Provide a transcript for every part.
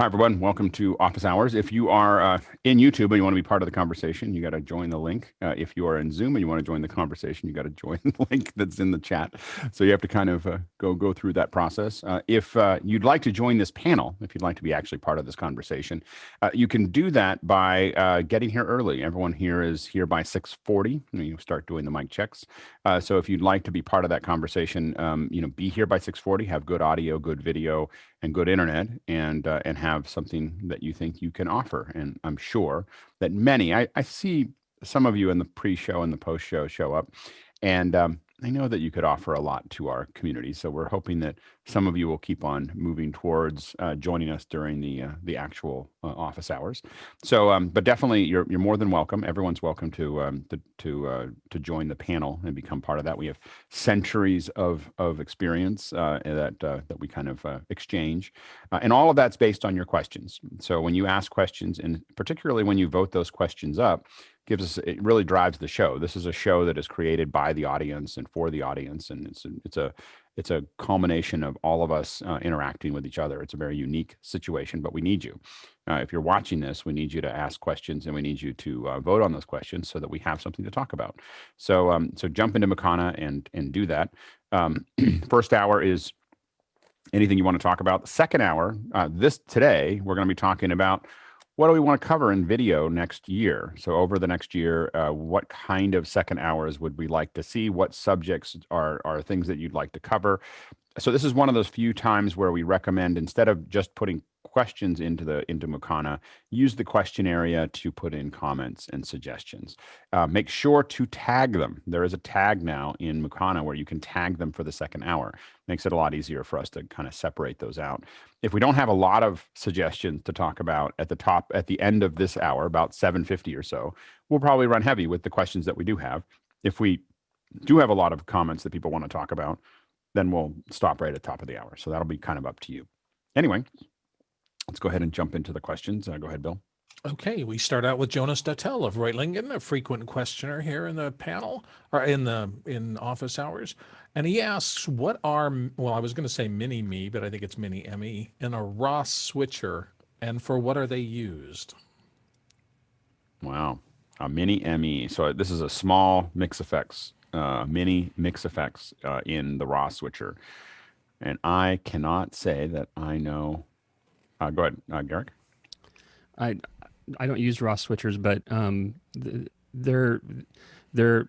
Hi, everyone. Welcome to Office Hours. If you are in YouTube and you want to be part of the conversation, you got to join the link. If you are in Zoom and you want to join the conversation, you got to join the link that's in the chat. So you have to kind of go through that process. If you'd like to join this panel, if you'd like to be actually part of this conversation, you can do that by getting here early. Everyone here is here by 6:40. You start doing the mic checks. So if you'd like to be part of that conversation, be here by 6:40. Have good audio, good video, and good internet, and have something that you think you can offer. And I'm sure that many, I see some of you in the pre-show and the post-show show up, and I know that you could offer a lot to our community. So we're hoping that some of you will keep on moving towards joining us during the actual office hours. So, but definitely, you're more than welcome. Everyone's welcome to join the panel and become part of that. We have centuries of experience that we kind of exchange, and all of that's based on your questions. So when you ask questions, and particularly when you vote those questions up, it really drives the show. This is a show that is created by the audience and for the audience, and it's a culmination of all of us interacting with each other. It's a very unique situation, but we need you. If you're watching this, we need you to ask questions, and we need you to vote on those questions so that we have something to talk about. So jump into Makana and do that. First hour is anything you want to talk about. The second hour, today, we're going to be talking about what do we want to cover in video next year? So over the next year, what kind of second hours would we like to see? What subjects are things that you'd like to cover? So this is one of those few times where we recommend, instead of just putting questions into Makana, use the question area to put in comments and suggestions. Make sure to tag them. There is a tag now in Makana where you can tag them for the second hour. Makes it a lot easier for us to kind of separate those out. If we don't have a lot of suggestions to talk about at the end of this hour, about 7:50 or so, we'll probably run heavy with the questions that we do have. If we do have a lot of comments that people want to talk about, then we'll stop right at the top of the hour. So that'll be kind of up to you. Anyway, let's go ahead and jump into the questions. Go ahead, Bill. Okay, we start out with Jonas Dattel of Reutlingen, a frequent questioner here in the panel, or in office hours. And he asks, what are, well, I was going to say MiniME, but I think it's MiniME, and a Ross switcher, and for what are they used? Wow, a MiniME. So this is a small mix effects, mini mix effects in the Ross switcher. And I cannot say that I know. Go ahead, Garrick. I don't use Ross switchers, but they're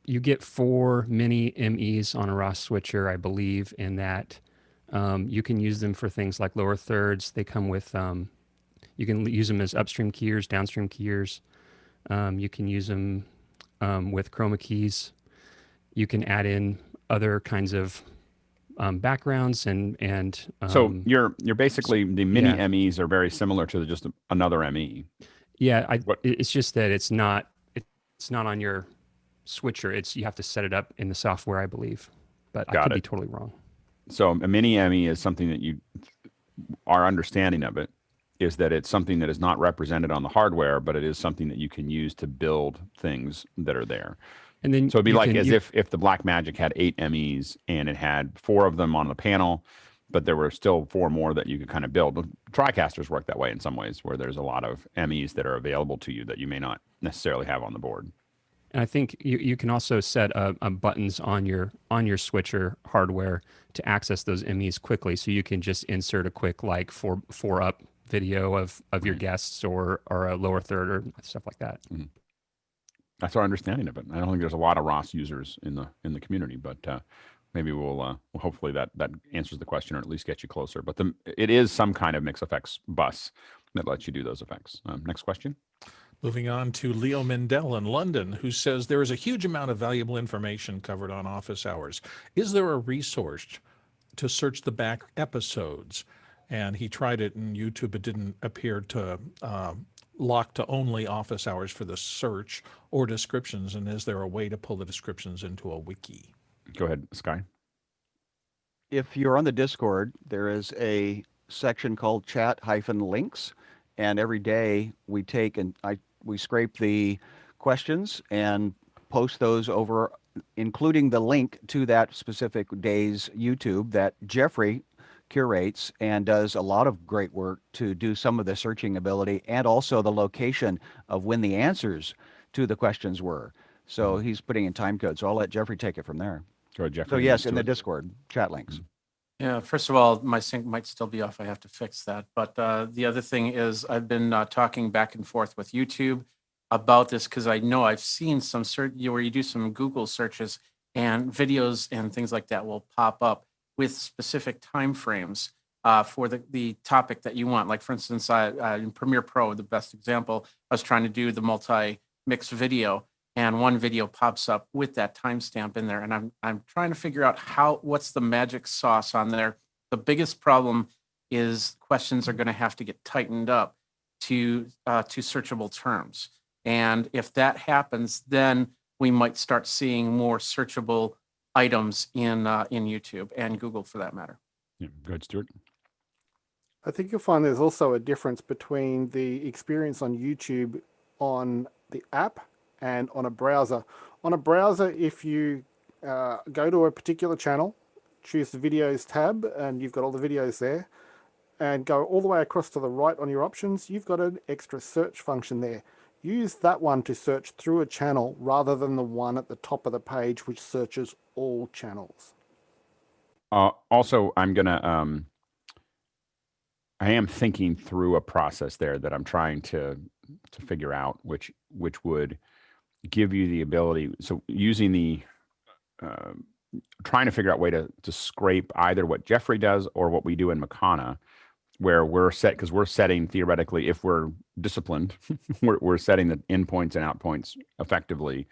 you get 4 MiniMEs on a Ross switcher, I believe, in that you can use them for things like lower thirds. They come with you can use them as upstream keyers, downstream keyers. You can use them with chroma keys. You can add in other kinds of backgrounds and so you're basically, the MiniMEs are very similar to just another ME. Yeah, it's just that it's not on your switcher. You have to set it up in the software, I believe, but I could be totally wrong. So a MiniME is something that our understanding of it is that it's something that is not represented on the hardware, but it is something that you can use to build things that are there. And then so it'd be like if the Blackmagic had 8 MEs and it had 4 of them on the panel, but there were still 4 more that you could kind of build. TriCasters work that way in some ways, where there's a lot of MEs that are available to you that you may not necessarily have on the board. And I think you can also set buttons on your switcher hardware to access those MEs quickly, so you can just insert a quick like 4 up video of your guests or a lower third or stuff like that. Mm-hmm. That's our understanding of it. I don't think there's a lot of Ross users in the community, but maybe we'll hopefully that answers the question, or at least get you closer. But it is some kind of mix effects bus that lets you do those effects. Next question. Moving on to Leo Mendel in London, who says there is a huge amount of valuable information covered on office hours. Is there a resource to search the back episodes? And he tried it in YouTube. It didn't appear to lock to only office hours for the search or descriptions. And is there a way to pull the descriptions into a wiki? Go ahead, Sky. If you're on the Discord, there is a section called chat-links, and every day we take and we scrape the questions and post those over, including the link to that specific day's YouTube that Jeffrey curates and does a lot of great work to do some of the searching ability and also the location of when the answers to the questions were. So he's putting in time code. So I'll let Jeffrey take it from there. Go ahead, Jeffrey. So and yes, then in the Stewart. Discord chat links. Yeah, first of all, my sync might still be off. I have to fix that. But the other thing is I've been talking back and forth with YouTube about this because I know I've seen some where you do some Google searches and videos and things like that will pop up with specific time frames for the topic that you want. Like for instance, in Premiere Pro, the best example, I was trying to do the multi-mix video, and one video pops up with that timestamp in there, and I'm trying to figure out what's the magic sauce on there. The biggest problem is questions are going to have to get tightened up to searchable terms, and if that happens, then we might start seeing more searchable items in YouTube and Google for that matter. Yeah, go ahead, Stewart. I think you'll find there's also a difference between the experience on YouTube on the app and on a browser. On a browser, if you go to a particular channel, choose the videos tab, and you've got all the videos there, and go all the way across to the right on your options, you've got an extra search function there. Use that one to search through a channel rather than the one at the top of the page, which searches all channels. Also, I'm gonna I am thinking through a process there that I'm trying to figure out, which would give you the ability. So using the trying to figure out a way to scrape either what Jeffrey does or what we do in Makana, where we're setting theoretically, if we're disciplined, we're setting the in points and out points effectively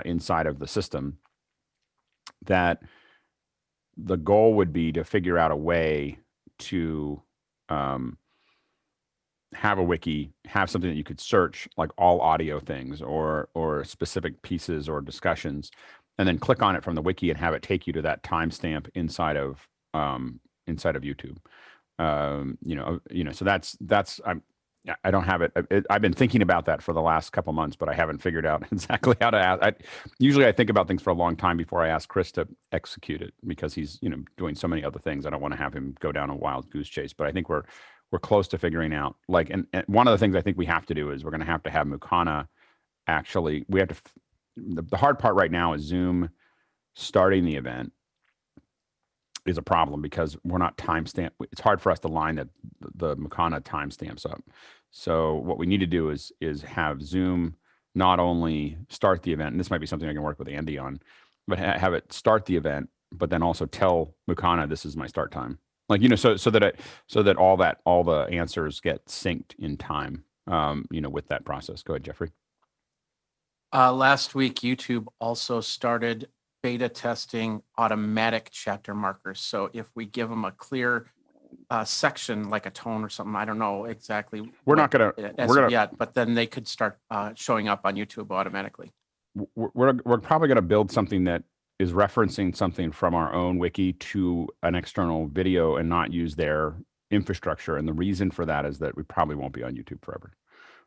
inside of the system. That the goal would be to figure out a way to have a wiki, have something that you could search, like all audio things or specific pieces or discussions, and then click on it from the wiki and have it take you to that timestamp inside of YouTube. So that's I don't have it. I've been thinking about that for the last couple months, but I haven't figured out exactly how to ask. Usually I think about things for a long time before I ask Chris to execute it, because he's doing so many other things. I don't want to have him go down a wild goose chase, but I think we're close to figuring out, like, and one of the things I think we have to do is we're going to have Mukana. Actually, we have to, the hard part right now is Zoom starting the event is a problem because we're not timestamp. It's hard for us to line the Mukana timestamps up. So what we need to do is have Zoom not only start the event, and this might be something I can work with Andy on, but have it start the event, but then also tell Mukana this is my start time. Like, so that all the answers get synced in time, with that process. Go ahead, Jeffrey. Last week, YouTube also started beta testing automatic chapter markers. So if we give them a clear section, like a tone or something, I don't know exactly. We're not going to yet, but then they could start showing up on YouTube automatically. We're probably going to build something that is referencing something from our own wiki to an external video and not use their infrastructure. And the reason for that is that we probably won't be on YouTube forever.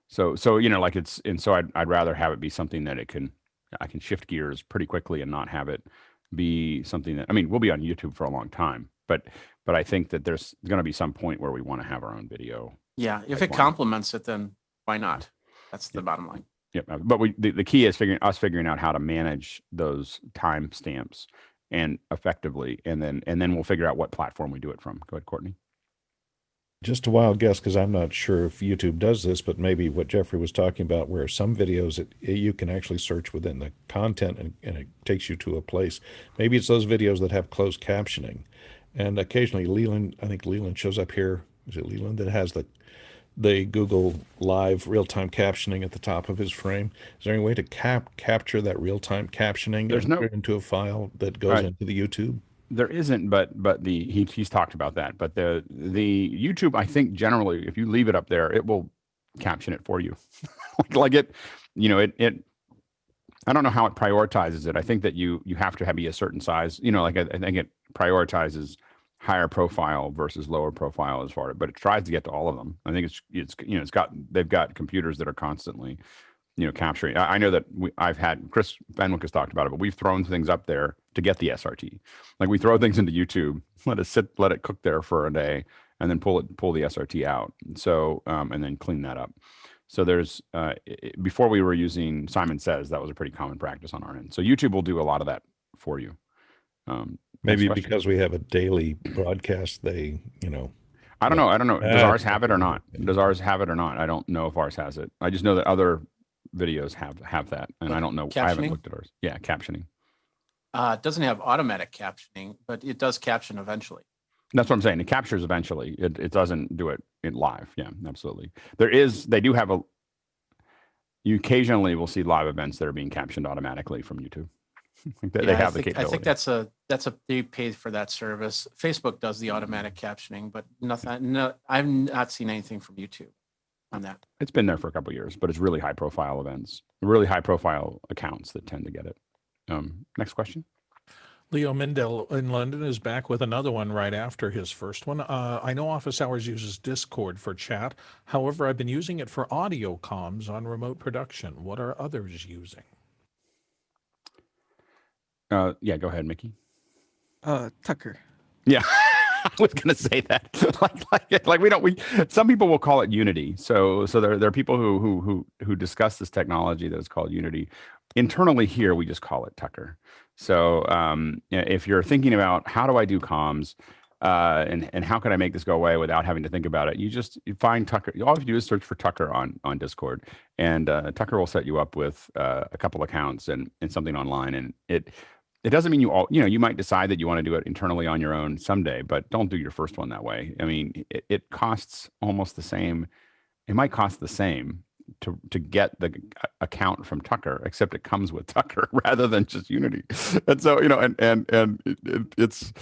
So I'd rather have it be something that I can shift gears pretty quickly and not have it be something that, we'll be on YouTube for a long time, but I think that there's going to be some point where we want to have our own video. Yeah. If it complements it, then why not? That's the bottom line. Yeah. But the key is figuring out how to manage those timestamps and effectively, and then we'll figure out what platform we do it from. Go ahead, Courtney. Just a wild guess, because I'm not sure if YouTube does this, but maybe what Jeffrey was talking about, where some videos you can actually search within the content and it takes you to a place. Maybe it's those videos that have closed captioning. And occasionally Leland, I think Leland shows up here. Is it Leland that has the Google Live real-time captioning at the top of his frame? Is there any way to capture that real-time captioning and put it into a file that goes into the YouTube? There isn't, but he's talked about that. But the YouTube, I think generally, if you leave it up there, it will caption it for you. like it. I don't know how it prioritizes it. I think that you have to be a certain size. I think it prioritizes higher profile versus lower profile as far, but it tries to get to all of them. I think they've got computers that are constantly capturing. I know that I've had Chris Fenwick has talked about it, but we've thrown things up there to get the SRT. Like we throw things into YouTube, let it cook there for a day, and then pull the SRT out. So and then clean that up. So there's before we were using Simon Says, that was a pretty common practice on our end. So YouTube will do a lot of that for you. Maybe because we have a daily broadcast, they, I don't know. Does ours have it or not? I don't know if ours has it. I just know that other videos have that, and I don't know. Captioning? I haven't looked at ours. Yeah, captioning. It doesn't have automatic captioning, but it does caption eventually. That's what I'm saying. It captures eventually. It doesn't do it in live. Yeah, absolutely. They do have you occasionally will see live events that are being captioned automatically from YouTube. They have the capability. I think that's they pay for that service. Facebook does the automatic captioning, but nothing. No, I've not seen anything from YouTube on that. It's been there for a couple of years, but it's really high profile events, really high profile accounts that tend to get it. Next question. Leo Mindell in London is back with another one right after his first one. I know Office Hours uses Discord for chat. However, I've been using it for audio comms on remote production. What are others using? Yeah, go ahead, Mickey. Tucker. Yeah, I was going to say that. Some people will call it Unity. So there are people who discuss this technology that is called Unity. Internally here, we just call it Tucker. So if you're thinking about how do I do comms and how can I make this go away without having to think about it, you find Tucker. All you do is search for Tucker on Discord, and Tucker will set you up with a couple accounts and something online. And it doesn't mean you might decide that you want to do it internally on your own someday, but don't do your first one that way. I mean, it costs almost the same. It might cost the same to get the account from Tucker, except it comes with Tucker rather than just Unity. And so, it's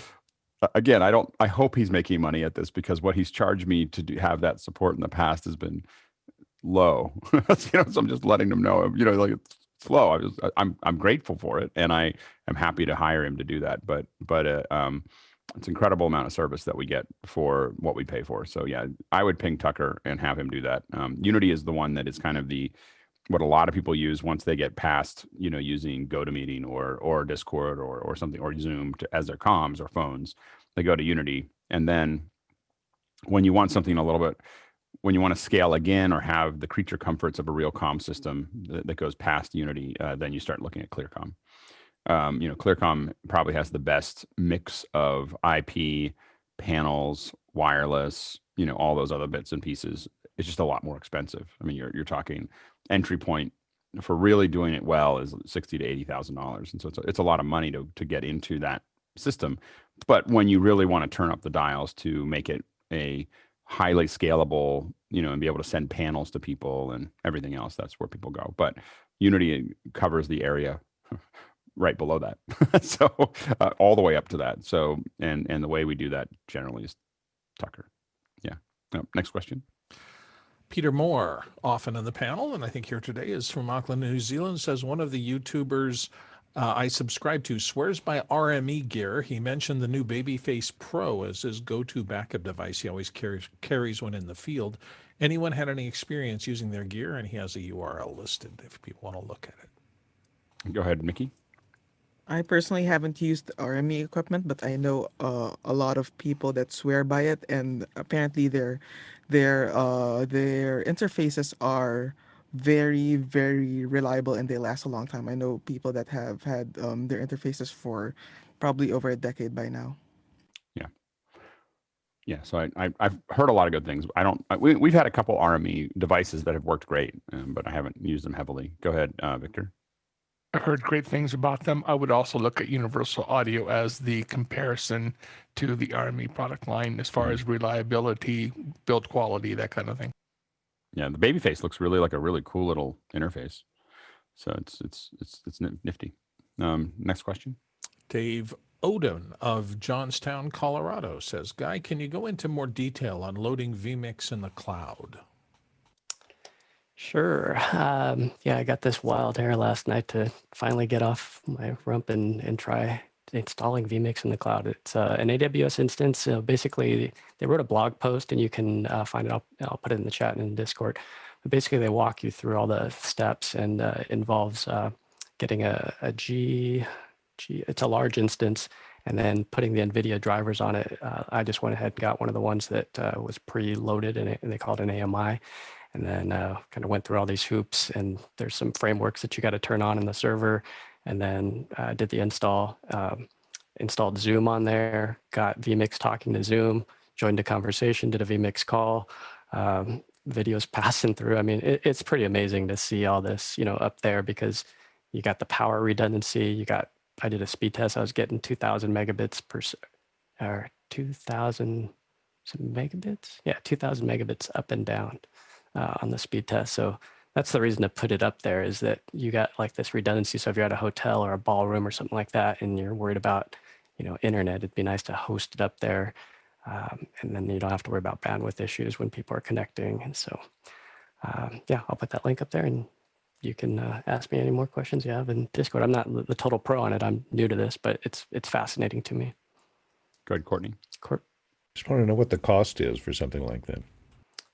again, I hope he's making money at this, because what he's charged me to have that support in the past has been low. So I'm just letting him know, it's slow. I'm grateful for it, and I am happy to hire him to do that. But it's an incredible amount of service that we get for what we pay for. So yeah, I would ping Tucker and have him do that. Unity is the one that is kind of what a lot of people use once they get past, using GoToMeeting or Discord or something, or Zoom as their comms or phones. They go to Unity, and then when you want something when you want to scale again or have the creature comforts of a real comm system that goes past Unity, then you start looking at ClearComm. ClearComm probably has the best mix of IP, panels, wireless, all those other bits and pieces. It's just a lot more expensive. I mean, you're talking entry point for really doing it well is $60,000 to $80,000, and so it's a lot of money to get into that system. But when you really want to turn up the dials to make it a highly scalable, and be able to send panels to people and everything else, that's where people go. But Unity covers the area right below that. So all the way up to that. So, and the way we do that generally is Tucker. Yeah. Next question. Peter Moore, often on the panel, and I think here today, is from Auckland, New Zealand, says one of the YouTubers I subscribe to swears by RME gear. He mentioned the new Babyface Pro as his go-to backup device. He always carries one in the field. Anyone had any experience using their gear? And he has a URL listed if people want to look at it. Go ahead, Mickey. I personally haven't used RME equipment, but I know a lot of people that swear by it, and apparently their interfaces are very, very reliable, and they last a long time. I know people that have had their interfaces for probably over a decade by now. Yeah. So I've heard a lot of good things. We've had a couple RME devices that have worked great, but I haven't used them heavily. Go ahead, Victor. I've heard great things about them. I would also look at Universal Audio as the comparison to the RME product line as far as reliability, build quality, that kind of thing. Yeah, the Babyface looks really like a really cool little interface. So it's nifty. Next question. Dave Odin of Johnstown, Colorado says, Guy, can you go into more detail on loading vMix in the cloud? Sure. Yeah, I got this wild hair last night to finally get off my rump and try installing vMix in the cloud. It's an AWS instance. Basically, they wrote a blog post, and you can find it. I'll put it in the chat and in Discord. Basically, they walk you through all the steps, and involves getting a G. It's a large instance, and then putting the NVIDIA drivers on it. I just went ahead and got one of the ones that was pre-loaded, and they call it an AMI. And then kind of went through all these hoops, and there's some frameworks that you got to turn on in the server. And then did the install, installed Zoom on there, got vMix talking to Zoom, joined a conversation, did a vMix call, videos passing through. I mean, it's pretty amazing to see all this, up there, because you got the power redundancy. I did a speed test. I was getting 2,000 megabits or 2,000 megabits. Yeah, 2,000 megabits up and down on the speed test. So that's the reason to put it up there, is that you got like this redundancy. So if you're at a hotel or a ballroom or something like that, and you're worried about, internet, it'd be nice to host it up there. And then you don't have to worry about bandwidth issues when people are connecting. And so, yeah, I'll put that link up there, and you can ask me any more questions you have in Discord. I'm not the total pro on it. I'm new to this, but it's fascinating to me. Go ahead, Courtney. Just want to know what the cost is for something like that.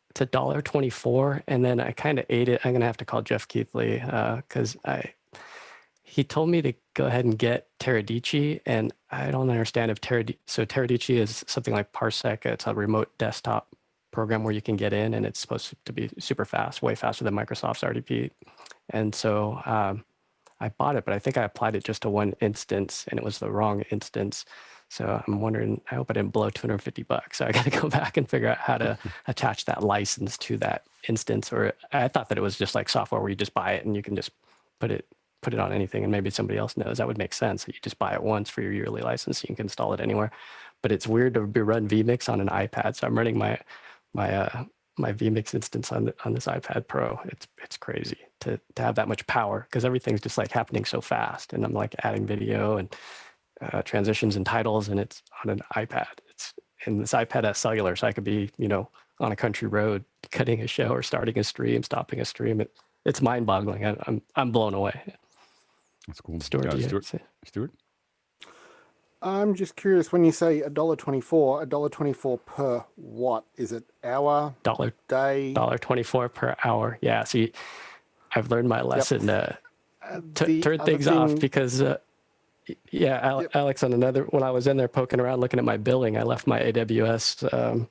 It's $1.24, and then I kind of ate it. I'm gonna have to call Jeff Keithley because he told me to go ahead and get Teradici, and I don't understand if Teradici is something like Parsec. It's a remote desktop program where you can get in, and it's supposed to be super fast, way faster than Microsoft's RDP. And so I bought it, but I think I applied it just to one instance, and it was the wrong instance. So I'm wondering, I hope I didn't blow $250. So I got to go back and figure out how to attach that license to that instance. Or I thought that it was just like software where you just buy it and you can just put it on anything, and maybe somebody else knows. That would make sense. You just buy it once for your yearly license. You can install it anywhere. But it's weird to be run vMix on an iPad. So I'm running my vMix instance on this iPad Pro. It's crazy to have that much power, because everything's just like happening so fast. And I'm like adding video and transitions and titles, and it's on an iPad. And this iPad has cellular, so I could be, on a country road cutting a show or starting a stream, stopping a stream. It's mind-boggling. I'm blown away. That's cool. Stewart, Stewart? I'm just curious, when you say $1.24 per what? Is it hour, day? $1.24 per hour. Yeah. See, I've learned my lesson to turn things off, because Alex, when I was in there poking around looking at my billing, I left my AWS,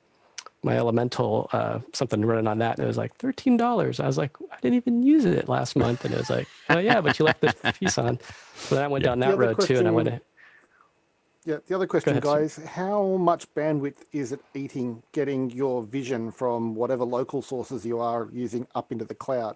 my Elemental, something running on that, and it was like $13. I was like, I didn't even use it last month. And it was like, oh yeah, but you left the piece on. So then I went down that road too, and I went. Yeah, the other question, guys, how much bandwidth is it eating getting your vision from whatever local sources you are using up into the cloud?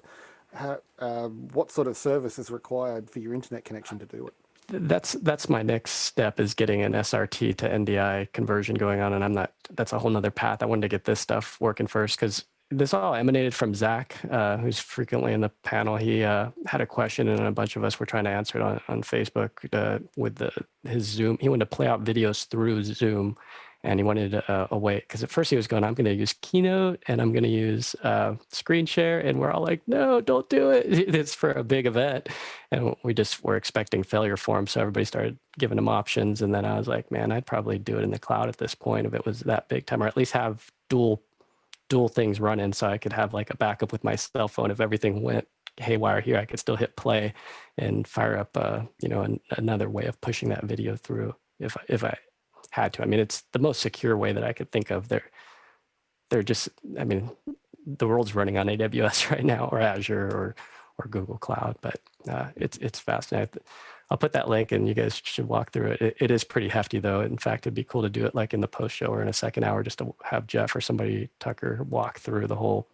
What sort of service is required for your internet connection to do it? That's my next step, is getting an SRT to NDI conversion going on. And that's a whole nother path. I wanted to get this stuff working first, because this all emanated from Zach, who's frequently in the panel. He had a question, and a bunch of us were trying to answer it on Facebook with his Zoom. He wanted to play out videos through Zoom, and he wanted a way, because at first he was going, I'm going to use Keynote and I'm going to use screen share. And we're all like, no, don't do it. It's for a big event. And we just were expecting failure for him. So everybody started giving him options. And then I was like, man, I'd probably do it in the cloud at this point if it was that big time, or at least have dual things running, so I could have like a backup with my cell phone. If everything went haywire here, I could still hit play and fire up, another way of pushing that video through if I had to. I mean, it's the most secure way that I could think of. They're just, I mean, the world's running on AWS right now, or Azure or Google Cloud, but it's fascinating. I'll put that link, and you guys should walk through it. It is pretty hefty, though. In fact, it'd be cool to do it like in the post show or in a second hour, just to have Jeff or somebody, Tucker, walk through the whole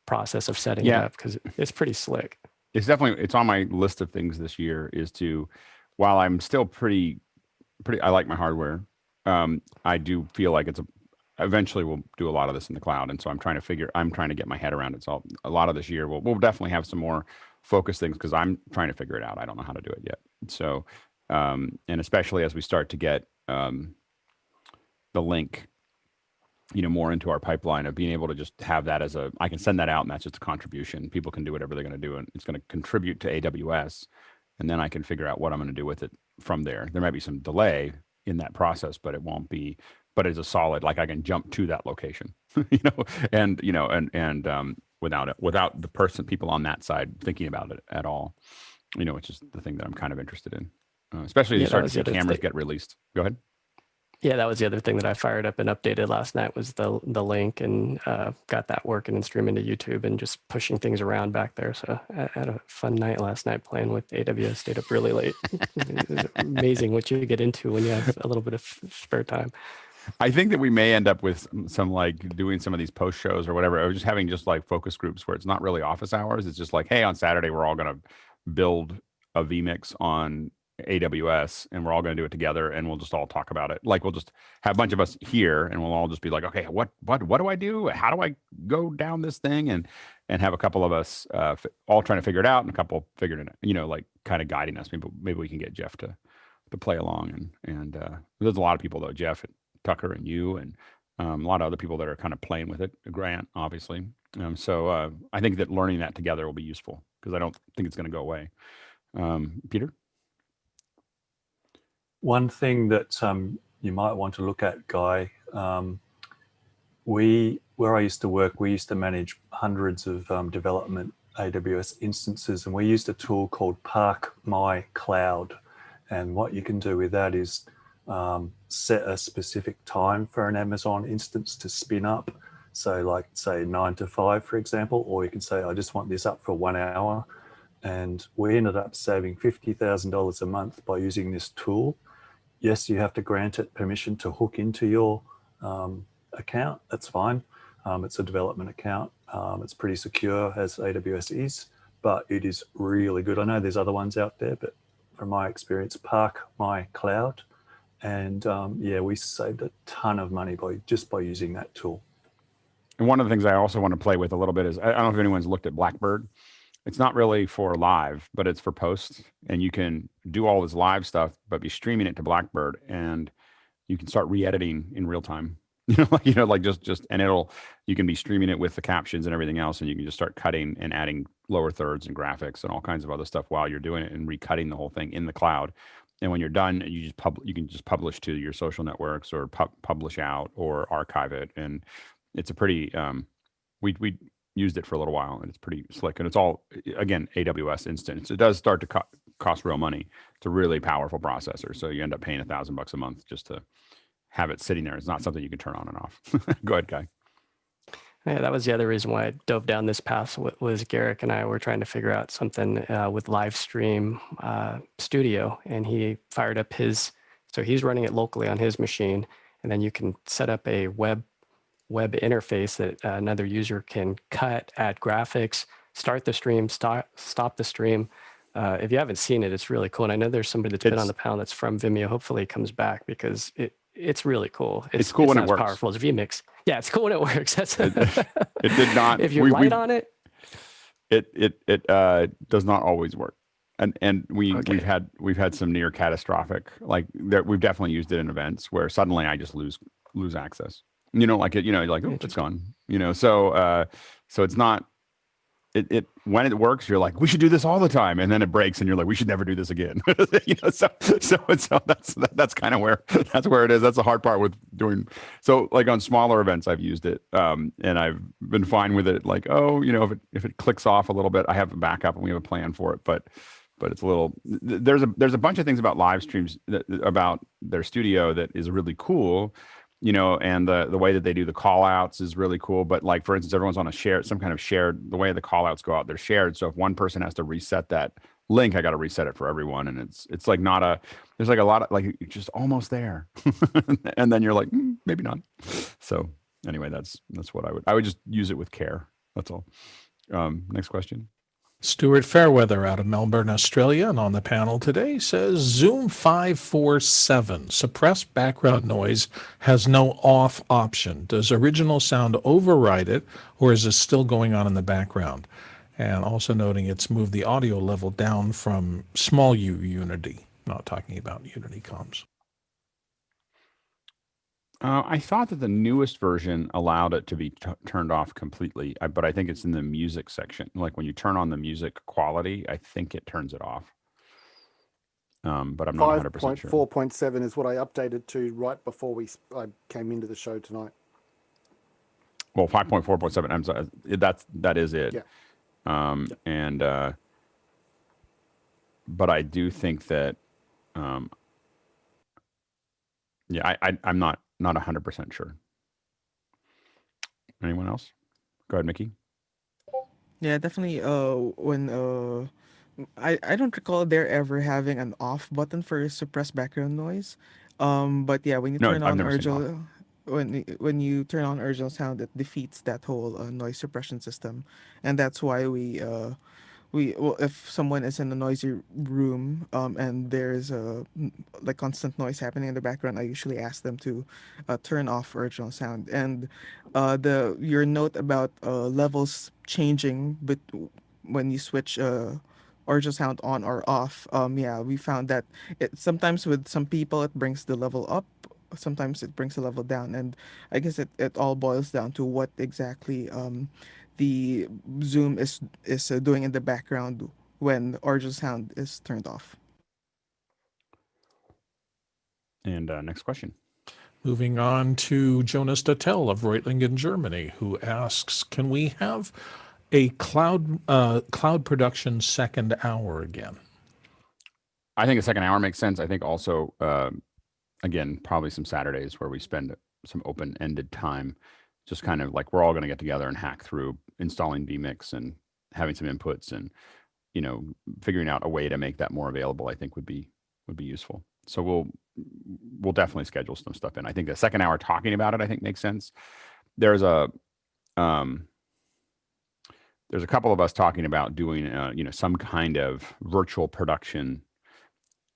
process of setting it up, because it's pretty slick. It's on my list of things this year, is to, while I'm still pretty, I like my hardware. I do feel like eventually we'll do a lot of this in the cloud. And so I'm trying to get my head around it. So a lot of this year, we'll definitely have some more focused things, because I'm trying to figure it out. I don't know how to do it yet. So, and especially as we start to get the link, more into our pipeline of being able to just have that as I can send that out, and that's just a contribution. People can do whatever they're going to do, and it's going to contribute to AWS. And then I can figure out what I'm going to do with it from there. There might be some delay in that process, but it won't be, but it's a solid, like I can jump to that location, and without the people on that side thinking about it at all. Which is the thing that I'm kind of interested in, especially as you start to see cameras get released. Go ahead. Yeah, that was the other thing that I fired up and updated last night was the link, and got that working and streaming to YouTube and just pushing things around back there. So I had a fun night last night playing with AWS. Stayed up really late. It's amazing what you get into when you have a little bit of spare time. I think that we may end up with some like doing some of these post shows or whatever, or just having just like focus groups where it's not really office hours. It's just like, hey, on Saturday we're all going to build a vMix on AWS and we're all going to do it together and we'll just all talk about it. Like we'll just have a bunch of us here and we'll all just be like, okay, what do I do? How do I go down this thing? And have a couple of us all trying to figure it out and a couple figuring it, like kind of guiding us. Maybe we can get Jeff to play along and there's a lot of people though, Jeff, Tucker and you and a lot of other people that are kind of playing with it, Grant, obviously. So I think that learning that together will be useful because I don't think it's going to go away. Peter? One thing that you might want to look at, Guy, where I used to work, we used to manage hundreds of development AWS instances, and we used a tool called Park My Cloud. And what you can do with that is set a specific time for an Amazon instance to spin up. So like say 9 to 5, for example, or you can say, I just want this up for 1 hour. And we ended up saving $50,000 a month by using this tool. Yes, you have to grant it permission to hook into your account. That's fine. It's a development account. It's pretty secure as AWS is, but it is really good. I know there's other ones out there, but from my experience, Park My Cloud. And yeah, we saved a ton of money just by using that tool. And one of the things I also want to play with a little bit is, I don't know if anyone's looked at Blackbird. It's not really for live, but it's for posts. And you can do all this live stuff, but be streaming it to Blackbird, and you can start re-editing in real time. And you can be streaming it with the captions and everything else, and you can just start cutting and adding lower thirds and graphics and all kinds of other stuff while you're doing it and recutting the whole thing in the cloud. And when you're done, you can just publish to your social networks or publish out or archive it. And it's a pretty, we used it for a little while, and it's pretty slick. And it's all, again, AWS instance. It does start to cost real money. It's a really powerful processor. So you end up paying $1,000 a month just to have it sitting there. It's not something you can turn on and off. Go ahead, Guy. Yeah, that was the other reason why I dove down this path. Was Garrick and I were trying to figure out something with live stream studio, and he fired up so he's running it locally on his machine, and then you can set up a web interface that another user can cut, add graphics, start the stream, stop the stream. If you haven't seen it, it's really cool. And I know there's somebody that's been on the panel that's from Vimeo. Hopefully it comes back because it's really cool. It's cool when it works. As powerful as vMix. Yeah, it's cool when it works. It did not. If you're light on it, it does not always work. And we've had some near catastrophic, like we've definitely used it in events where suddenly I just lose access. Like it's gone. So it's not. It when it works, you're like, we should do this all the time, and then it breaks, and you're like, we should never do this again. So that's kind of where it is. That's the hard part with doing. So like on smaller events, I've used it, and I've been fine with it. Like, if it clicks off a little bit, I have a backup and we have a plan for it. But it's a little. There's a bunch of things about live streams about their studio that is really cool. And the way that they do the call outs is really cool. But like, for instance, everyone's on some kind of shared, the way the call outs go out, they're shared. So if one person has to reset that link, I got to reset it for everyone. And it's like there's like a lot of like, you're just almost there. And then you're like, maybe not. So anyway, that's what I would just use it with care. That's all. Next question. Stewart Fairweather out of Melbourne, Australia, and on the panel today says Zoom 547 suppress background noise has no off option. Does original sound override it, or is it still going on in the background? And also noting it's moved the audio level down from small U Unity, not talking about Unity comms. I thought that the newest version allowed it to be turned off completely, but I think it's in the music section. Like when you turn on the music quality, I think it turns it off. But I'm not 100% sure. 5.4.7 is what I updated to right before I came into the show tonight. Well, 5.4.7. I'm sorry. That is it. Yeah. And but I do think that I'm not 100% sure. Anyone else? Go ahead, Mickey. Yeah, definitely. When I don't recall there ever having an off button for suppress background noise. But yeah, when you No, turn I've on never seen off. original, when you turn on original sound, it defeats that whole noise suppression system, and that's why well, if someone is in a noisy room and there's like constant noise happening in the background, I usually ask them to turn off original sound. And the your note about levels changing when you switch original sound on or off, yeah, we found that it sometimes with some people it brings the level up, sometimes it brings the level down, and I guess it all boils down to what exactly the Zoom is doing in the background when original sound is turned off. And next question. Moving on to Jonas Dattel of Reutlingen, Germany, who asks, can we have a cloud production second hour again? I think a second hour makes sense. I think also, again, probably some Saturdays where we spend some open-ended time, just kind of like we're all going to get together and hack through installing vMix and having some inputs and, figuring out a way to make that more available, I think would be useful. So we'll definitely schedule some stuff in. I think the second hour talking about it, I think makes sense. There's a couple of us talking about doing, some kind of virtual production.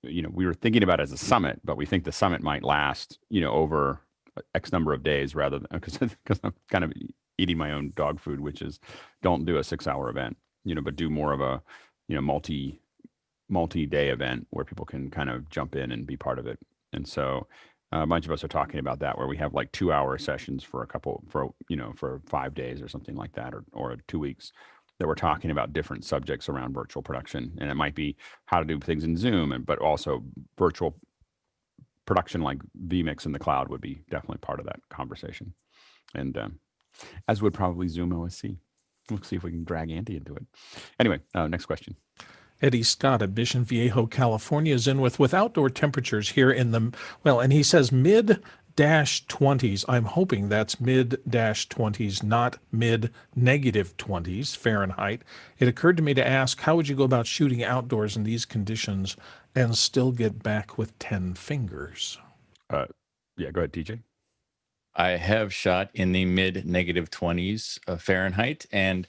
We were thinking about it as a summit, but we think the summit might last, over X number of days rather than because I'm kind of eating my own dog food, which is don't do a 6-hour event, but do more of a, multi-day event where people can kind of jump in and be part of it. And so a bunch of us are talking about that, where we have like 2-hour sessions for for 5 days or something like that, or 2 weeks, that we're talking about different subjects around virtual production. And it might be how to do things in Zoom, but also virtual production like vMix in the cloud would be definitely part of that conversation. And as would probably Zoom OSC. We'll see if we can drag Andy into it. Anyway, next question. Eddie Scott of Mission Viejo, California is in with outdoor temperatures here in the, and he says mid-20s. I'm hoping that's mid-20s, not mid-20s Fahrenheit. It occurred to me to ask, how would you go about shooting outdoors in these conditions and still get back with 10 fingers? Yeah, go ahead, TJ. I have shot in the mid-20s Fahrenheit, and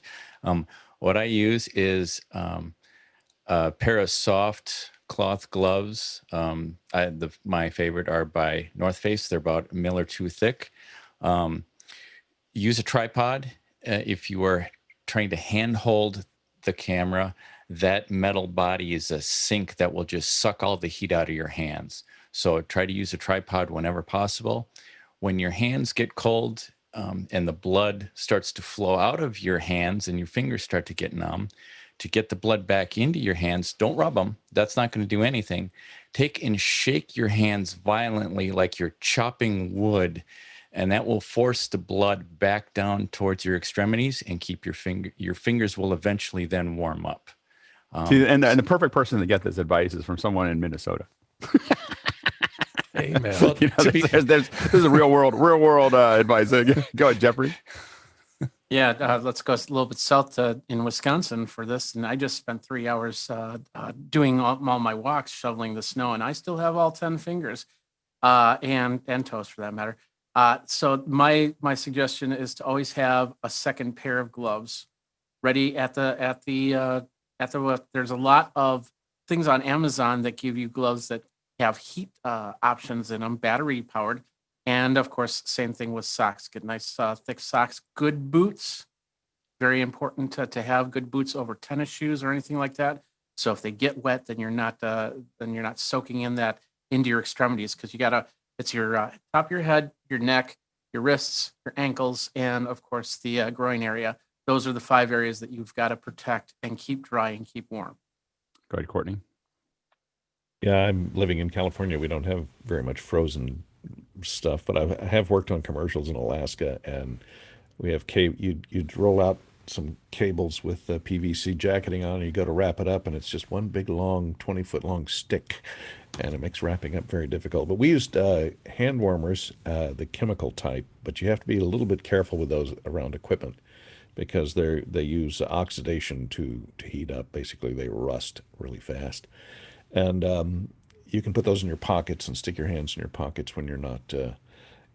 what I use is a pair of soft cloth gloves. My favorite are by North Face. They're about a mil or two thick. Use a tripod if you are trying to handhold the camera. That metal body is a sink that will just suck all the heat out of your hands. So try to use a tripod whenever possible. When your hands get cold and the blood starts to flow out of your hands and your fingers start to get numb, to get the blood back into your hands, don't rub them. That's not going to do anything. Take and shake your hands violently like you're chopping wood, and that will force the blood back down towards your extremities and keep your fingers will eventually then warm up. See, and the perfect person to get this advice is from someone in Minnesota. Amen. Well, there's a real world advice. Go ahead, Jeffrey. Yeah, let's go a little bit south in Wisconsin for this. And I just spent 3 hours doing all my walks, shoveling the snow, and I still have all 10 fingers and toes for that matter. So my suggestion is to always have a second pair of gloves ready at the there's a lot of things on Amazon that give you gloves that have heat options in them, battery powered. And of course, same thing with socks. Get nice thick socks. Good boots, very important to have good boots over tennis shoes or anything like that. So if they get wet, then you're not soaking in that into your extremities, because it's your top of your head, your neck, your wrists, your ankles, and of course the groin area. Those are the 5 areas that you've got to protect and keep dry and keep warm. Go ahead, Courtney. Yeah, I'm living in California. We don't have very much frozen stuff, but I have worked on commercials in Alaska, and We have you'd roll out some cables with PVC jacketing on, and you go to wrap it up, and it's just one big long 20-foot long stick, and it makes wrapping up very difficult. But we used hand warmers, the chemical type, but you have to be a little bit careful with those around equipment because they use oxidation to heat up. Basically, they rust really fast, and you can put those in your pockets and stick your hands in your pockets when you're not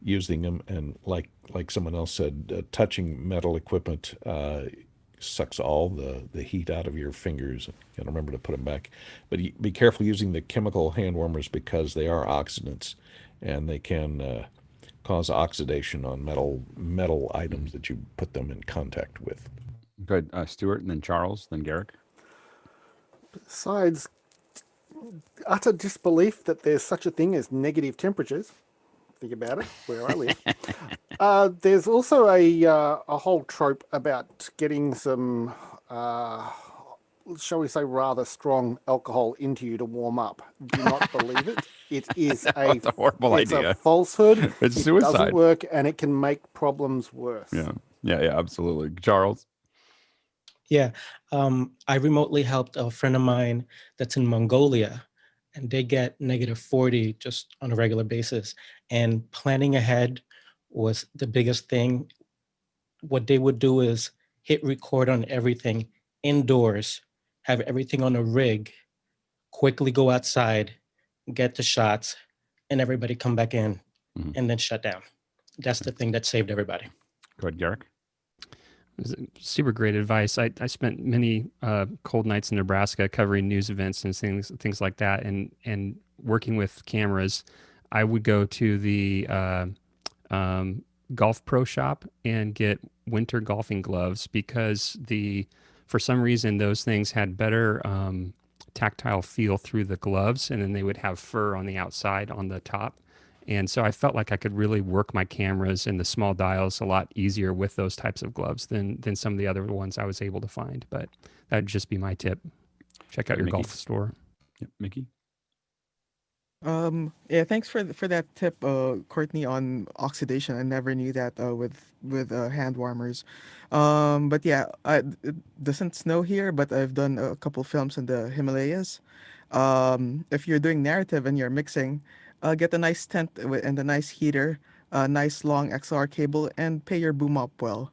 using them. And like someone else said, touching metal equipment sucks all the heat out of your fingers. You gotta remember to put them back. But be careful using the chemical hand warmers because they are oxidants, and they can cause oxidation on metal items that you put them in contact with. Good. Stewart, and then Charles, then Garrick. Besides utter disbelief that there's such a thing as negative temperatures, think about it, where I live. There's also a whole trope about getting some, shall we say, rather strong alcohol into you to warm up. Do not believe it. It is a horrible idea. A falsehood. It's It suicide. doesn't work, and it can make problems worse. Yeah, absolutely. Charles. Yeah, I remotely helped a friend of mine that's in Mongolia, and they get -40 just on a regular basis. And planning ahead was the biggest thing. What they would do is hit record on everything indoors, have everything on a rig, quickly go outside, get the shots, and everybody come back in and then shut down. That's the thing that saved everybody. Go ahead, Garrick. Super great advice. I spent many cold nights in Nebraska covering news events and things like that, and working with cameras. I would go to the Golf Pro shop and get winter golfing gloves because for some reason those things had better tactile feel through the gloves, and then they would have fur on the outside on the top. And so I felt like I could really work my cameras and the small dials a lot easier with those types of gloves than some of the other ones I was able to find. But that'd just be my tip. Check out your Mickey. golf store. Yep, Mickey. Yeah, thanks for that tip, Courtney, on oxidation. I never knew that with hand warmers. But yeah, it doesn't snow here, but I've done a couple films in the Himalayas. If you're doing narrative and you're mixing, get a nice tent and a nice heater, a nice long XLR cable, and pay your boom up well.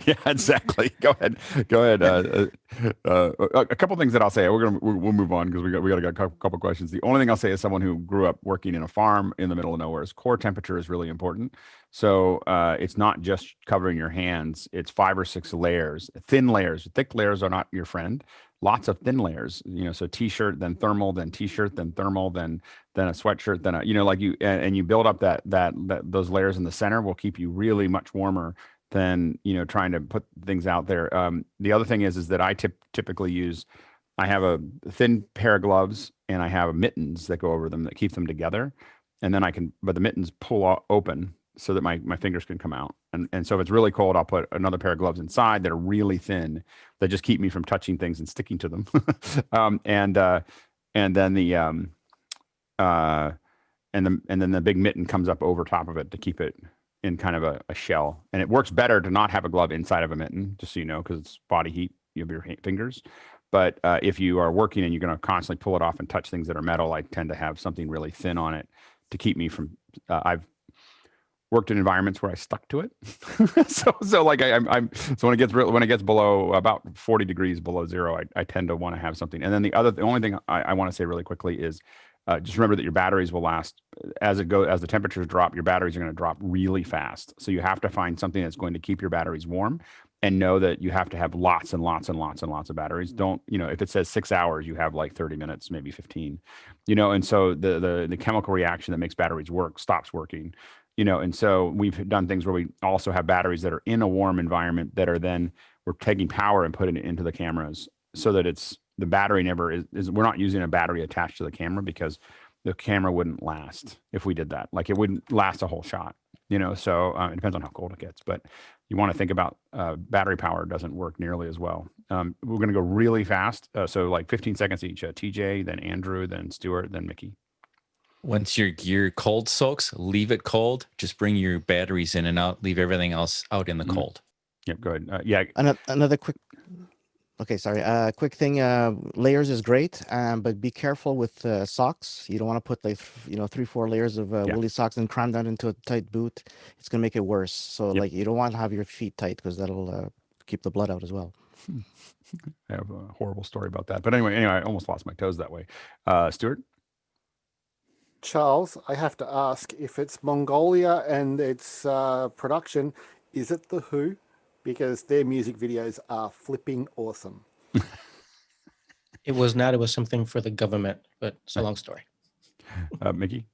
Yeah, exactly. Go ahead. A couple things that I'll say. We'll move on because we got a couple questions. The only thing I'll say is someone who grew up working in a farm in the middle of nowhere is core temperature is really important. So it's not just covering your hands; it's 5 or 6 layers, thin layers. Thick layers are not your friend. Lots of thin layers. So t-shirt, then thermal, then t-shirt, then thermal, then a sweatshirt, then and you build up that those layers in the center will keep you really much warmer than trying to put things out there. The other thing is that I typically use, I have a thin pair of gloves and I have mittens that go over them that keep them together, and then but the mittens pull open so that my fingers can come out. And so if it's really cold, I'll put another pair of gloves inside that are really thin that just keep me from touching things and sticking to them. And then the big mitten comes up over top of it to keep it in kind of a shell. And it works better to not have a glove inside of a mitten, just so you know, because it's body heat of your fingers. But if you are working and you're going to constantly pull it off and touch things that are metal, I tend to have something really thin on it to keep me from. I've worked in environments where I stuck to it, so like so when it gets below about 40 degrees below zero, I tend to want to have something. And then the only thing I want to say really quickly is. Just remember that your batteries will last as the temperatures drop. Your batteries are going to drop really fast. So you have to find something that's going to keep your batteries warm, and know that you have to have lots and lots and lots and lots of batteries. Don't if it says 6 hours, you have like 30 minutes, maybe 15. And so the chemical reaction that makes batteries work stops working. And so we've done things where we also have batteries that are in a warm environment that are then we're taking power and putting it into the cameras so that the battery never is we're not using a battery attached to the camera because the camera wouldn't last if we did that. Like it wouldn't last a whole shot, so it depends on how cold it gets, but you want to think about battery power doesn't work nearly as well. We're going to go really fast. So like 15 seconds each, TJ, then Andrew, then Stewart, then Mickey. Once your gear cold soaks, leave it cold. Just bring your batteries in and out. Leave everything else out in the cold. Yep, go ahead. Yeah, Another quick. Okay, sorry. Quick thing. Layers is great, but be careful with socks. You don't want to put like 3-4 layers of woolly socks and cram that into a tight boot. It's gonna make it worse. So like you don't want to have your feet tight because that'll keep the blood out as well. I have a horrible story about that. But anyway, I almost lost my toes that way. Stewart? Charles, I have to ask, if it's Mongolia and its production, is it The Who? Because their music videos are flipping awesome. It was not. It was something for the government, but it's a long story. Mickey?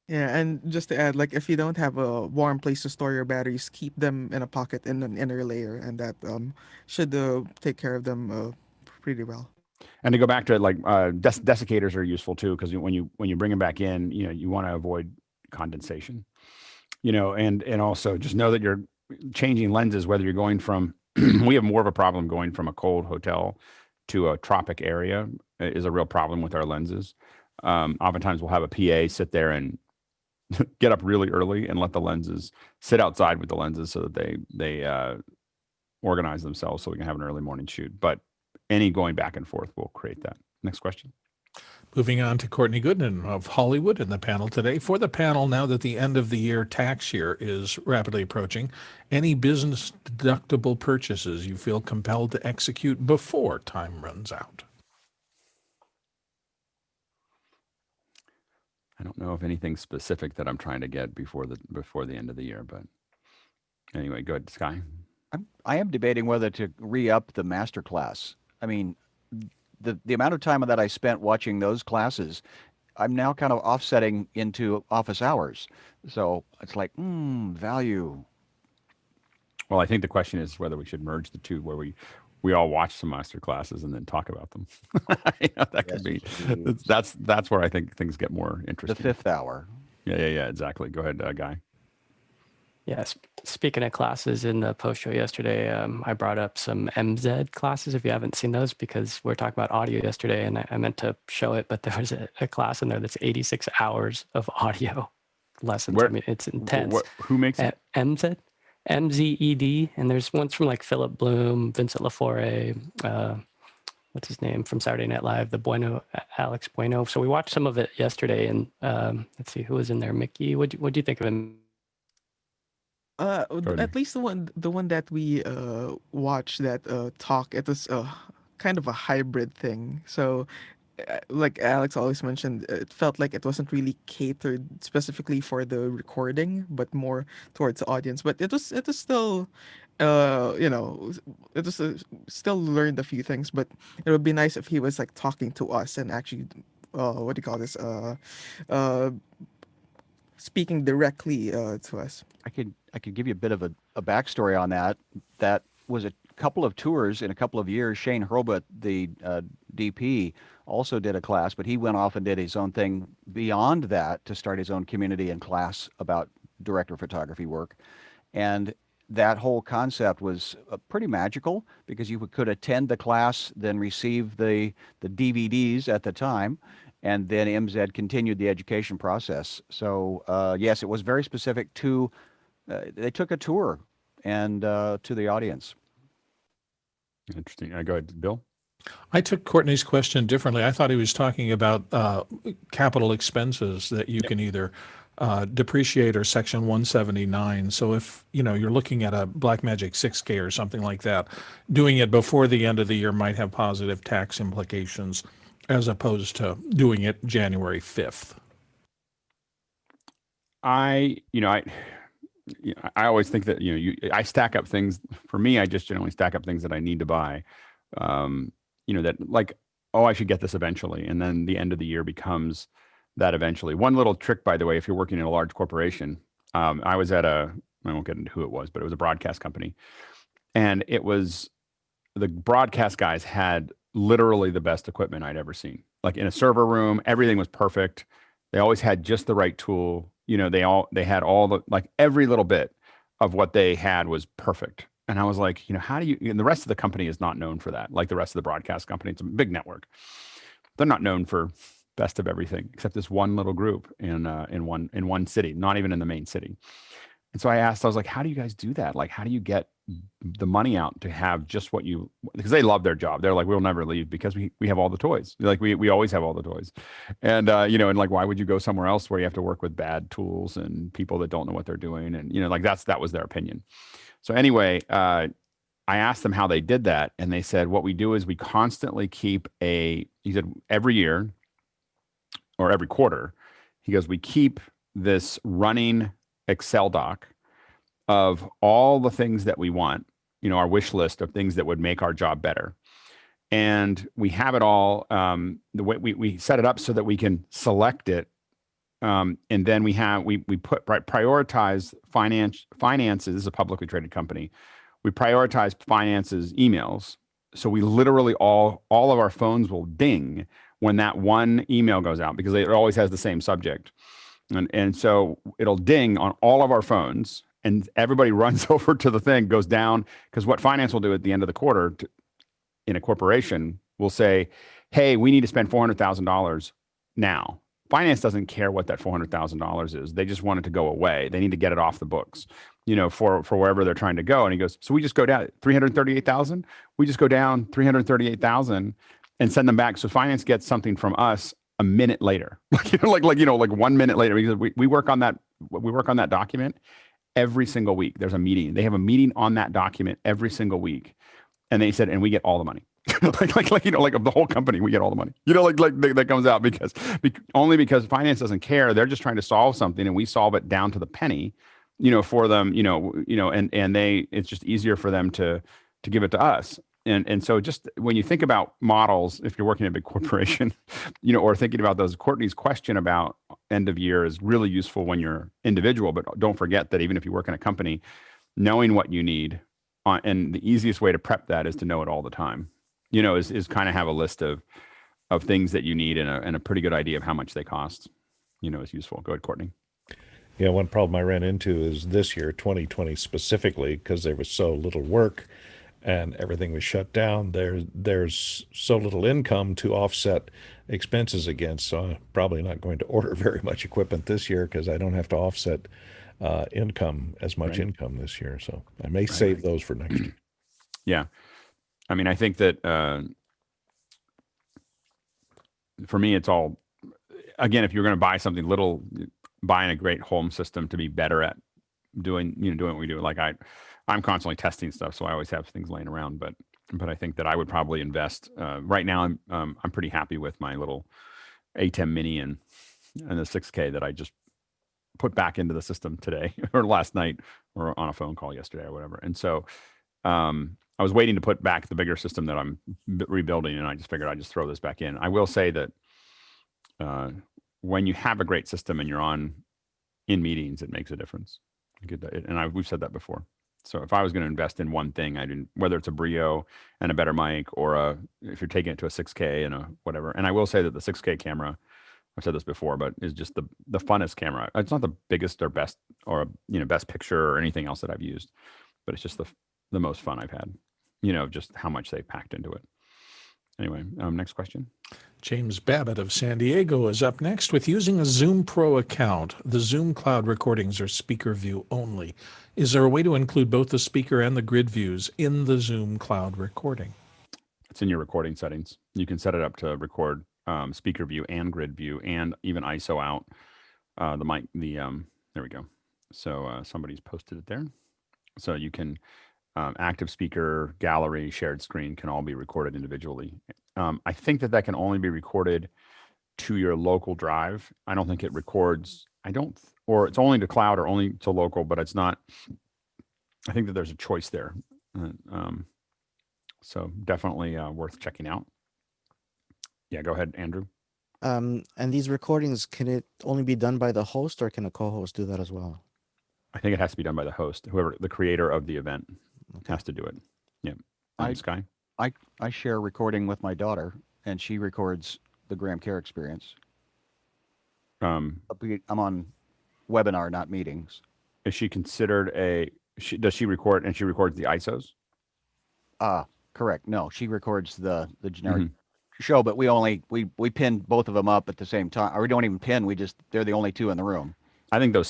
Yeah, and just to add, like if you don't have a warm place to store your batteries, keep them in a pocket in an inner layer, and that should take care of them pretty well. And to go back to it, like desiccators are useful too, because when you bring them back in, you want to avoid condensation, and also just know that you're changing lenses, whether you're going from, we have more of a problem going from a cold hotel to a tropic area is a real problem with our lenses. Oftentimes we'll have a PA sit there and get up really early and let the lenses sit outside with the lenses so that they organize themselves so we can have an early morning shoot. But any going back and forth will create that. Next question. Moving on to Courtney Goodman of Hollywood in the panel today. For the panel, now that the end of the year tax year is rapidly approaching, any business deductible purchases you feel compelled to execute before time runs out? I don't know of anything specific that I'm trying to get before the end of the year, but anyway, go ahead, Sky. I am debating whether to re-up the master class. I mean, the amount of time that I spent watching those classes, I'm now kind of offsetting into office hours. So it's like, value. Well, I think the question is whether we should merge the two, where we all watch some master classes and then talk about them. That could be. That's where I think things get more interesting. The fifth hour. Yeah, exactly. Go ahead, Guy. Yes. Speaking of classes, in the post show yesterday, I brought up some MZ classes, if you haven't seen those, because we were talking about audio yesterday, and I meant to show it, but there was a class in there that's 86 hours of audio lessons. I mean, it's intense. Who makes it? MZ, MZED, and there's ones from like Philip Bloom, Vincent LaForêt, what's his name from Saturday Night Live, Alex Bueno. So we watched some of it yesterday, and let's see who was in there. Mickey, what do you think of him? At least the one that we watched that talk, it was kind of a hybrid thing. So like Alex always mentioned, it felt like it wasn't really catered specifically for the recording, but more towards the audience. But it was still it was still learned a few things. But it would be nice if he was like talking to us and actually what do you call this speaking directly to us. I could give you a bit of a backstory on that. That was a couple of tours in a couple of years. Shane Hurlbut, the DP, also did a class, but he went off and did his own thing beyond that to start his own community and class about director of photography work. And that whole concept was pretty magical, because you could attend the class, then receive the DVDs at the time, and then MZ continued the education process. So yes, it was very specific to, they took a tour and to the audience. Interesting. Go ahead, Bill. I took Courtney's question differently. I thought he was talking about capital expenses that you can either depreciate or Section 179. So if you're looking at a Blackmagic 6K or something like that, doing it before the end of the year might have positive tax implications, as opposed to doing it January 5th. I always think that I stack up things. For me, I just generally stack up things that I need to buy. That like, I should get this eventually, and then the end of the year becomes that eventually. One little trick, by the way, if you're working in a large corporation, I was at I won't get into who it was, but it was a broadcast company, and it was the broadcast guys had literally the best equipment I'd ever seen. Like in a server room, everything was perfect. They always had just the right tool. They had all the, like, every little bit of what they had was perfect. And I was like, how do you, and the rest of the company is not known for that. Like the rest of the broadcast company, it's a big network. They're not known for best of everything, except this one little group in one city, not even in the main city. And so I was like, how do you guys do that? Like, how do you get the money out to have just what you, because they love their job. They're like, we'll never leave because we have all the toys. Like we always have all the toys. And, and like, why would you go somewhere else where you have to work with bad tools and people that don't know what they're doing? And, like that was their opinion. So anyway, I asked them how they did that. And they said, what we do is we constantly keep he said every year or every quarter, he goes, we keep this running Excel doc of all the things that we want, our wish list of things that would make our job better. And we have it all, the way we set it up so that we can select it. And then we prioritize finances. This is a publicly traded company. We prioritize finances emails. So we literally all of our phones will ding when that one email goes out because it always has the same subject. And so it'll ding on all of our phones and everybody runs over to the thing, goes down, because what finance will do at the end of the quarter in a corporation will say, hey, we need to spend $400,000 now. Finance doesn't care what that $400,000 is. They just want it to go away. They need to get it off the books, for wherever they're trying to go. And he goes, so we just go down 338,000. We just go down 338,000 and send them back. So finance gets something from us a minute later, like 1 minute later, because we work on that. We work on that document every single week. There's a meeting. They have a meeting on that document every single week. And they said, and we get all the money. like of the whole company, we get all the money. That comes out only because finance doesn't care. They're just trying to solve something, and we solve it down to the penny, for them, and it's just easier for them to give it to us. And so just when you think about models, if you're working in a big corporation, or thinking about those, Courtney's question about end of year is really useful when you're individual, but don't forget that even if you work in a company, knowing what you need, and the easiest way to prep that is to know it all the time, is kind of have a list of things that you need and a pretty good idea of how much they cost, is useful. Go ahead, Courtney. Yeah, one problem I ran into is this year, 2020 specifically, because there was so little work and everything was shut down. There's so little income to offset expenses against. So I'm probably not going to order very much equipment this year because I don't have to offset income income this year. So I may save those for next year. Yeah. I mean, I think that for me, it's all, again, if you're going to buy something little, buying a great home system to be better at doing what we do. Like I'm constantly testing stuff, so I always have things laying around. But I think that I would probably invest. Right now, I'm pretty happy with my little A10 Mini and the 6K that I just put back into the system today or last night or on a phone call yesterday or whatever. And so I was waiting to put back the bigger system that I'm rebuilding, and I just figured I'd just throw this back in. I will say that when you have a great system and you're in meetings, it makes a difference. And we've said that before. So if I was going to invest in one thing, whether it's a Brio and a better mic, or if you're taking it to a 6K and a whatever. And I will say that the 6K camera, I've said this before, but is just the funnest camera. It's not the biggest or best or best picture or anything else that I've used, but it's just the most fun I've had. Just how much they packed into it. Anyway, next question. James Babbitt of San Diego is up next with using a Zoom Pro account. The Zoom cloud recordings are speaker view only. Is there a way to include both the speaker and the grid views in the Zoom cloud recording? It's in your recording settings. You can set it up to record speaker view and grid view and even ISO out the mic. There we go. So somebody's posted it there. So you can active speaker, gallery, shared screen can all be recorded individually. I think that can only be recorded to your local drive. I don't think it records. Or it's only to cloud or only to local, but it's not. I think that there's a choice there. So definitely worth checking out. Yeah, go ahead, Andrew. And these recordings, can it only be done by the host, or can a co-host do that as well? I think it has to be done by the host, whoever the creator of the event has to do it. Yeah. Sky? I share recording with my daughter, and she records the Graham Care experience. I'm on webinar, not meetings. Is she considered does she record, and she records the ISOs? Correct. No, she records the generic show, but we pinned both of them up at the same time. Or we don't even pin. They're the only two in the room. I think I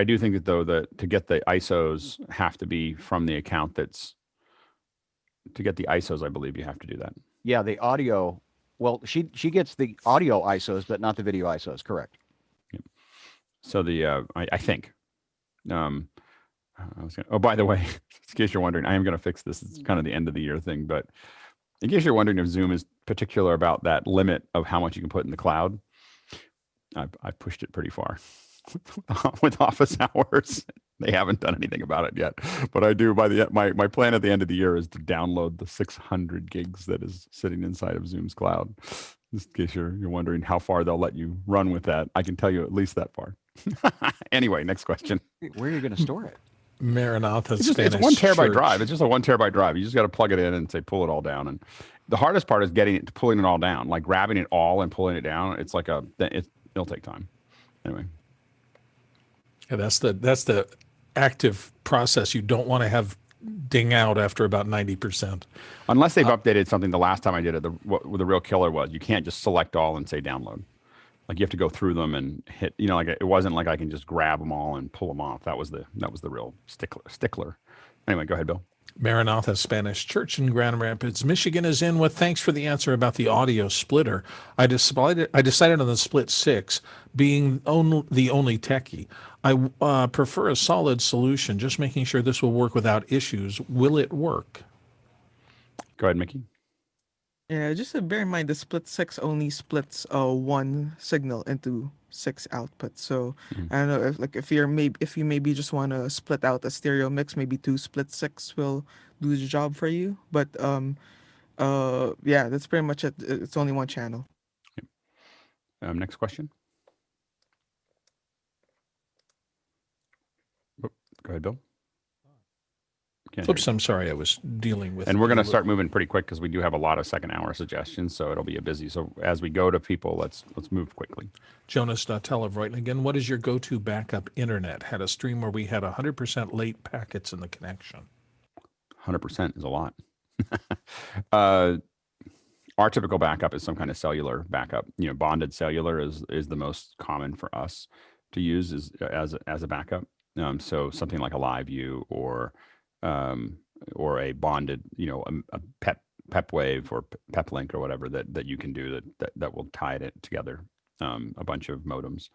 do think that though that to get the ISOs have to be from the account to get the ISOs. I believe you have to do that. Yeah, the audio. Well, she gets the audio ISOs, but not the video ISOs. Correct. Yep. So I think. Oh, by the way, in case you're wondering, I am going to fix this. It's kind of the end of the year thing, but in case you're wondering if Zoom is particular about that limit of how much you can put in the cloud, I've pushed it pretty far with office hours. They haven't done anything about it yet, but I do. My plan at the end of the year is to download the 600 gigs that is sitting inside of Zoom's cloud. Just in case you're wondering how far they'll let you run with that, I can tell you at least that far. Anyway, next question. Where are you going to store it? Maranatha. It's 1 terabyte drive. It's just a 1 terabyte drive. You just got to plug it in and say pull it all down. And the hardest part is pulling it all down, like grabbing it all and pulling it down. It's like it'll take time. Anyway. Yeah, that's the active process you don't want to have ding out after about 90%. Unless they've updated something. The last time I did it, what the real killer was you can't just select all and say download. Like you have to go through them and hit, like it wasn't like I can just grab them all and pull them off. That was the real stickler. Anyway, go ahead, Bill. Maranatha Spanish Church in Grand Rapids, Michigan is in with thanks for the answer about the audio splitter. I decided on the Split 6 being the only techie. I prefer a solid solution, just making sure this will work without issues. Will it work? Go ahead, Mickey. Yeah, just to bear in mind, the Split 6 only splits one signal into 6 outputs. So I don't know if you maybe just want to split out a stereo mix, maybe 2 Split 6 will do the job for you. But yeah, that's pretty much it. It's only one channel. Next question. Go ahead, Bill. Oops, I'm sorry. I was dealing with. And we're going to start moving pretty quick because we do have a lot of second hour suggestions, so it'll be a busy. So as we go to people, let's move quickly. Jonas Telev writing again. What is your go-to backup internet? Had a stream where we had 100% late packets in the connection. 100% is a lot. Our typical backup is some kind of cellular backup. Bonded cellular is the most common for us to use as a backup. So something like a LiveU or a bonded, a PEP wave or PEP link or whatever that you can do that will tie it together. A bunch of modems.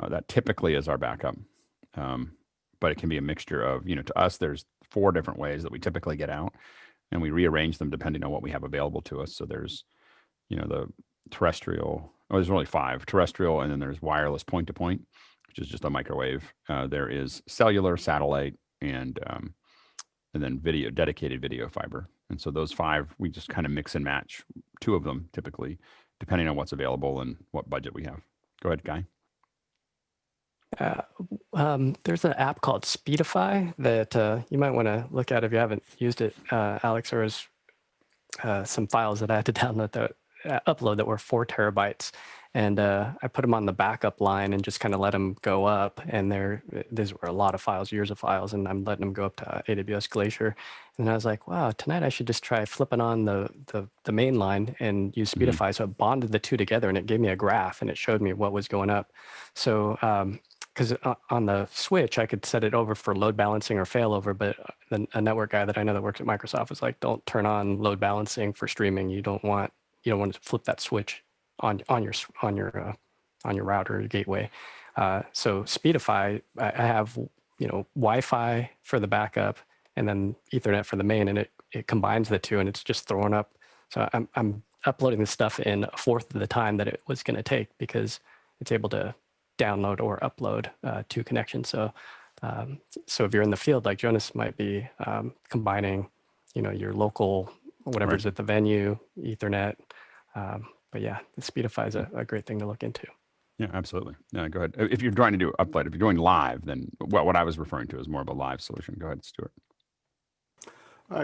That typically is our backup. But it can be a mixture of, to us, there's 4 different ways that we typically get out, and we rearrange them depending on what we have available to us. So there's, the terrestrial, there's really 5, terrestrial, and then there's wireless point-to-point, which is just a microwave. There is cellular, satellite, and then dedicated video fiber. And so those 5, we just kind of mix and match 2 of them typically, depending on what's available and what budget we have. Go ahead, Guy. There's an app called Speedify that you might want to look at if you haven't used it, Alex. There was some files that I had to download upload that were 4 terabytes. And I put them on the backup line and just kind of let them go up. And these were a lot of files, years of files, and I'm letting them go up to AWS Glacier. And I was like, wow, tonight I should just try flipping on the main line and use Speedify. So it bonded the 2 together, and it gave me a graph, and it showed me what was going up. So because on the switch, I could set it over for load balancing or failover, but a network guy that I know that works at Microsoft was like, don't turn on load balancing for streaming. You don't want to flip that switch on your router or gateway. So Speedify, I have Wi-Fi for the backup and then Ethernet for the main, and it combines the 2, and it's just throwing up. So I'm uploading this stuff in 1/4 of the time that it was going to take because it's able to download or upload 2 connections. So if you're in the field, like Jonas might be combining, your local whatever's at the venue, Ethernet. But yeah, the Speedify is a great thing to look into. Yeah, absolutely. Go ahead. If you're trying to do upload, if you're doing live, then what I was referring to is more of a live solution. Go ahead, Stewart.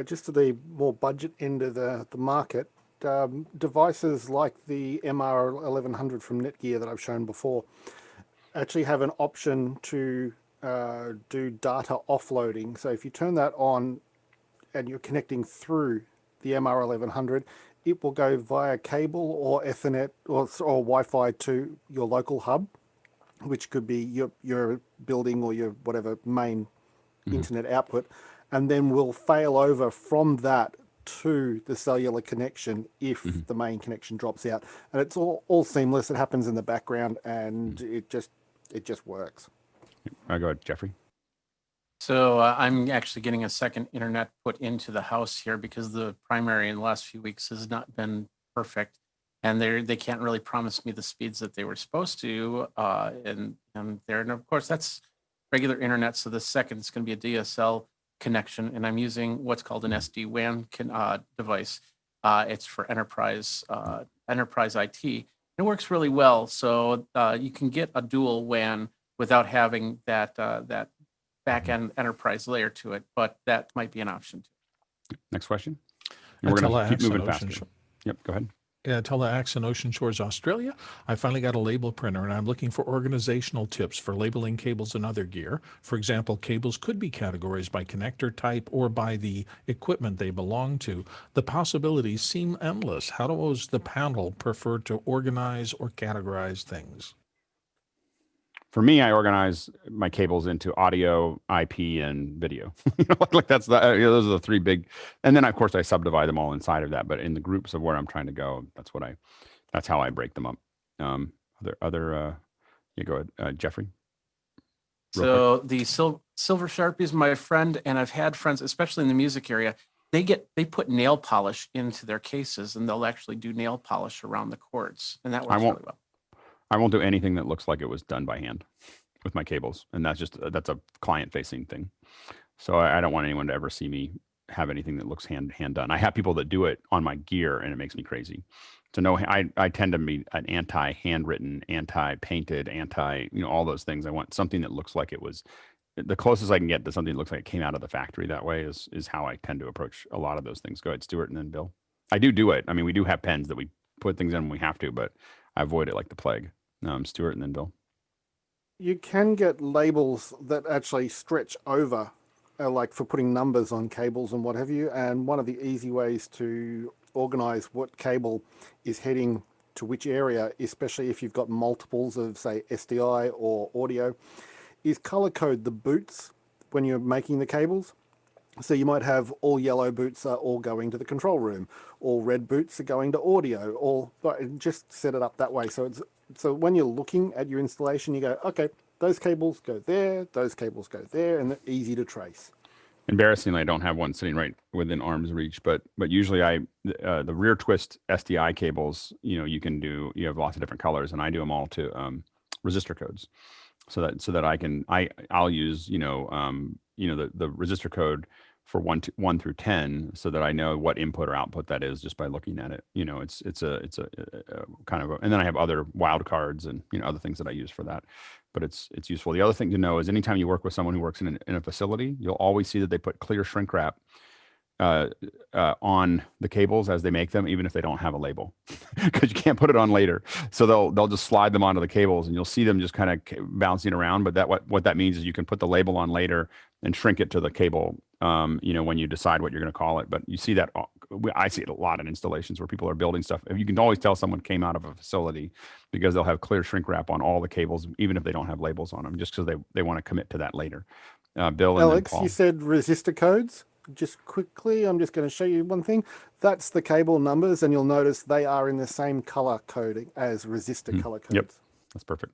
Just to the more budget end of the market, devices like the MR1100 from Netgear that I've shown before actually have an option to do data offloading. So if you turn that on and you're connecting through the MR1100, it will go via cable or Ethernet or Wi-Fi to your local hub, which could be your building or your whatever main internet output, and then will fail over from that to the cellular connection if the main connection drops out. And it's all seamless. It happens in the background, and it just works. Go ahead, Jeffrey. So I'm actually getting a second internet put into the house here because the primary in the last few weeks has not been perfect, and they can't really promise me the speeds that they were supposed to. And of course that's regular internet. So the second is going to be a DSL connection, and I'm using what's called an SD-WAN device. It's for enterprise IT. It works really well. So you can get a dual WAN without having that back-end enterprise layer to it, but that might be an option too. Next question. And we're going to keep moving faster. Yep, go ahead. Teleax in Ocean Shores, Australia. I finally got a label printer and I'm looking for organizational tips for labeling cables and other gear. For example, cables could be categorized by connector type or by the equipment they belong to. The possibilities seem endless. How does the panel prefer to organize or categorize things? For me, I organize my cables into audio, IP, and video. Like that's those are the three big. And then of course I subdivide them all inside of that. But in the groups of where I'm trying to go, that's how I break them up. You go ahead, Jeffrey. So the Silver Sharpie is my friend, and I've had friends, especially in the music area. They put nail polish into their cases, and they'll actually do nail polish around the cords, and that works really well. I won't do anything that looks like it was done by hand with my cables. And that's a client facing thing. So I don't want anyone to ever see me have anything that looks hand done. I have people that do it on my gear and it makes me crazy. So no, I tend to be an anti handwritten, anti painted, all those things. I want something that looks like it was the closest I can get to something that looks like it came out of the factory that way is how I tend to approach a lot of those things. Go ahead, Stewart, and then Bill. I do it. I mean, we do have pens that we put things in when we have to, but I avoid it like the plague. Stewart and then Bill. You can get labels that actually stretch over, like for putting numbers on cables and what have you. And one of the easy ways to organize what cable is heading to which area, especially if you've got multiples of, say, SDI or audio, is color code the boots when you're making the cables. So you might have all yellow boots are all going to the control room, all red boots are going to audio, just set it up that way. So when you're looking at your installation, you go, okay, those cables go there, those cables go there, and they're easy to trace. Embarrassingly, I don't have one sitting right within arm's reach, but usually the rear twist SDI cables, you have lots of different colors, and I do them all to resistor codes, so that I'll use the resistor code for 1 through 10, so that I know what input or output that is just by looking at it. It's a kind of and then I have other wildcards and other things that I use for that. But it's useful. The other thing to know is anytime you work with someone who works in a facility, you'll always see that they put clear shrink wrap on the cables as they make them, even if they don't have a label, because you can't put it on later. So they'll just slide them onto the cables, and you'll see them just kind of bouncing around. But what that means is you can put the label on later and shrink it to the cable, when you decide what you're going to call it. But you see that I see it a lot in installations where people are building stuff. You can always tell someone came out of a facility because they'll have clear shrink wrap on all the cables, even if they don't have labels on them, just because they want to commit to that later. Bill and Alex, then Paul. You said resistor codes. Just quickly, I'm just going to show you one thing. That's the cable numbers, and you'll notice they are in the same color coding as resistor color codes. Yep, that's perfect.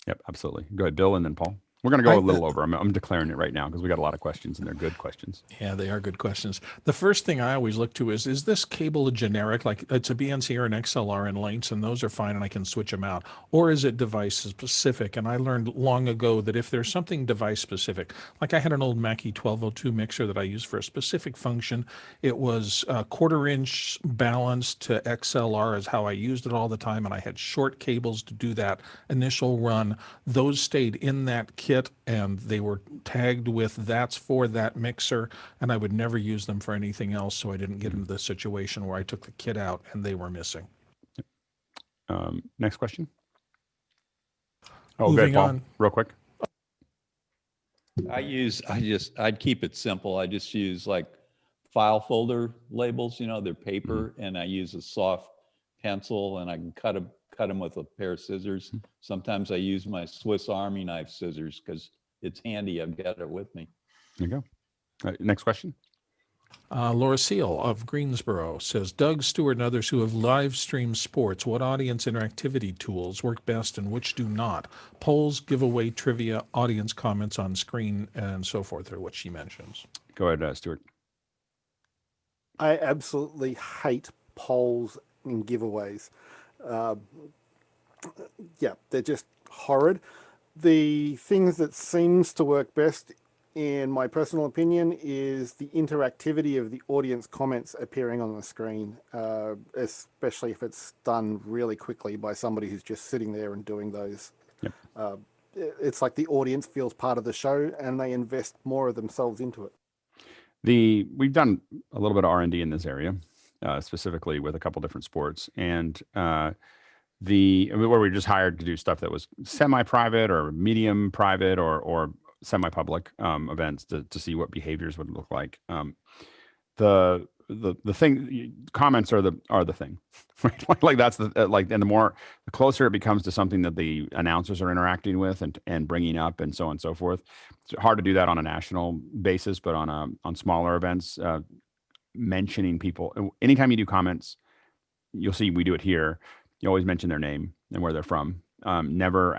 Yep, absolutely. Go ahead, Bill, and then Paul. We're going to go a little over. I'm declaring it right now because we got a lot of questions, and they're good questions. Yeah, they are good questions. The first thing I always look to is this cable generic? Like it's a BNC or an XLR in lengths, and those are fine, and I can switch them out. Or is it device specific? And I learned long ago that if there's something device specific, like I had an old Mackie 1202 mixer that I used for a specific function. It was a 1/4 inch balanced to XLR is how I used it all the time, and I had short cables to do that initial run. Those stayed in that kit, and they were tagged with that's for that mixer, and I would never use them for anything else, so I didn't get into the situation where I took the kit out and they were missing. Next question. Moving good, Paul. on. Real quick. I'd keep it simple. I just use like file folder labels, you know, they're paper, and I use a soft pencil, and I can cut them with a pair of scissors. Sometimes I use my Swiss Army knife scissors because it's handy. I've got it with me. There you go. Next question. Laura Seal of Greensboro says, Doug, Stewart, and others who have live streamed sports, what audience interactivity tools work best and which do not? Polls, giveaway, trivia, audience comments on screen, and so forth are what she mentions. Go ahead, Stewart. I absolutely hate polls and giveaways. Yeah, they're just horrid. The things that seems to work best, in my personal opinion, is the interactivity of the audience comments appearing on the screen, especially if it's done really quickly by somebody who's just sitting there and doing those. Yep. It's like the audience feels part of the show and they invest more of themselves into it. We've done a little bit of R&D in this area, specifically with a couple different sports, and where we just hired to do stuff that was semi-private or medium private or semi-public events to see what behaviors would look like. The thing, comments are the thing, right? Like that's and the closer it becomes to something that the announcers are interacting with and bringing up and so on and so forth. It's hard to do that on a national basis, but on smaller events, mentioning people. Anytime you do comments, you'll see we do it here. You always mention their name and where they're from. Never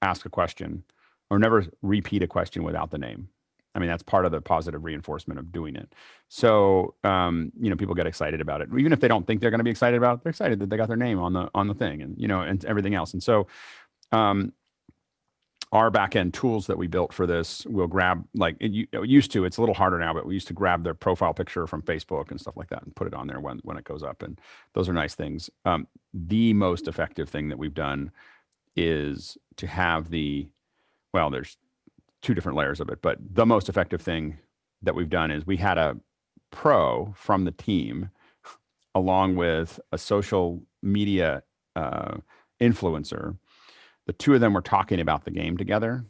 ask a question or never repeat a question without the name. I mean, that's part of the positive reinforcement of doing it. So, people get excited about it. Even if they don't think they're going to be excited about it, they're excited that they got their name on the thing and everything else. And so, our back-end tools that we built for this will grab, like it used to, it's a little harder now, but we used to grab their profile picture from Facebook and stuff like that and put it on there when it goes up. And those are nice things. The most effective thing that we've done is to have there's two different layers of it, but the most effective thing that we've done is we had a pro from the team along with a social media influencer. The two of them were talking about the game together.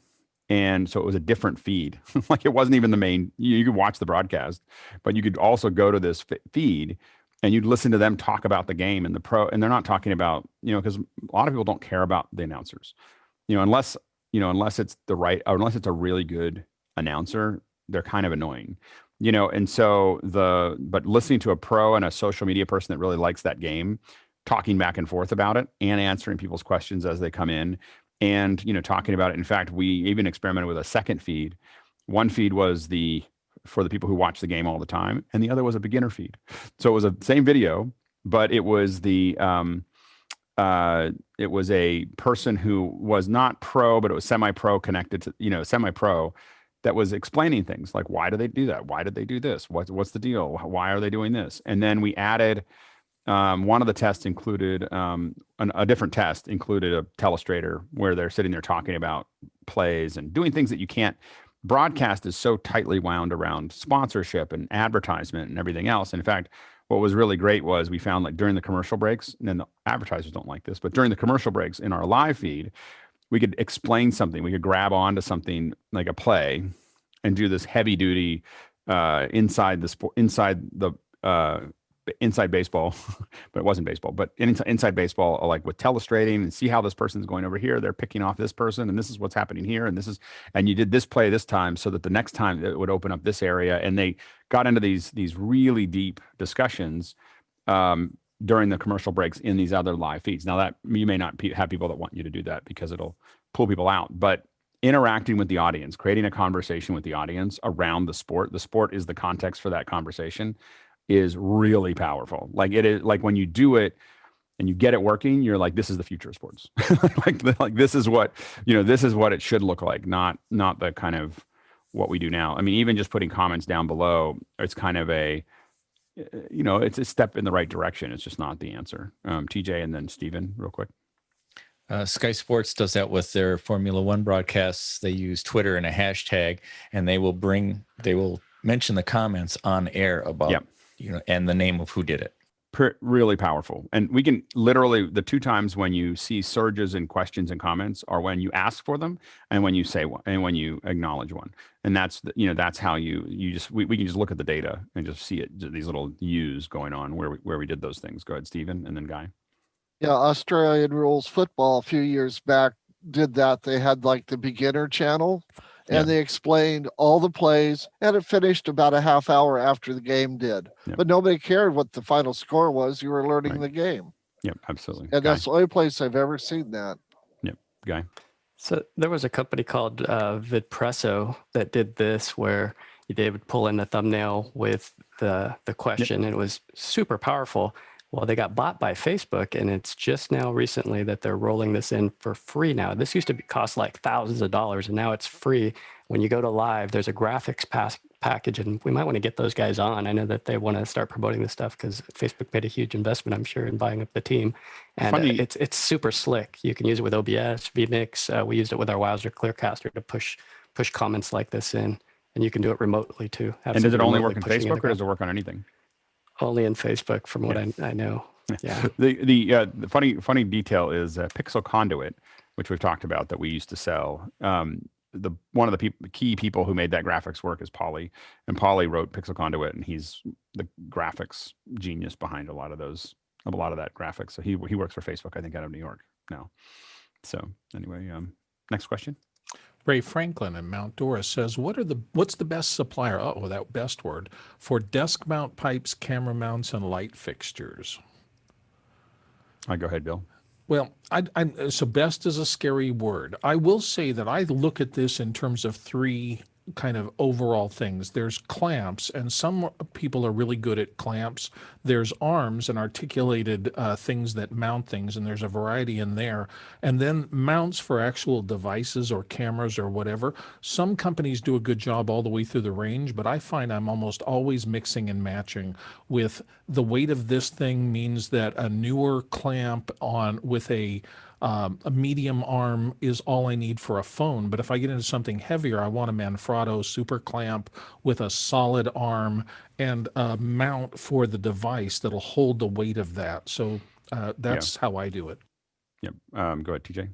And so it was a different feed. Like it wasn't even the main, you could watch the broadcast, but you could also go to this feed and you'd listen to them talk about the game and the pro, and they're not talking about, because a lot of people don't care about the announcers, unless it's unless it's a really good announcer, they're kind of annoying, and so but listening to a pro and a social media person that really likes that game, talking back and forth about it and answering people's questions as they come in and, talking about it. In fact, we even experimented with a second feed. One feed was for the people who watch the game all the time, and the other was a beginner feed. So it was the same video, but it was it was a person who was not pro, but it was semi-pro connected to, semi-pro that was explaining things like, why do they do that? Why did they do this? What's the deal? Why are they doing this? And then we added, one of the tests included, a different test included a telestrator where they're sitting there talking about plays and doing things that you can't. Broadcast is so tightly wound around sponsorship and advertisement and everything else. And in fact, what was really great was we found like during the commercial breaks, and then the advertisers don't like this, but during the commercial breaks in our live feed, we could explain something. We could grab onto something like a play and do this heavy duty inside baseball, but it wasn't baseball, but inside baseball, like with telestrating and see how this person's going over here. They're picking off this person and this is what's happening here. And you did this play this time so that the next time it would open up this area. And they got into these really deep discussions during the commercial breaks in these other live feeds. Now that you may not have people that want you to do that because it'll pull people out, but interacting with the audience, creating a conversation with the audience around the sport is the context for that conversation, is really powerful. Like it is, like when you do it and you get it working, you're like, this is the future of sports. like this is what it should look like, not the kind of what we do now. I mean, even just putting comments down below, it's kind of it's a step in the right direction. It's just not the answer. TJ and then Steven real quick. Sky Sports does that with their Formula One broadcasts. They use Twitter and a hashtag, and they will mention the comments on air about, and the name of who did it. really powerful. And we can literally, the two times when you see surges in questions and comments are when you ask for them and when you say one and when you acknowledge one. And that's that's how we can just look at the data and just see it, these little U's going on where we did those things. Go ahead, Stephen, and then Guy. Yeah, Australian Rules Football a few years back did that. They had like the beginner channel, and they explained all the plays, and it finished about a half hour after the game did. But nobody cared what the final score was. You were learning the game. Yep, absolutely. And that's the only place I've ever seen that. Yep, Guy. So there was a company called VidPresso that did this, where they would pull in the thumbnail with the question, and it was super powerful. Well, they got bought by Facebook, and it's just now recently that they're rolling this in for free now. This used to cost like thousands of dollars, and now it's free. When you go to live, there's a graphics package, and we might want to get those guys on. I know that they want to start promoting this stuff because Facebook made a huge investment, I'm sure, in buying up the team. And it's super slick. You can use it with OBS, vMix. We used it with our Wowzer Clearcaster to push comments like this in, and you can do it remotely too. And does it only work in Facebook, or does it work on anything? Only in Facebook, from what I know. Yeah. The funny detail is Pixel Conduit, which we've talked about, that we used to sell. One of the key people who made that graphics work is Polly, and Polly wrote Pixel Conduit, and he's the graphics genius behind a lot of that graphics. So he works for Facebook, I think, out of New York now. So anyway, next question. Ray Franklin in Mount Dora says, what's the best supplier, that best word, for desk mount pipes, camera mounts, and light fixtures? Go ahead, Bill. Well, so best is a scary word. I will say that I look at this in terms of three kind of overall things. There's clamps, and some people are really good at clamps. There's arms and articulated things that mount things, and there's a variety in there. And then mounts for actual devices or cameras or whatever. Some companies do a good job all the way through the range, but I find I'm almost always mixing and matching with the weight of this thing means that a newer clamp with a medium arm is all I need for a phone. But if I get into something heavier, I want a Manfrotto super clamp with a solid arm and a mount for the device that'll hold the weight of that. So that's how I do it. Yep. Go ahead, TJ.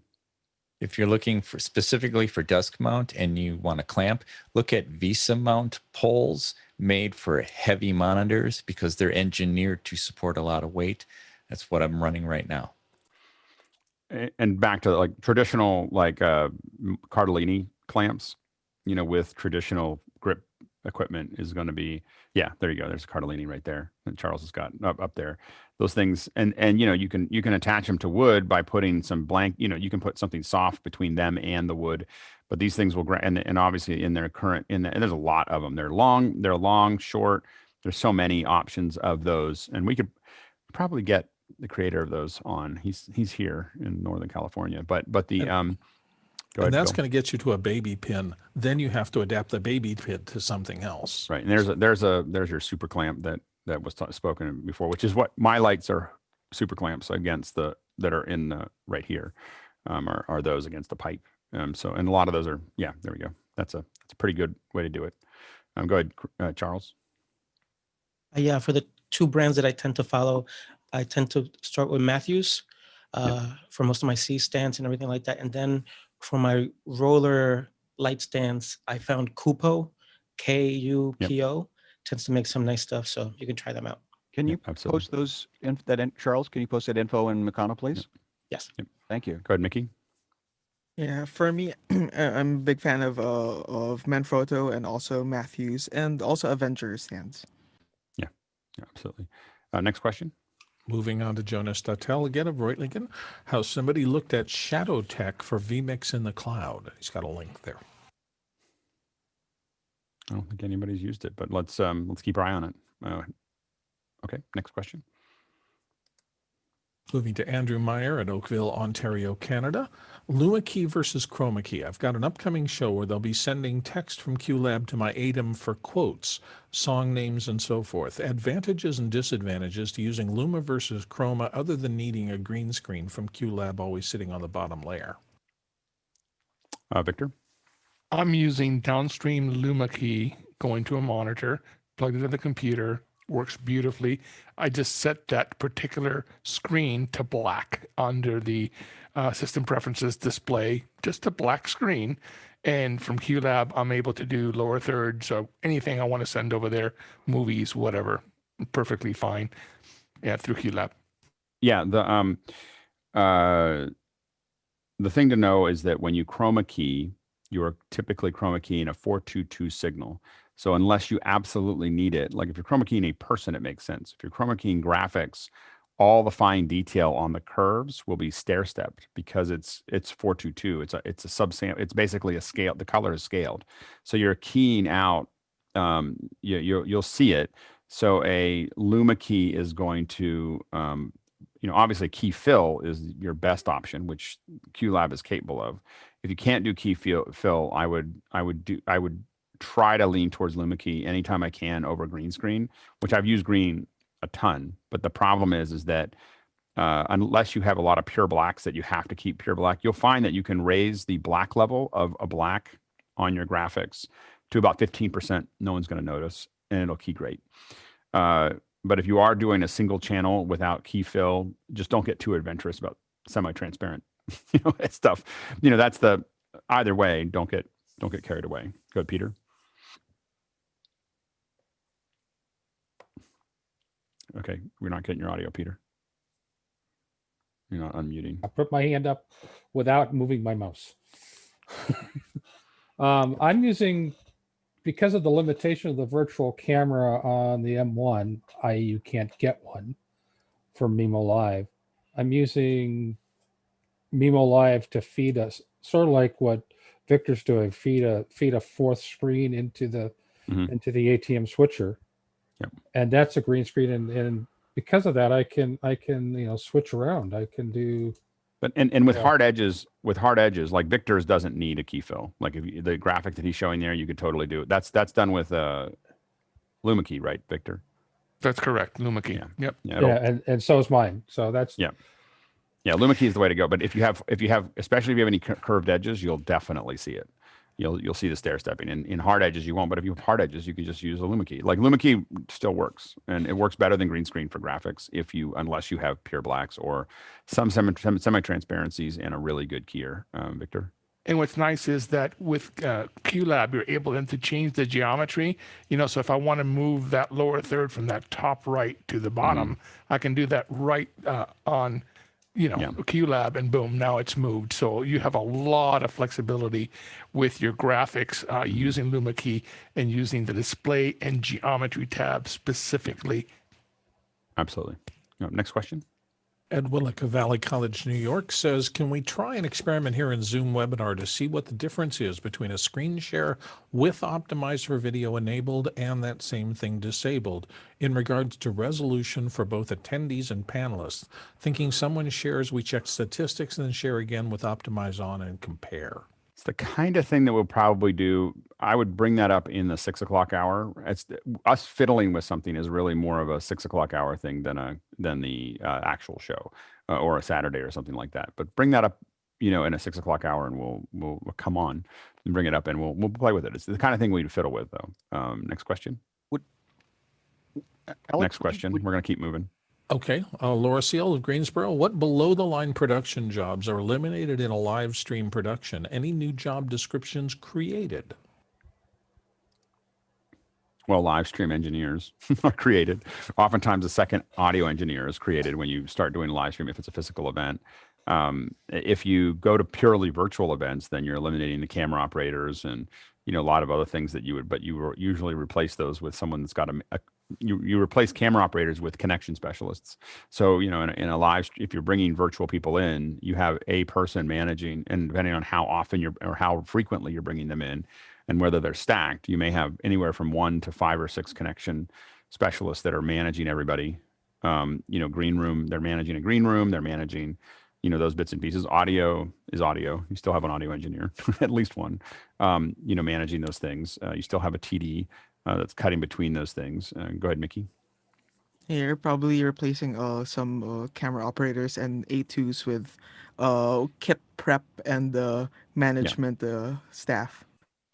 If you're looking specifically for desk mount and you want a clamp, look at Visa mount poles made for heavy monitors because they're engineered to support a lot of weight. That's what I'm running right now. And back to like traditional Cardellini clamps, with traditional grip equipment is going to be, there you go. There's a Cardellini right there that Charles has got up there. Those things, and you can attach them to wood by putting some blank. You can put something soft between them and the wood. But these things will and obviously in their current and there's a lot of them. They're long, short. There's so many options of those, and we could probably get the creator of those on. He's here in Northern California, but the and that's going to get you to a baby pin. Then you have to adapt the baby pin to something else. Right. And there's your super clamp that was spoken before, which is what my lights are super clamps against that are in the right here, are those against the pipe. So, and a lot of those are, there we go. That's a pretty good way to do it. Go ahead, Charles. Yeah. For the two brands that I tend to follow, I tend to start with Matthews for most of my C stands and everything like that. And then for my roller light stands, I found Kupo, Kupo, tends to make some nice stuff. So you can try them out. Can you post those, Charles, can you post that info in Meccano, please? Yes. Yep. Thank you. Go ahead, Mickey. Yeah, for me, I'm a big fan of Manfrotto and also Matthews and also Avenger stands. Yeah, absolutely. Next question. Moving on to Jonas Dattel again of Reutlingen. How somebody looked at Shadow Tech for vMix in the cloud. He's got a link there. I don't think anybody's used it, but let's keep our eye on it. Okay, next question. Moving to Andrew Meyer at Oakville, Ontario, Canada. LumaKey versus ChromaKey. I've got an upcoming show where they'll be sending text from QLab to my ADEM for quotes, song names, and so forth. Advantages and disadvantages to using Luma versus Chroma other than needing a green screen from QLab always sitting on the bottom layer. Victor? I'm using downstream LumaKey going to a monitor, plugged into the computer, works beautifully. I just set that particular screen to black under the system preferences display, just a black screen. And from QLab, I'm able to do lower thirds, so anything I want to send over there, movies, whatever, perfectly fine. Yeah, through QLab. Yeah, the thing to know is that when you chroma key, you're typically chroma keying a 422 signal. So unless you absolutely need it, like if you're chroma keying a person, it makes sense. If you're chroma keying graphics, all the fine detail on the curves will be stair stepped because it's 422. It's a subsample. It's basically a scale. The color is scaled, so you're keying out. You'll see it. So a Luma key is going to obviously key fill is your best option, which QLab is capable of. If you can't do key fill, I would try to lean towards Luma key anytime I can over green screen, which I've used green a ton. But the problem is that unless you have a lot of pure blacks that you have to keep pure black, you'll find that you can raise the black level of a black on your graphics to about 15%. No one's going to notice, and it'll key great. But if you are doing a single channel without key fill, just don't get too adventurous about semi-transparent stuff. That's the either way. Don't get carried away. Go ahead, Peter. Okay, we're not getting your audio, Peter. You're not unmuting. I put my hand up without moving my mouse. I'm using, because of the limitation of the virtual camera on the M1, you can't get one from Mimo Live. I'm using Mimo Live to feed us, sort of like what Victor's doing, feed a fourth screen into the ATM switcher. Yep. And that's a green screen, and because of that, I can switch around. I can do. But and with hard edges, like Victor's doesn't need a key fill. Like if the graphic that he's showing there, you could totally do it. That's done with Luma key, right, Victor? That's correct, Luma key. Yeah. Yep. Yeah, and so is mine. So that's yeah. Luma key is the way to go. But if you have, especially if you have any curved edges, you'll definitely see it. You'll see the stair stepping. In hard edges, you won't. But if you have hard edges, you can just use a Luma key. Like Luma key still works, and it works better than green screen for graphics unless you have pure blacks or some semi-transparencies and a really good keyer, Victor. And what's nice is that with QLab, you're able then to change the geometry. So if I want to move that lower third from that top right to the bottom, I can do that right on QLab, and boom, now it's moved. So you have a lot of flexibility with your graphics using Luma key and using the display and geometry tab specifically. Absolutely. Next question. Ed Willick of Valley College, New York says, can we try an experiment here in Zoom webinar to see what the difference is between a screen share with optimized for video enabled and that same thing disabled in regards to resolution for both attendees and panelists? Thinking someone shares, we check statistics and then share again with optimize on and compare. It's the kind of thing that we'll probably do. I would bring that up in the 6 o'clock hour. It's us fiddling with something is really more of a 6 o'clock hour thing than the actual show or a Saturday or something like that. But bring that up, in a 6 o'clock hour, and we'll come on and bring it up, and we'll play with it. It's the kind of thing we'd fiddle with, though. Next question. Next question. We're going to keep moving. Okay. Laura Seal of Greensboro, what below-the-line production jobs are eliminated in a live stream production? Any new job descriptions created? Well, live stream engineers are created. Oftentimes, a second audio engineer is created when you start doing live stream if it's a physical event. If you go to purely virtual events, then you're eliminating the camera operators and a lot of other things that you would, but you usually replace those with someone that's got you replace camera operators with connection specialists. So, in a live, if you're bringing virtual people in, you have a person managing, and depending on how often or how frequently you're bringing them in and whether they're stacked, you may have anywhere from 1 to 5 or 6 connection specialists that are managing everybody. Green room, they're managing a green room, they're managing, those bits and pieces. Audio is audio. You still have an audio engineer, at least one, managing those things. You still have a TD that's cutting between those things. Go ahead, Mickey. You're probably replacing some camera operators and A2s with kit prep and management staff.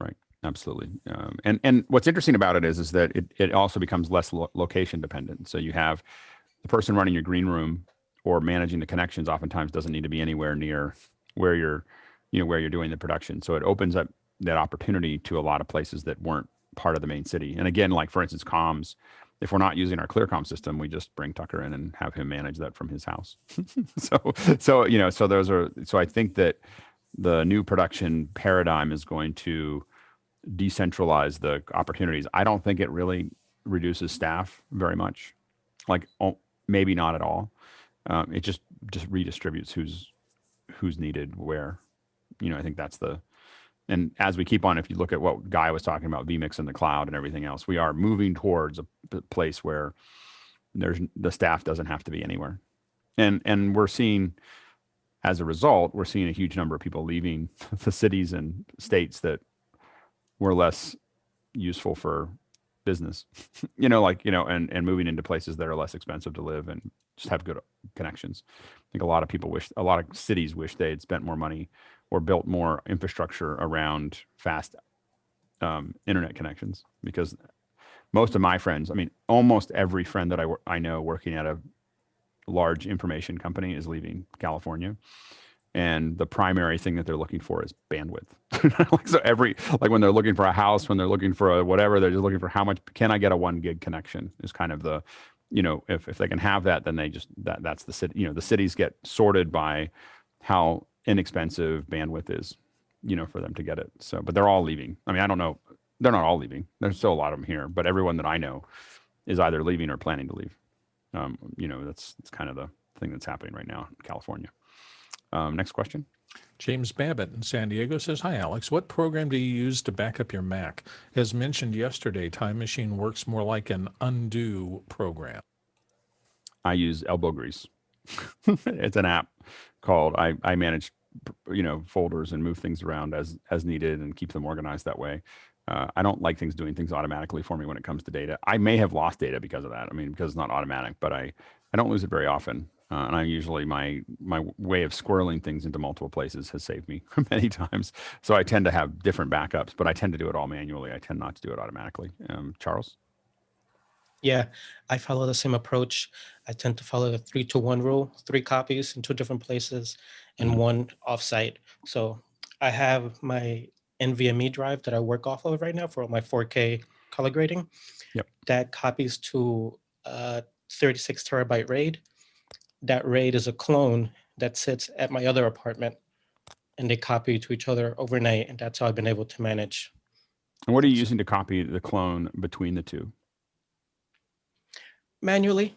Right. Absolutely. And what's interesting about it is that it also becomes less location dependent. So you have the person running your green room or managing the connections oftentimes doesn't need to be anywhere near where you're doing the production. So it opens up that opportunity to a lot of places that weren't part of the main city. And again, like for instance, comms, if we're not using our ClearComm system, we just bring Tucker in and have him manage that from his house. So I think that the new production paradigm is going to decentralize the opportunities. I don't think it really reduces staff very much, like maybe not at all. It just redistributes who's needed where. I think that's and as we keep on, if you look at what Guy was talking about, vMix in the cloud and everything else, we are moving towards a place where the staff doesn't have to be anywhere. And we're seeing, as a result, we're seeing a huge number of people leaving the cities and states that were less useful for business, and moving into places that are less expensive to live and just have good connections. I think a lot of cities wish they had spent more money or built more infrastructure around fast internet connections, because most of my friends, almost every friend that I know working at a large information company is leaving California. And the primary thing that they're looking for is bandwidth. So when they're looking for a house, when they're looking for whatever, they're just looking for how much can I get a 1 gig connection is kind of the, if they can have that, then that's the city. The cities get sorted by how inexpensive bandwidth is, for them to get it. So, but they're all leaving. I don't know. They're not all leaving. There's still a lot of them here, but everyone that I know is either leaving or planning to leave. That's kind of the thing that's happening right now in California. Next question. James Babbitt in San Diego says, "Hi, Alex. What program do you use to back up your Mac? As mentioned yesterday, Time Machine works more like an undo program." I use Elbow Grease. It's an app called, I manage, folders and move things around as needed and keep them organized that way. I don't like doing things automatically for me when it comes to data. I may have lost data because of that. Because it's not automatic, but I don't lose it very often. And I usually, my way of squirreling things into multiple places has saved me many times. So I tend to have different backups, but I tend to do it all manually. I tend not to do it automatically. Charles? Yeah, I follow the same approach. I tend to follow the 3-to-1 rule, 3 copies in 2 different places and 1 offsite. So I have my NVMe drive that I work off of right now for my 4K color grading. Yep. That copies to a 36 terabyte RAID. That RAID is a clone that sits at my other apartment, and they copy to each other overnight, and that's how I've been able to manage. And what are you using to copy the clone between the two? Manually.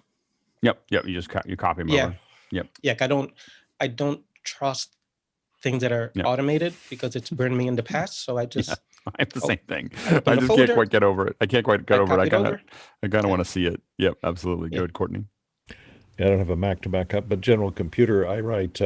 Yep. You just you copy them over. Yep. Yeah, I don't trust things that are automated because it's burned me in the past. So I just I have the same thing. I just can't quite get over it. I kind of want to see it. Yep, absolutely. Good, Courtney. Yeah, I don't have a Mac to back up, but General Computer, I write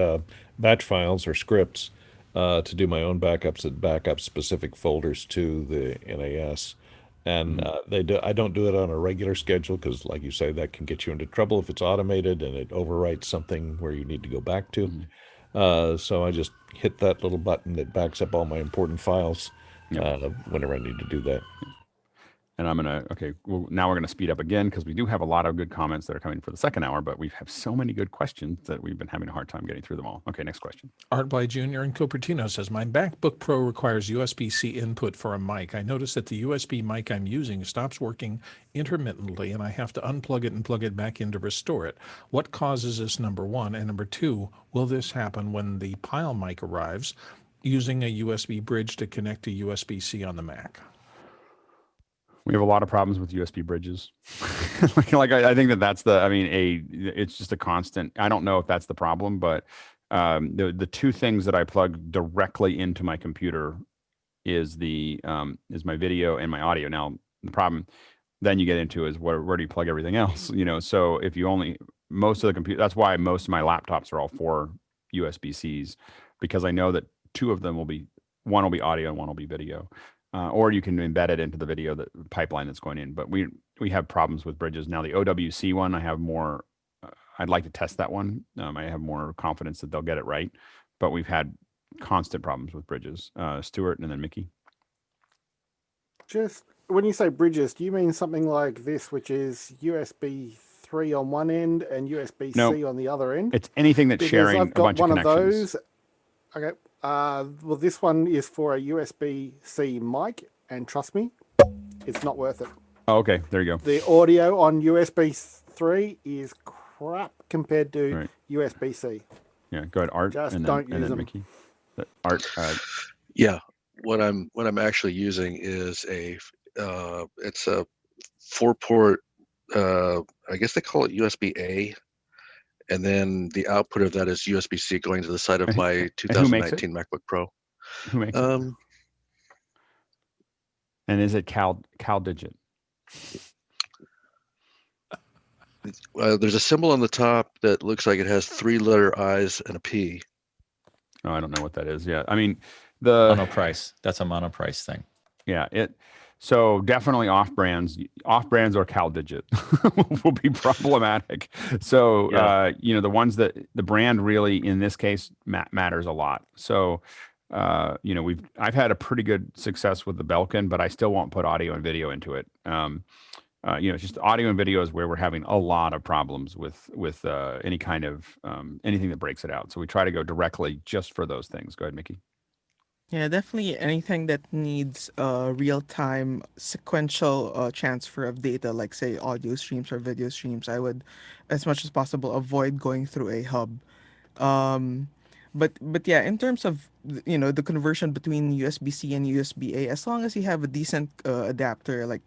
batch files or scripts to do my own backups that back up specific folders to the NAS. And I don't do it on a regular schedule because, like you say, that can get you into trouble if it's automated and it overwrites something where you need to go back to. So I just hit that little button that backs up all my important files whenever I need to do that. And now we're going to speed up again because we do have a lot of good comments that are coming for the second hour, but we have so many good questions that we've been having a hard time getting through them all. Okay, next question. Art by Jr. in Cupertino says, "My MacBook Pro requires USB-C input for a mic. I noticed that the USB mic I'm using stops working intermittently, and I have to unplug it and plug it back in to restore it. What causes this, number 1? And number 2, will this happen when the Pile mic arrives using a USB bridge to connect to USB-C on the Mac?" We have a lot of problems with USB bridges. I think that's it's just a constant. I don't know if that's the problem, but the 2 things that I plug directly into my computer is is my video and my audio. Now the problem then you get into is where do you plug everything else? So if you most of the computer, that's why most of my laptops are all 4 USB-Cs, because I know that 2 of them one will be audio and 1 will be video. Or you can embed it into the video pipeline that's going in. But we have problems with bridges. Now, the OWC one, I have more, I'd like to test that one. I have more confidence that they'll get it right. But we've had constant problems with bridges. Stewart and then Mickey. Just when you say bridges, do you mean something like this, which is USB 3 on one end and USB-C No, on the other end? it's anything that's Because sharing I've a got bunch of one of connections. those. Okay. Well, this one is for a USB-C mic, and trust me, it's not worth it. Oh, okay, there you go. The audio on USB 3 is crap compared to Right. USB-C. Yeah, go ahead, Art, Just and don't then use them. Mickey. Art. Yeah, what I'm actually using is it's a 4-port. I guess they call it USB-A, and then the output of that is USB-C going to the side of my And who makes it? 2019 MacBook Pro. Who makes it? And is it CalDigit? There's a symbol on the top that looks like it has 3 letter I's and a P. Oh, I don't know what that is. Yeah, I mean the Monoprice. That's a Monoprice thing. Yeah, so definitely off brands or CalDigit will be problematic. So the ones that the brand really in this case matters a lot. So I've had a pretty good success with the Belkin, but I still won't put audio and video into it. Just audio and video is where we're having a lot of problems with any kind of anything that breaks it out. So we try to go directly just for those things. Go ahead, Mickey. Yeah, definitely anything that needs real-time sequential transfer of data, like say audio streams or video streams, I would, as much as possible, avoid going through a hub. But yeah, in terms of the conversion between USB-C and USB-A, as long as you have a decent adapter, like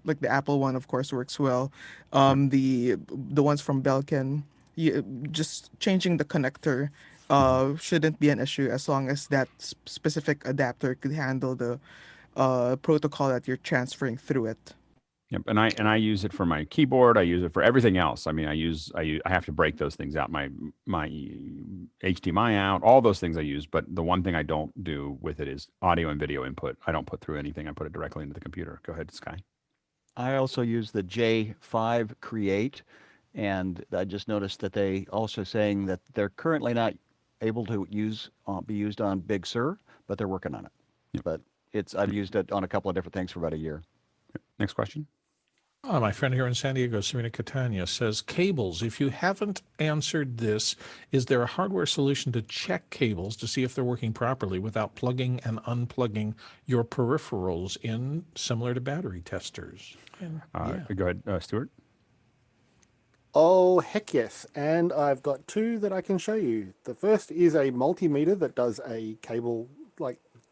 like the Apple one, of course, works well. The ones from Belkin, just changing the connector shouldn't be an issue as long as that specific adapter could handle the protocol that you're transferring through it. Yep, and I use it for my keyboard. I use it for everything else. I mean, I have to break those things out. My HDMI out, all those things I use. But the one thing I don't do with it is audio and video input. I don't put through anything. I put it directly into the computer. Go ahead, Sky. I also use the J5 Create, and I just noticed that they also saying that they're currently not able to be used on Big Sur, but they're working on it. Yep. But I've used it on a couple of different things for about a year. Next question. My friend here in San Diego, Serena Catania, says cables. If you haven't answered this, is there a hardware solution to check cables to see if they're working properly without plugging and unplugging your peripherals in, similar to battery testers? Go ahead, Stewart. Oh, heck yes. And I've got two that I can show you. The first is a multimeter that does a cable,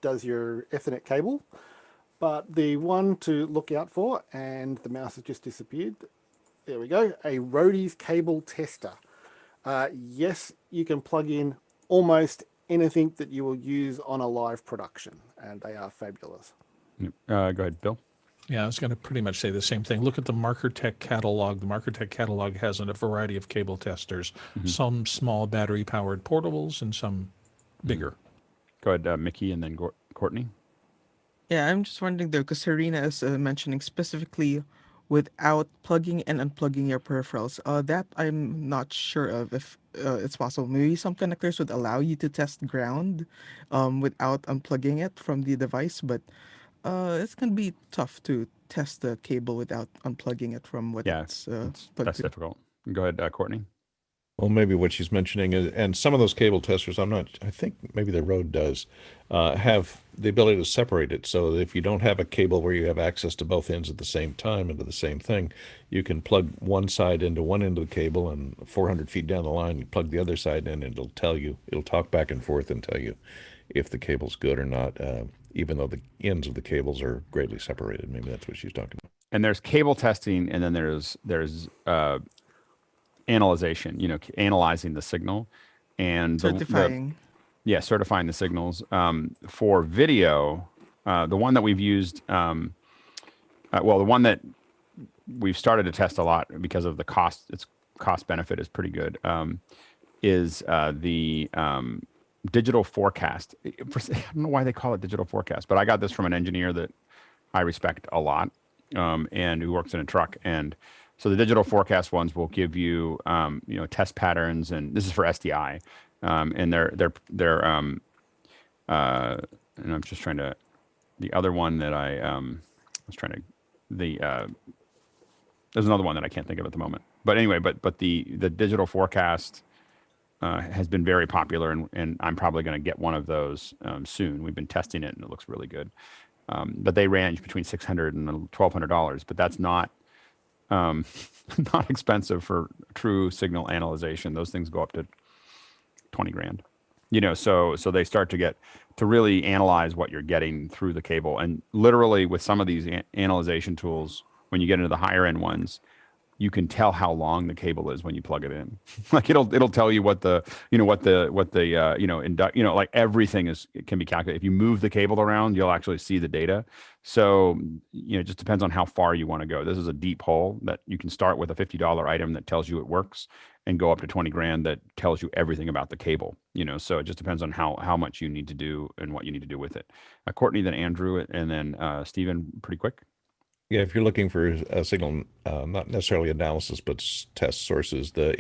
does your Ethernet cable. But the one to look out for, and the mouse has just disappeared. There we go. A Roadies cable tester. Yes, you can plug in almost anything that you will use on a live production, and they are fabulous. Go ahead, Bill. Yeah, I was going to pretty much say the same thing. Look at the MarkerTech catalog. The MarkerTech catalog has a variety of cable testers, some small battery-powered portables and some bigger. Go ahead, Mickey, and then Courtney. Yeah, I'm just wondering though, because Serena is mentioning specifically without plugging and unplugging your peripherals. That I'm not sure of if it's possible. Maybe some connectors would allow you to test ground without unplugging it from the device, but it's going to be tough to test the cable without unplugging it from what it's plugged that's to. difficult. Go ahead, Courtney. Well, maybe what she's mentioning is, and some of those cable testers, I think maybe the Rode does, have the ability to separate it. So that if you don't have a cable where you have access to both ends at the same time into the same thing, you can plug one side into one end of the cable, and 400 feet down the line, you plug the other side in, and it'll talk back and forth and tell you if the cable's good or not, even though the ends of the cables are greatly separated. Maybe that's what she's talking about. And there's cable testing, and then there's analyzation, analyzing the signal and certifying. Certifying the signals. For video, the one that we've used, the one that we've started to test a lot because of the cost, its cost benefit is pretty good, is the digital forecast. I don't know why they call it digital forecast, but I got this from an engineer that I respect a lot, and who works in a truck. And so the digital forecast ones will give you, test patterns, and this is for SDI, and and I'm just trying to, the other one that was trying to there's another one that I can't think of at the moment. But anyway, but the digital forecast has been very popular, and I'm probably going to get one of those soon. We've been testing it, and it looks really good. But they range between $600 and $1,200. But that's not not expensive for true signal analyzation. Those things go up to 20 grand. So they start to get to really analyze what you're getting through the cable. And literally with some of these analyzation tools, when you get into the higher end ones, you can tell how long the cable is when you plug it in. Like it'll tell you what the like everything can be calculated. If you move the cable around, you'll actually see the data. So it just depends on how far you want to go. This is a deep hole that you can start with a $50 item that tells you it works, and go up to 20 grand that tells you everything about the cable. So it just depends on how much you need to do and what you need to do with it. Courtney, then Andrew, and then Stephen, pretty quick. Yeah, if you're looking for a signal, not necessarily analysis, but test sources, the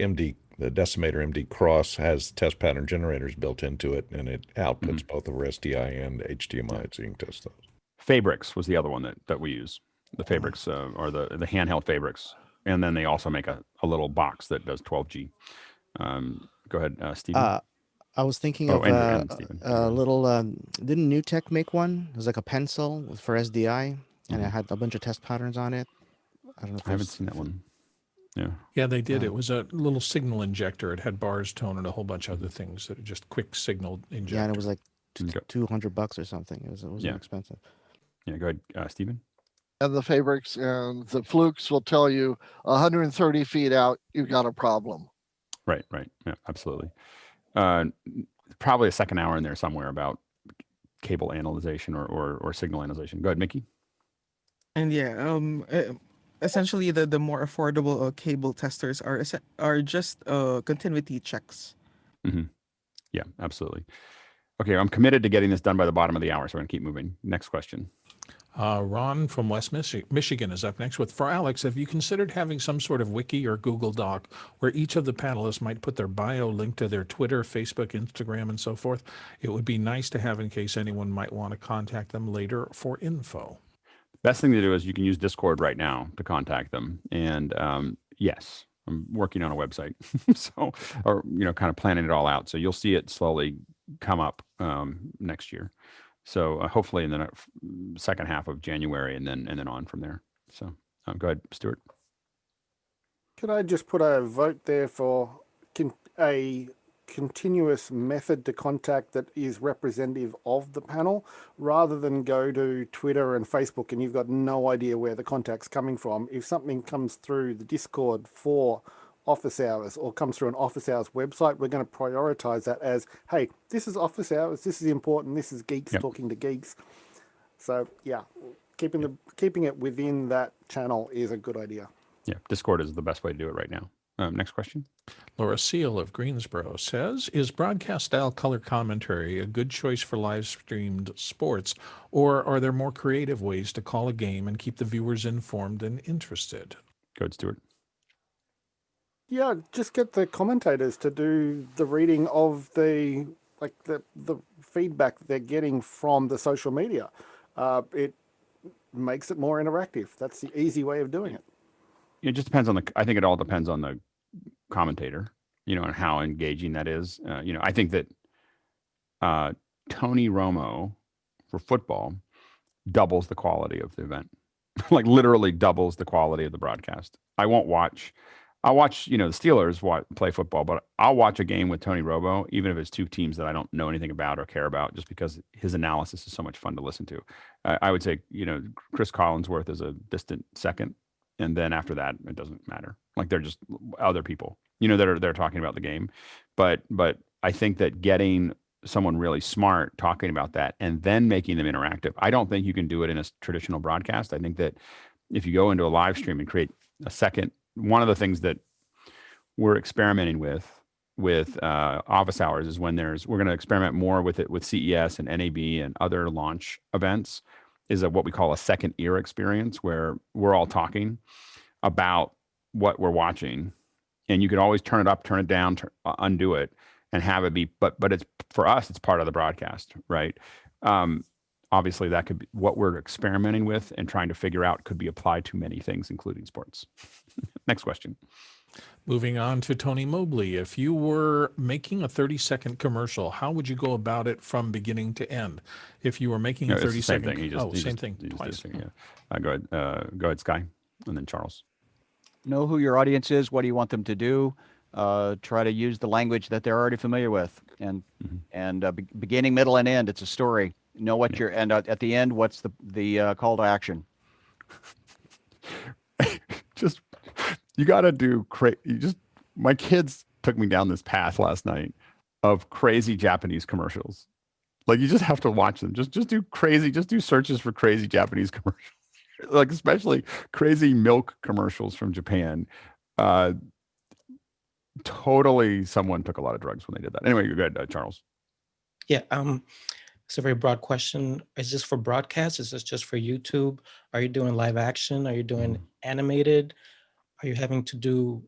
Decimator MD Cross has test pattern generators built into it, and it outputs both over SDI and HDMI, so you can test those. Fabrics was the other one that we use. The Fabrics, or the handheld Fabrics. And then they also make a little box that does 12G. Go ahead, Stephen. I was thinking of a little, didn't NewTek make one? It was like a pencil for SDI. And it had a bunch of test patterns on it. I don't know if I haven't seen that one. Yeah. Yeah, they did. It was a little signal injector. It had bars, tone, and a whole bunch of other things that are just quick signal injector. Yeah, and it was like $200 or something. It wasn't expensive. Yeah, go ahead, Stephen. And the Fabrics and the Flukes will tell you 130 feet out, you've got a problem. Right. Yeah, absolutely. Probably a second hour in there somewhere about cable analyzation or signal analyzation. Go ahead, Mickey. And essentially the more affordable cable testers are just continuity checks. Mm-hmm. Yeah, absolutely. Okay, I'm committed to getting this done by the bottom of the hour, so we're going to keep moving. Next question. Ron from West Michigan is up next for Alex. Have you considered having some sort of wiki or Google Doc where each of the panelists might put their bio, link to their Twitter, Facebook, Instagram, and so forth? It would be nice to have in case anyone might want to contact them later for info. Best thing to do is you can use Discord right now to contact them. And yes, I'm working on a website, or kind of planning it all out. So you'll see it slowly come up next year. So hopefully in the second half of January, and then on from there. So go ahead, Stewart. Could I just put a vote there for a continuous method to contact that is representative of the panel, rather than go to Twitter and Facebook and you've got no idea where the contact's coming from? If something comes through the Discord for office hours or comes through an office hours website, we're going to prioritize that as, hey, this is office hours, this is important, this is geeks talking to geeks. So yeah, keeping it within that channel is a good idea. Yeah, Discord is the best way to do it right now. Next question. Laura Seal of Greensboro says, is broadcast-style color commentary a good choice for live-streamed sports, or are there more creative ways to call a game and keep the viewers informed and interested? Go ahead, Stewart. Yeah, just get the commentators to do the reading of the feedback they're getting from the social media. It makes it more interactive. That's the easy way of doing it. It just depends on I think it all depends on the commentator, and how engaging that is. I think that Tony Romo for football doubles the quality of the event, like literally doubles the quality of the broadcast. I'll watch, the Steelers play football, but I'll watch a game with Tony Romo, even if it's two teams that I don't know anything about or care about, just because his analysis is so much fun to listen to. I would say, Chris Collinsworth is a distant second. And then after that, it doesn't matter. Like they're just other people, they're talking about the game. But I think that getting someone really smart talking about that and then making them interactive, I don't think you can do it in a traditional broadcast. I think that if you go into a live stream and create a second, one of the things that we're experimenting with office hours is we're going to experiment more with it with CES and NAB and other launch events, is what we call a second ear experience, where we're all talking about what we're watching, and you can always turn it up, turn it down, undo it, and have it be. But it's, for us, it's part of the broadcast, right? obviously that could be what we're experimenting with and trying to figure out could be applied to many things, including sports. Next question. Moving on to Tony Mobley. If you were making a 30-second commercial, how would you go about it from beginning to end? If you were making No, a it's the same 30-second, thing. same thing he just twice. did it, yeah. Go ahead, Sky, and then Charles. Know who your audience is. What do you want them to do? Try to use the language that they're already familiar with, and beginning, middle, and end. It's a story. Know what you're, and at the end, what's the call to action? Just you got to do my kids took me down this path last night of crazy Japanese commercials. Like, you just have to watch them. Just do searches for crazy Japanese commercials. Like, especially crazy milk commercials from Japan. Totally, someone took a lot of drugs when they did that. Anyway, you're good, Charles. Yeah, it's a very broad question. Is this for broadcast? Is this just for YouTube? Are you doing live action? Are you doing animated? Are you having to do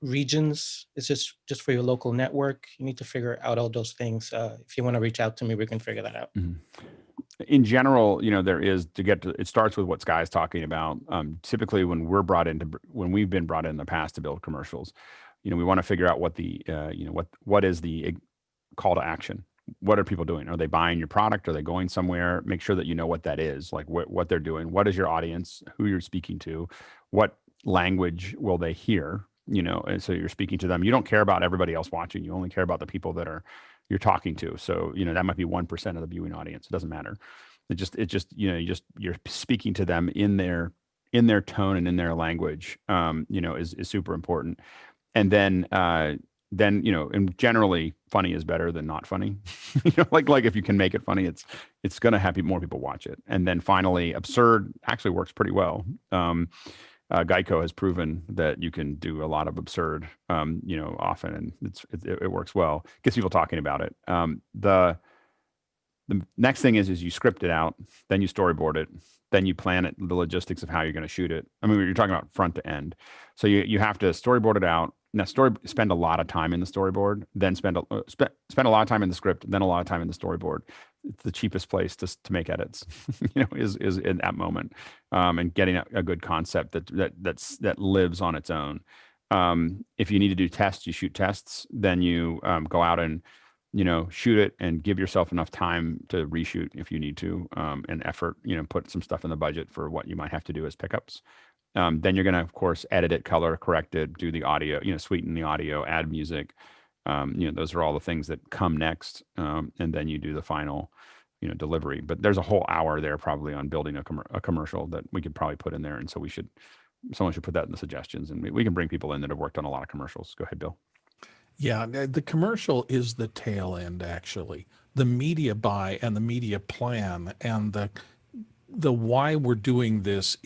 regions? Is this just for your local network? You need to figure out all those things. If you want to reach out to me, we can figure that out. In general, there is it starts with what Sky is talking about. Typically, when we've been brought in the past to build commercials, we want to figure out what the what is the call to action. What are people doing? Are they buying your product? Are they going somewhere? Make sure that you know what that is, like what they're doing. What is your audience? Who you're speaking to? What language will they hear? And so you're speaking to them. You don't care about everybody else watching. You only care about the people that you're talking to. So that might be 1% of the viewing audience. It doesn't matter. You're speaking to them in their tone and in their language. Is super important. And then and generally funny is better than not funny. Like if you can make it funny, it's going to have more people watch it. And then finally, absurd actually works pretty well. Geico has proven that you can do a lot of absurd, often, and it works well. Gets people talking about it. The next thing is you script it out, then you storyboard it, then you plan it, the logistics of how you're going to shoot it. I mean, you're talking about front to end. So you have to storyboard it out. Now, spend a lot of time in the storyboard, then spend a lot of time in the script, then a lot of time in the storyboard. It's the cheapest place to make edits, is in that moment, and getting a good concept that lives on its own. If you need to do tests, you shoot tests, then you go out and shoot it and give yourself enough time to reshoot if you need to, and effort. Put some stuff in the budget for what you might have to do as pickups. Then you're going to, of course, edit it, color correct it, do the audio, sweeten the audio, add music. Those are all the things that come next. And then you do the final, delivery. But there's a whole hour there probably on building a commercial that we could probably put in there. And so someone should put that in the suggestions, and we can bring people in that have worked on a lot of commercials. Go ahead, Bill. Yeah, the commercial is the tail end, actually. The media buy and the media plan and the why we're doing this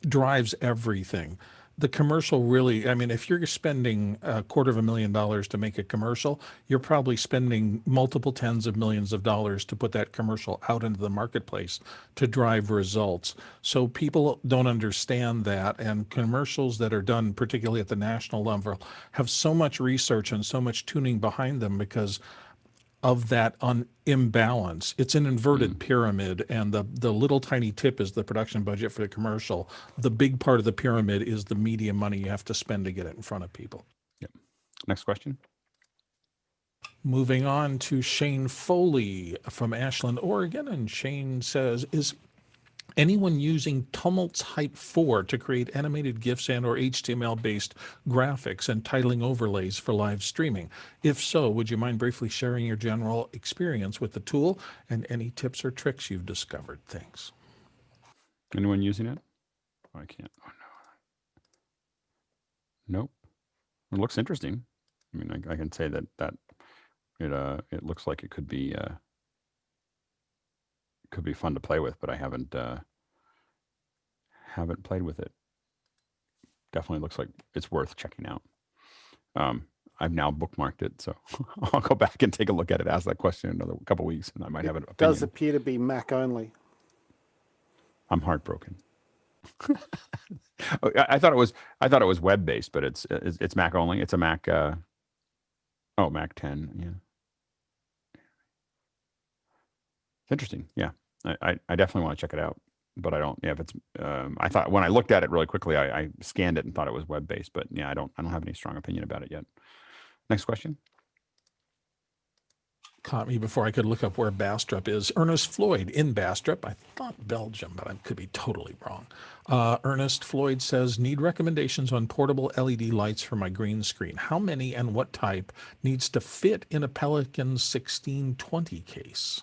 drives everything. The commercial really, I mean, if you're spending $250,000 to make a commercial, you're probably spending multiple tens of millions of dollars to put that commercial out into the marketplace to drive results. So people don't understand that, and commercials that are done, particularly at the national level, have so much research and so much tuning behind them because of that imbalance. It's an inverted pyramid, and the little tiny tip is the production budget for the commercial. The big part of the pyramid is the media money you have to spend to get it in front of people. Yep. Next question. Moving on to Shane Foley from Ashland, Oregon. And Shane says, is anyone using Tumult's Hype 4 to create animated GIFs and or HTML-based graphics and titling overlays for live streaming? If so, would you mind briefly sharing your general experience with the tool and any tips or tricks you've discovered? Thanks. Anyone using it? Oh, I can't. Oh, no. Nope. It looks interesting. I mean, I can say that it looks like it could be fun to play with, but I haven't played with it. Definitely looks like it's worth checking out. I've now bookmarked it, so I'll go back and take a look at it, ask that question in another couple weeks, and I might have an opinion. It does appear to be Mac only. I'm heartbroken. I thought it was web based, but it's Mac only. It's a Mac. Mac 10. Yeah. Interesting. Yeah. I definitely want to check it out, but I don't. Yeah, if it's, I thought when I looked at it really quickly, I scanned it and thought it was web based, but yeah, I don't have any strong opinion about it yet. Next question. Caught me before I could look up where Bastrop is. Ernest Floyd in Bastrop. I thought Belgium, but I could be totally wrong. Ernest Floyd says, need recommendations on portable LED lights for my green screen. How many and what type needs to fit in a Pelican 1620 case?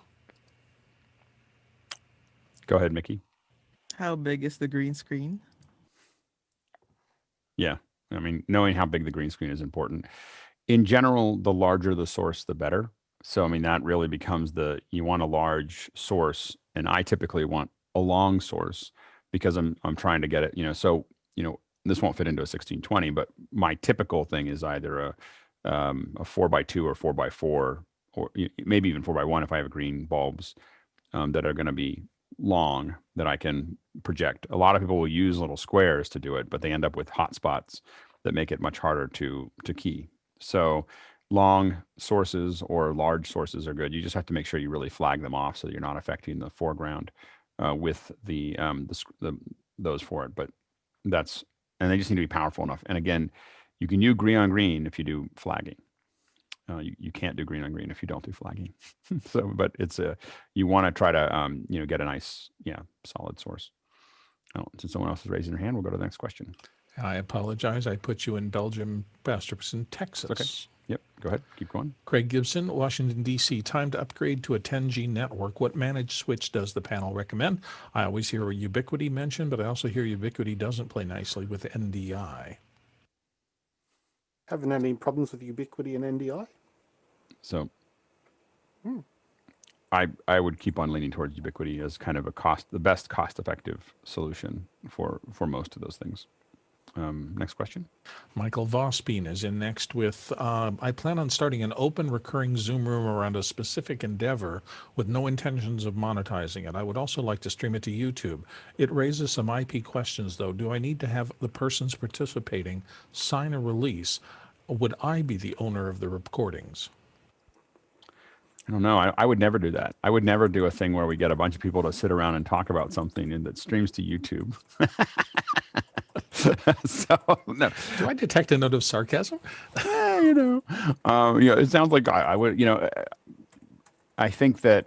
Go ahead, Mickey. How big is the green screen? Yeah, I mean, knowing how big the green screen is important. In general, the larger the source, the better. So, I mean, that really becomes you want a large source, and I typically want a long source because I'm trying to get it, so, this won't fit into a 1620, but my typical thing is either a 4x2 or 4x4, or maybe even 4x1 if I have green bulbs that are going to be long that I can project. A lot of people will use little squares to do it, but they end up with hot spots that make it much harder to key. So long sources or large sources are good. You just have to make sure you really flag them off so you're not affecting the foreground with those for it. But and they just need to be powerful enough. And again, you can do green on green if you do flagging. You can't do green on green if you don't do flagging. So, but you want to try to get a nice solid source. Oh, since someone else is raising their hand, we'll go to the next question. I apologize. I put you in Belgium, Bastrop's in Texas. Okay. Yep. Go ahead. Keep going. Craig Gibson, Washington, D.C. Time to upgrade to a 10G network. What managed switch does the panel recommend? I always hear Ubiquiti mentioned, but I also hear Ubiquiti doesn't play nicely with NDI. Haven't had any problems with Ubiquiti and NDI? So I would keep on leaning towards Ubiquiti as kind of the best cost-effective solution for most of those things. Next question. Michael Vosbein is in next with, I plan on starting an open recurring Zoom room around a specific endeavor with no intentions of monetizing it. I would also like to stream it to YouTube. It raises some IP questions though. Do I need to have the persons participating sign a release? Would I be the owner of the recordings? I don't know. I would never do that. I would never do a thing where we get a bunch of people to sit around and talk about something and that streams to YouTube. So no. Do I detect a note of sarcasm? It sounds like I would. I think that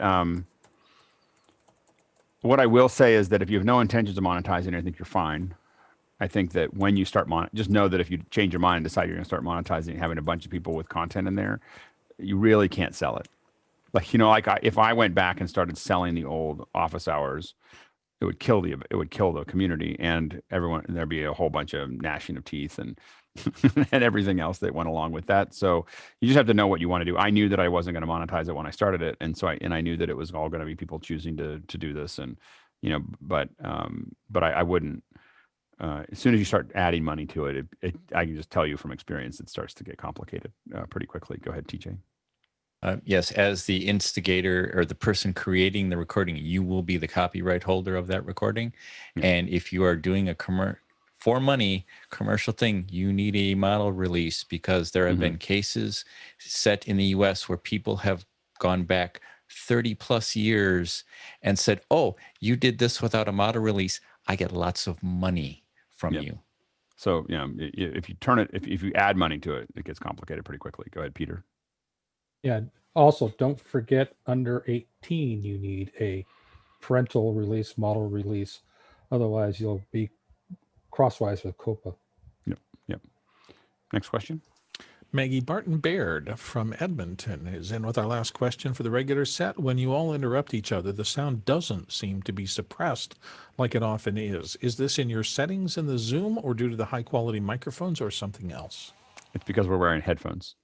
what I will say is that if you have no intentions of monetizing, I think you're fine. I think that when you start just know that if you change your mind and decide you're going to start monetizing, having a bunch of people with content in there, you really can't sell it. If I went back and started selling the old office hours, it would kill the community and everyone. And there'd be a whole bunch of gnashing of teeth and and everything else that went along with that. So you just have to know what you want to do. I knew that I wasn't going to monetize it when I started it, and I knew that it was all going to be people choosing to do this, and but I wouldn't. As soon as you start adding money to it, I can just tell you from experience, it starts to get complicated pretty quickly. Go ahead, TJ. Yes, as the instigator or the person creating the recording, you will be the copyright holder of that recording. Yeah. And if you are doing for money commercial thing, you need a model release, because there have been cases set in the US where people have gone back 30 plus years and said, oh, you did this without a model release. I get lots of money from you. So, if you add money to it, it gets complicated pretty quickly. Go ahead, Peter. Yeah. Also, don't forget, under 18, you need a parental release, model release. Otherwise, you'll be crosswise with COPA. Yep. Next question. Maggie Barton Baird from Edmonton is in with our last question for the regular set. When you all interrupt each other, the sound doesn't seem to be suppressed like it often is. Is this in your settings in the Zoom, or due to the high quality microphones, or something else? It's because we're wearing headphones.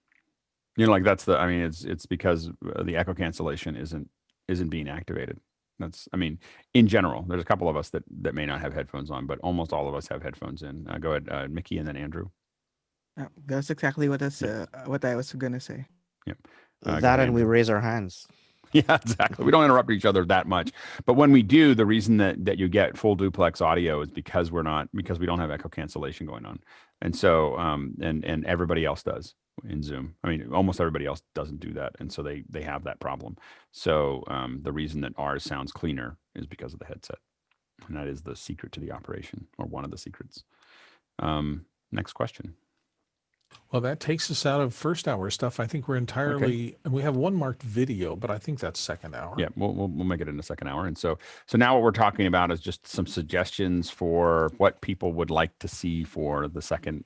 It's because the echo cancellation isn't being activated. In general, there's a couple of us that may not have headphones on, but almost all of us have headphones in. Go ahead, Mickey, and then Andrew. That's exactly what I was going to say. Yep. And we raise our hands. Yeah, exactly. We don't interrupt each other that much, but when we do, the reason that you get full duplex audio is because we don't have echo cancellation going on, and so and everybody else does. in Zoom. I mean, almost everybody else doesn't do that, and so they have that problem. So the reason that ours sounds cleaner is because of the headset, and that is the secret to the operation, or one of the secrets. Next question. Well, that takes us out of first hour stuff. I think we're entirely, and we have one marked video, but I think that's second hour. Yeah, we'll make it in the second hour. And so now what we're talking about is just some suggestions for what people would like to see for the second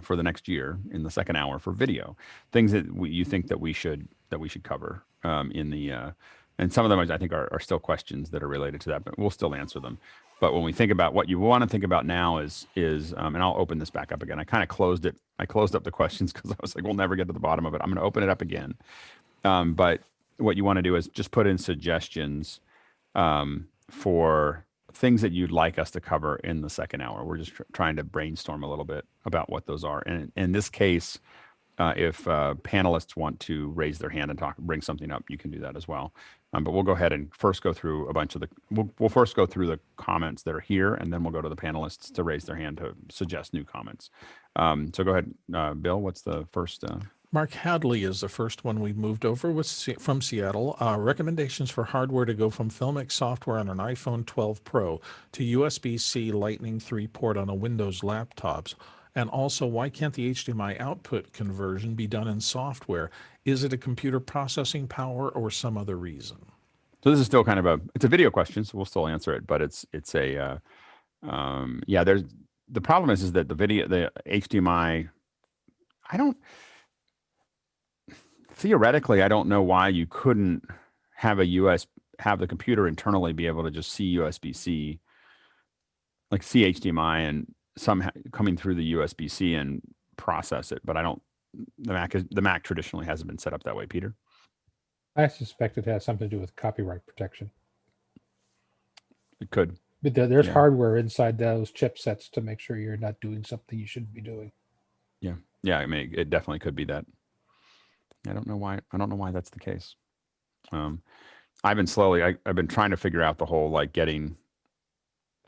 for the next year in the second hour for video, things that you think that we should cover in the and some of them I think are still questions that are related to that, but we'll still answer them. But when we think about what you want to think about now is and I'll open this back up again. I kind of closed it. I closed up the questions because I was like, we'll never get to the bottom of it. I'm going to open it up again. But what you want to do is just put in suggestions for things that you'd like us to cover in the second hour. We're just trying to brainstorm a little bit about what those are. And in this case, if panelists want to raise their hand and bring something up, you can do that as well. But we'll go ahead and first go through a bunch of we'll first go through the comments that are here, and then we'll go to the panelists to raise their hand to suggest new comments. So go ahead, Bill, what's the first? Mark Hadley is the first one we moved over from Seattle. Recommendations for hardware to go from vMix software on an iPhone 12 Pro to USB-C Lightning 3 port on a Windows laptops. And also, why can't the HDMI output conversion be done in software? Is it a computer processing power or some other reason? So this is still kind of it's a video question, so we'll still answer it, but it's a there's the problem is that the HDMI, theoretically, I don't know why you couldn't have have the computer internally be able to just see USB-C, like see HDMI and somehow coming through the USB-C and process it. But the Mac traditionally hasn't been set up that way, Peter. I suspect it has something to do with copyright protection. It could. But there's hardware inside those chipsets to make sure you're not doing something you shouldn't be doing. Yeah. I mean, it definitely could be that. I don't know why that's the case. I've been trying to figure out the whole like getting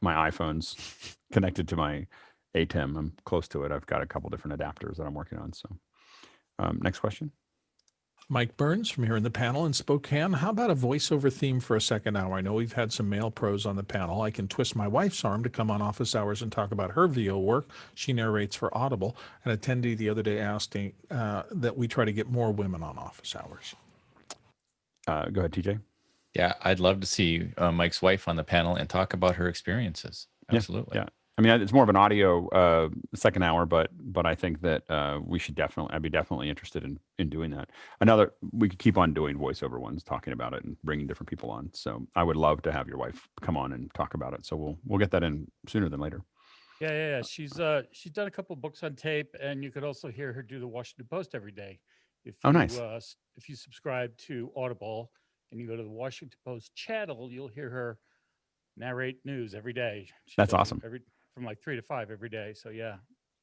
my iPhones connected to my ATEM. I'm close to it. I've got a couple different adapters that I'm working on. So next question. Mike Burns from here in the panel in Spokane. How about a voiceover theme for a second hour? I know we've had some male pros on the panel. I can twist my wife's arm to come on office hours and talk about her VO work. She narrates for Audible. An attendee the other day asked that we try to get more women on office hours. Go ahead, TJ. Yeah, I'd love to see Mike's wife on the panel and talk about her experiences. Absolutely. Yeah. I mean, it's more of an audio second hour, but I think that I'd be definitely interested in doing that. We could keep on doing voiceover ones, talking about it and bringing different people on. So I would love to have your wife come on and talk about it. So we'll get that in sooner than later. Yeah. She's done a couple of books on tape, and you could also hear her do the Washington Post every day. Nice. If you subscribe to Audible and you go to the Washington Post channel, you'll hear her narrate news every day. That's awesome. From like 3 to 5 every day. So yeah.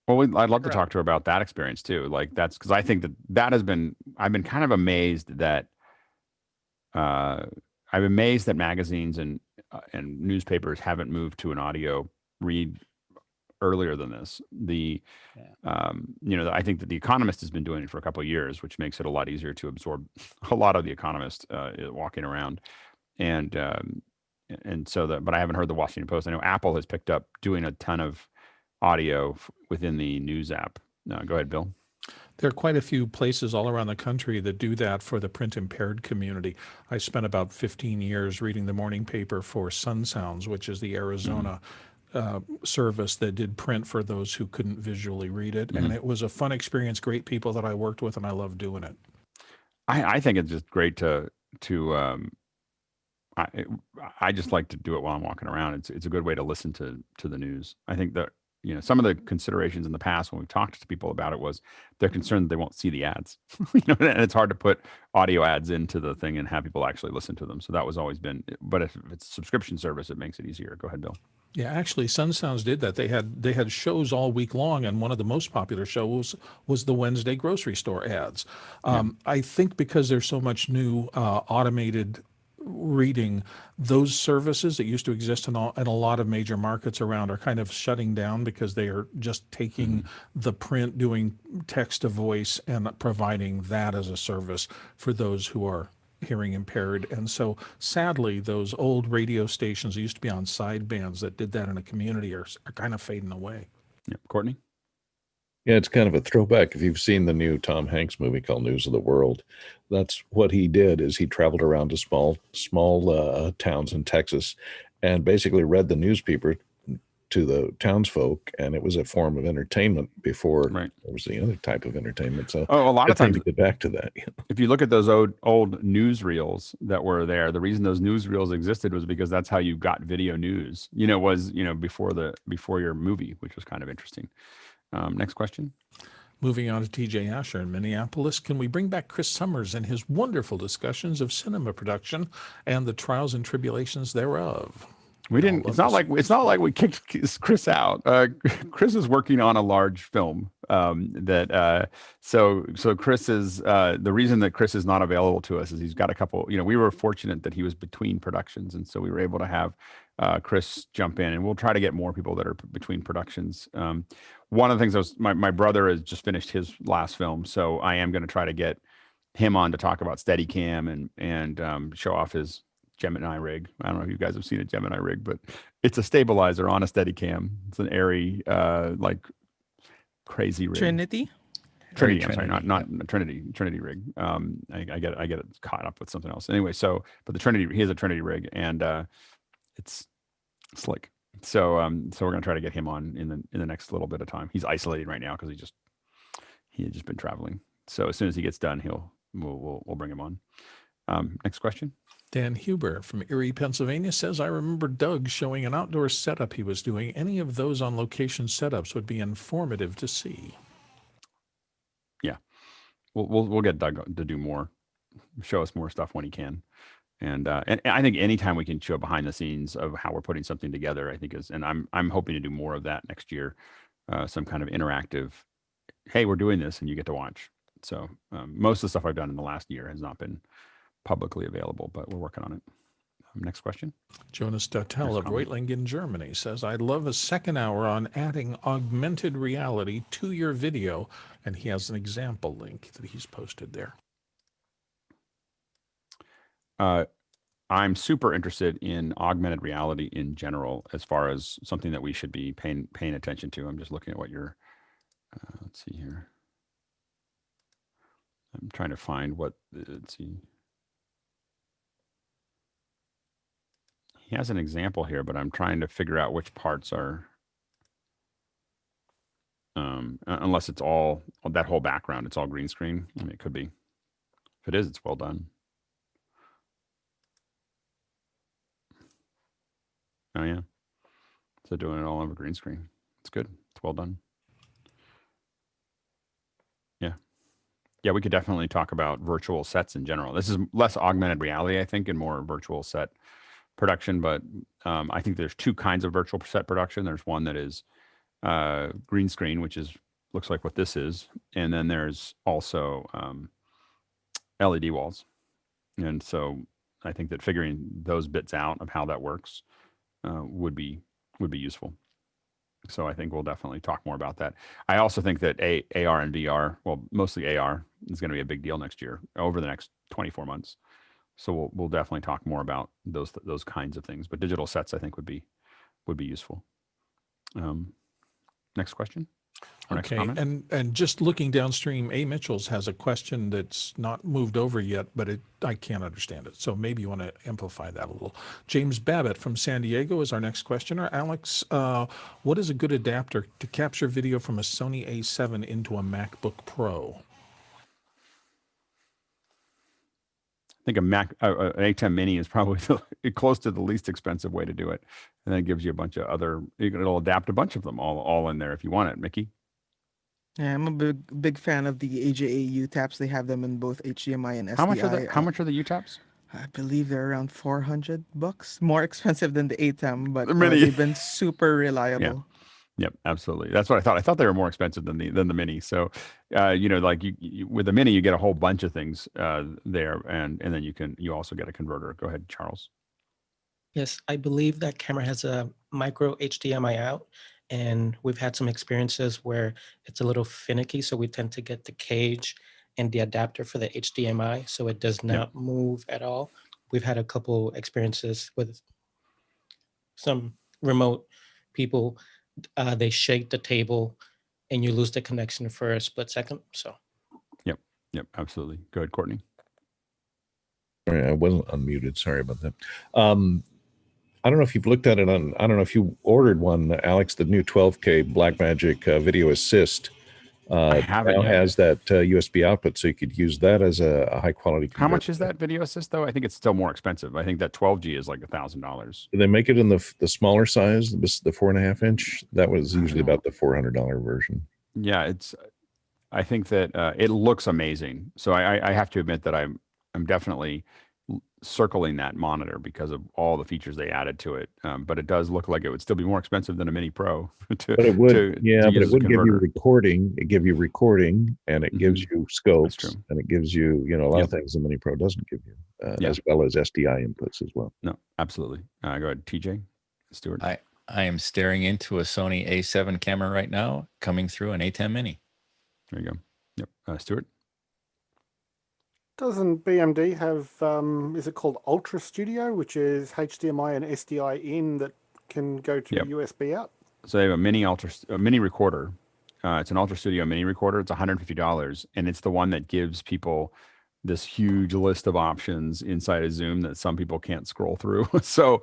Well, I'd love to talk to her about that experience too. Like that's because I think that has been. I've been kind of amazed that. Magazines and newspapers haven't moved to an audio read earlier than this. I think that The Economist has been doing it for a couple of years, which makes it a lot easier to absorb a lot of The Economist walking around, but I haven't heard the Washington Post. I know Apple has picked up doing a ton of audio within the news app. Go ahead, Bill. There are quite a few places all around the country that do that for the print impaired community. I spent about 15 years reading the morning paper for Sun Sounds, which is the Arizona service that did print for those who couldn't visually read it. And it was a fun experience, great people that I worked with, and I love doing it. I think it's just great to I just like to do it while I'm walking around. It's a good way to listen to the news. I think that some of the considerations in the past when we've talked to people about it was they're concerned that they won't see the ads. And it's hard to put audio ads into the thing and have people actually listen to them. So that was always been. But if it's a subscription service, it makes it easier. Go ahead, Bill. Yeah, actually, Sun Sounds did that. They had shows all week long, and one of the most popular shows was the Wednesday grocery store ads. I think because there's so much new automated reading, those services that used to exist in a lot of major markets around are kind of shutting down because they are just taking the print, doing text to voice, and providing that as a service for those who are hearing impaired. And so sadly, those old radio stations that used to be on sidebands that did that in a community are kind of fading away. Yeah. Courtney? Yeah, it's kind of a throwback. If you've seen the new Tom Hanks movie called News of the World, that's what he did. Is he traveled around to small towns in Texas, and basically read the newspaper to the townsfolk, and it was a form of entertainment before it was the other type of entertainment. So a lot of times to get back to that. If you look at those old newsreels that were there, the reason those newsreels existed was because that's how you got video news. Was before your movie, which was kind of interesting. Next question. Moving on to TJ Asher in Minneapolis. Can we bring back Chris Summers and his wonderful discussions of cinema production and the trials and tribulations thereof? We didn't. It's not like we kicked Chris out. Chris is working on a large film. So Chris is the reason that Chris is not available to us is he's got a couple. We were fortunate that he was between productions, and so we were able to have Chris jump in, and we'll try to get more people that are between productions. One of the things my brother has just finished his last film, so I am going to try to get him on to talk about Steadicam and show off his Gemini rig. I don't know if you guys have seen a Gemini rig, but it's a stabilizer on a Steadicam. It's an airy, like crazy rig. Trinity. I'm sorry, not Trinity rig. I get it caught up with something else. Anyway, but the Trinity, he has a Trinity rig, and it's slick. So we're gonna try to get him on in the next little bit of time. He's isolated right now because he had just been traveling. So as soon as he gets done, we'll bring him on. Next question. Dan Huber from Erie, Pennsylvania says, I remember Doug showing an outdoor setup he was doing. Any of those on location setups would be informative to see. Yeah, we'll get Doug to do more, show us more stuff when he can. And I think anytime we can show behind the scenes of how we're putting something together, I think and I'm hoping to do more of that next year. Some kind of interactive, hey, we're doing this and you get to watch. So most of the stuff I've done in the last year has not been publicly available, but we're working on it. Next question. Jonas Duttel of Reutlingen, Germany says, I'd love a second hour on adding augmented reality to your video. And he has an example link that he's posted there. I'm super interested in augmented reality in general, as far as something that we should be paying attention to. I'm just looking at what you're, let's see here. I'm trying to find let's see. He has an example here, but I'm trying to figure out which parts are, unless it's all, that whole background, it's all green screen. I mean, it could be. If it is, it's well done. Oh, yeah. So doing it all over green screen. It's good. It's well done. Yeah. Yeah, we could definitely talk about virtual sets in general. This is less augmented reality, I think, and more virtual set production, but I think there's two kinds of virtual set production. There's one that is green screen, which looks like what this is, and then there's also LED walls. And so I think that figuring those bits out of how that works would be useful. So I think we'll definitely talk more about that. I also think that AR and VR, well, mostly AR, is going to be a big deal next year, over the next 24 months. So we'll definitely talk more about those kinds of things. But digital sets, I think, would be useful. Next question. Or next comment. And just looking downstream, A. Mitchell's has a question that's not moved over yet, but I can't understand it. So maybe you want to amplify that a little. James Babbitt from San Diego is our next questioner. Alex, what is a good adapter to capture video from a Sony A7 into a MacBook Pro? I think an A10 Mini is probably close to the least expensive way to do it. And then it gives you a bunch of it'll adapt a bunch of them all in there if you want it. Mickey? Yeah, I'm a big fan of the AJA U-taps. They have them in both HDMI and SDI. How much are the U-taps? I believe they're around $400. More expensive than the ATEM, but Mini. they've been super reliable. Yep, absolutely. That's what I thought. I thought they were more expensive than the Mini. So, like you with the Mini, you get a whole bunch of things there, and then you also get a converter. Go ahead, Charles. Yes, I believe that camera has a micro HDMI out, and we've had some experiences where it's a little finicky, so we tend to get the cage and the adapter for the HDMI, so it does not move at all. We've had a couple experiences with some remote people. They shake the table, and you lose the connection for a split second. So, Yep, absolutely. Go ahead, Courtney. Sorry, I wasn't unmuted. Sorry about that. I don't know if you've looked at it on, I don't know if you ordered one, Alex, the new 12K Blackmagic Video Assist. I haven't now yet. has that USB output, so you could use that as a high quality converter. How much is that Video Assist though? I think it's still more expensive. I think that 12G is like $1,000. Do they make it in the smaller size, the 4.5 inch? That was usually about the $400 version. Yeah, I think that it looks amazing. So I have to admit that I'm definitely circling that monitor because of all the features they added to it. But it does look like it would still be more expensive than a Mini Pro. But it would, to but use it as a would give you converter. recording. It give you recording, and it gives you scopes, true. and it gives you, a lot of things the Mini Pro doesn't give you, as well as SDI inputs as well. No, absolutely. Go ahead, TJ, Stewart. I am staring into a Sony A7 camera right now, coming through an A10 Mini. There you go. Yep, Stewart. Doesn't BMD have, is it called Ultra Studio, which is HDMI and SDI in that can go to USB out? So they have a mini recorder. It's an Ultra Studio mini recorder. It's $150, and it's the one that gives people this huge list of options inside of Zoom that some people can't scroll through. so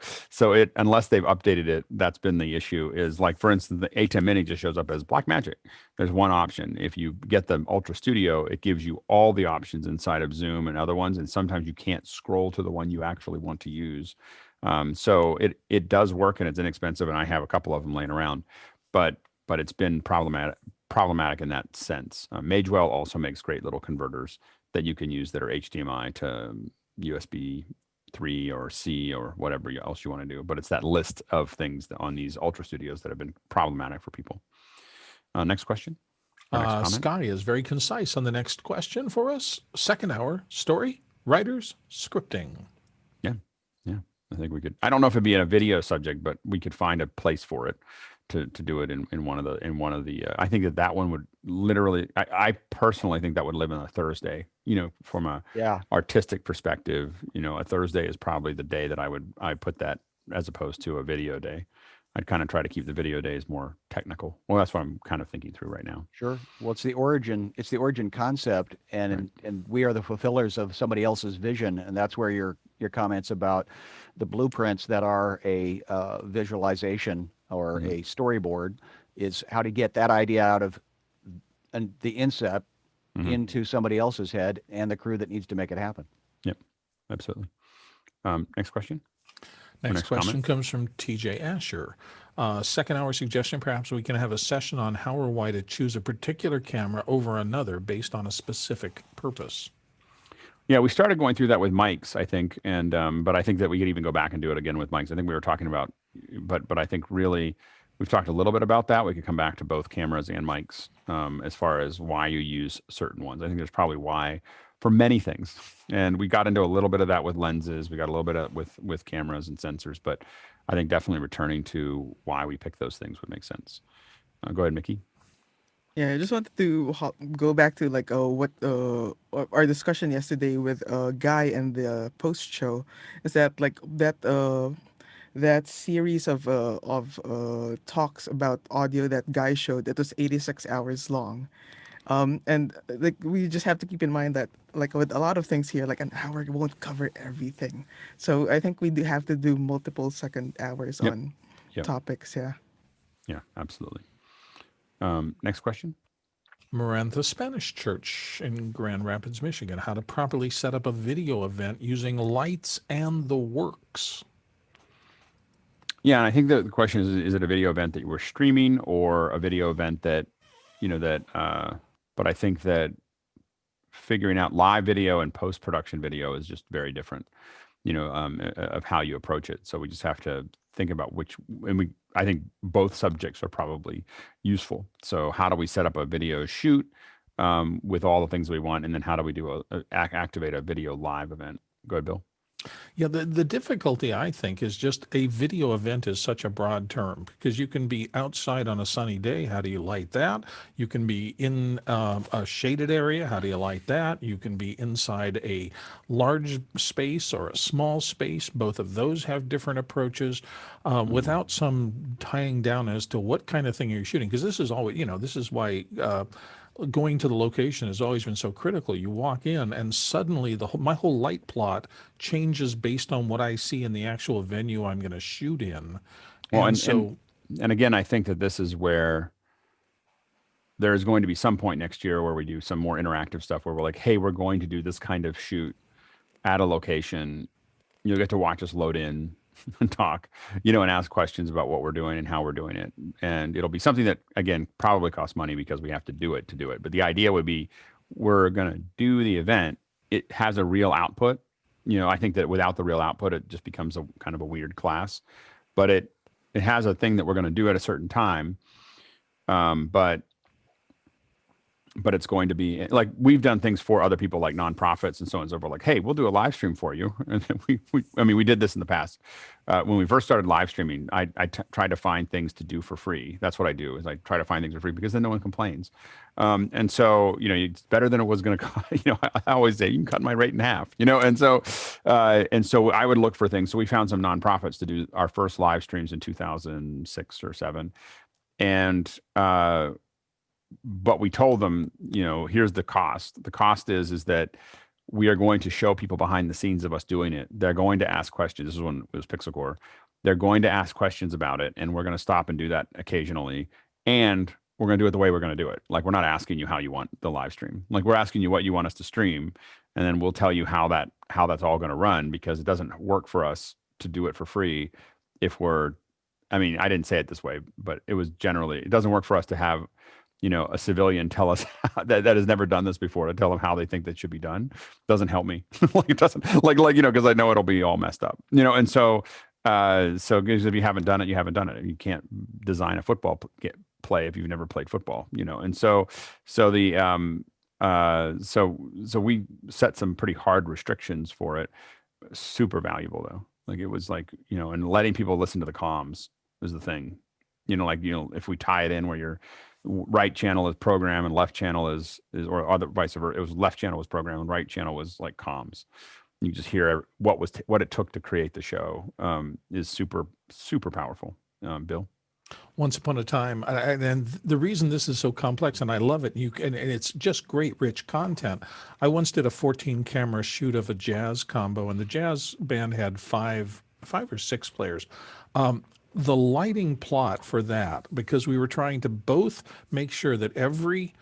it, unless they've updated it, that's been the issue. Is like, for instance, the A10 Mini just shows up as Blackmagic. There's one option. If you get the Ultra Studio, it gives you all the options inside of Zoom and other ones, and sometimes you can't scroll to the one you actually want to use. So it does work, and it's inexpensive, and I have a couple of them laying around, but it's been problematic in that sense. Magewell also makes great little converters that you can use that are HDMI to USB 3 or C or whatever else you want to do. But it's that list of things on these Ultra Studios that have been problematic for people. Next question. Sky is very concise on the next question for us. Second hour, story, writers, scripting. Yeah. I think we could. I don't know if it'd be in a video subject, but we could find a place for it to do it in one of the. I think that one would literally. I personally think that would live on a Thursday. From a artistic perspective, a Thursday is probably the day that I put that as opposed to a video day. I'd kind of try to keep the video days more technical. Well, that's what I'm kind of thinking through right now. Sure. Well, it's the origin concept, and we are the fulfillers of somebody else's vision, and that's where your comments about the blueprints that are a visualization or a storyboard is how to get that idea out of the incept into somebody else's head and the crew that needs to make it happen. Yep, absolutely. Next question. Next question comes from TJ Asher. Second hour suggestion, perhaps we can have a session on how or why to choose a particular camera over another based on a specific purpose. Yeah, we started going through that with mics, I think, and but I think that we could even go back and do it again with mics. I think we were talking about, but I think really we've talked a little bit about that. We could come back to both cameras and mics as far as why you use certain ones. I think there's probably why for many things, and we got into a little bit of that with lenses. We got a little bit of with cameras and sensors, but I think definitely returning to why we pick those things would make sense. Go ahead, Mickey. Yeah, I just wanted to go back to like what our discussion yesterday with Guy and the post show is that like that series of talks about audio that Guy showed, that was 86 hours long. And like we just have to keep in mind that like with a lot of things here, like an hour won't cover everything. So I think we do have to do multiple second hours on topics. Yeah. Yeah, absolutely. Next question. Marantha Spanish Church in Grand Rapids, Michigan. How to properly set up a video event using lights and the works. Yeah, and I think the question is it a video event that you were streaming or a video event that, but I think that figuring out live video and post-production video is just very different, of how you approach it. So we just have to think about which, and I think both subjects are probably useful. So how do we set up a video shoot with all the things we want, and then how do we do activate a video live event? Go ahead, Bill. Yeah, the difficulty, I think, is just a video event is such a broad term because you can be outside on a sunny day. How do you light that? You can be in a shaded area. How do you light that? You can be inside a large space or a small space. Both of those have different approaches without some tying down as to what kind of thing you're shooting. Because this is always, this is why going to the location has always been so critical. You walk in and suddenly my whole light plot changes based on what I see in the actual venue I'm going to shoot in. Well, and again, I think that this is where there is going to be some point next year where we do some more interactive stuff where we're like, hey, we're going to do this kind of shoot at a location. You'll get to watch us load in and talk, and ask questions about what we're doing and how we're doing it. And it'll be something that, again, probably costs money because we have to do it. But the idea would be we're going to do the event. It has a real output. I think that without the real output, it just becomes a kind of a weird class. But it has a thing that we're going to do at a certain time. But it's going to be like we've done things for other people like nonprofits and so on and so forth. Like, hey, we'll do a live stream for you. And we did this in the past. When we first started live streaming, I tried to find things to do for free. That's what I do is I try to find things for free because then no one complains. And so, it's better than it was going to cost. I always say you can cut my rate in half, and so I would look for things. So we found some nonprofits to do our first live streams in 2006 or 7. And, but we told them, here's the cost. The cost is that we are going to show people behind the scenes of us doing it. They're going to ask questions. This is when it was Pixel Core. They're going to ask questions about it, and we're going to stop and do that occasionally. And we're going to do it the way we're going to do it. Like, we're not asking you how you want the live stream. Like, we're asking you what you want us to stream, and then we'll tell you how that's all going to run, because it doesn't work for us to do it for free if I didn't say it this way, but it doesn't work for us to have a civilian tell us that has never done this before, to tell them how they think that should be done. Doesn't help me. It doesn't because I know it'll be all messed up, and so because if you haven't done it, you haven't done it. You can't design a football play if you've never played football, and so we set some pretty hard restrictions for it. Super valuable though. Like, it was like, and letting people listen to the comms is the thing, if we tie it in where your right channel is program and left channel is or other vice versa. It was left channel was program and right channel was like comms. You just hear what it took to create the show is super, super powerful. Bill? Once upon a time, and the reason this is so complex, and I love it, and it's just great, rich content. I once did a 14 camera shoot of a jazz combo, and the jazz band had five or six players. The lighting plot for that, because we were trying to both make sure that every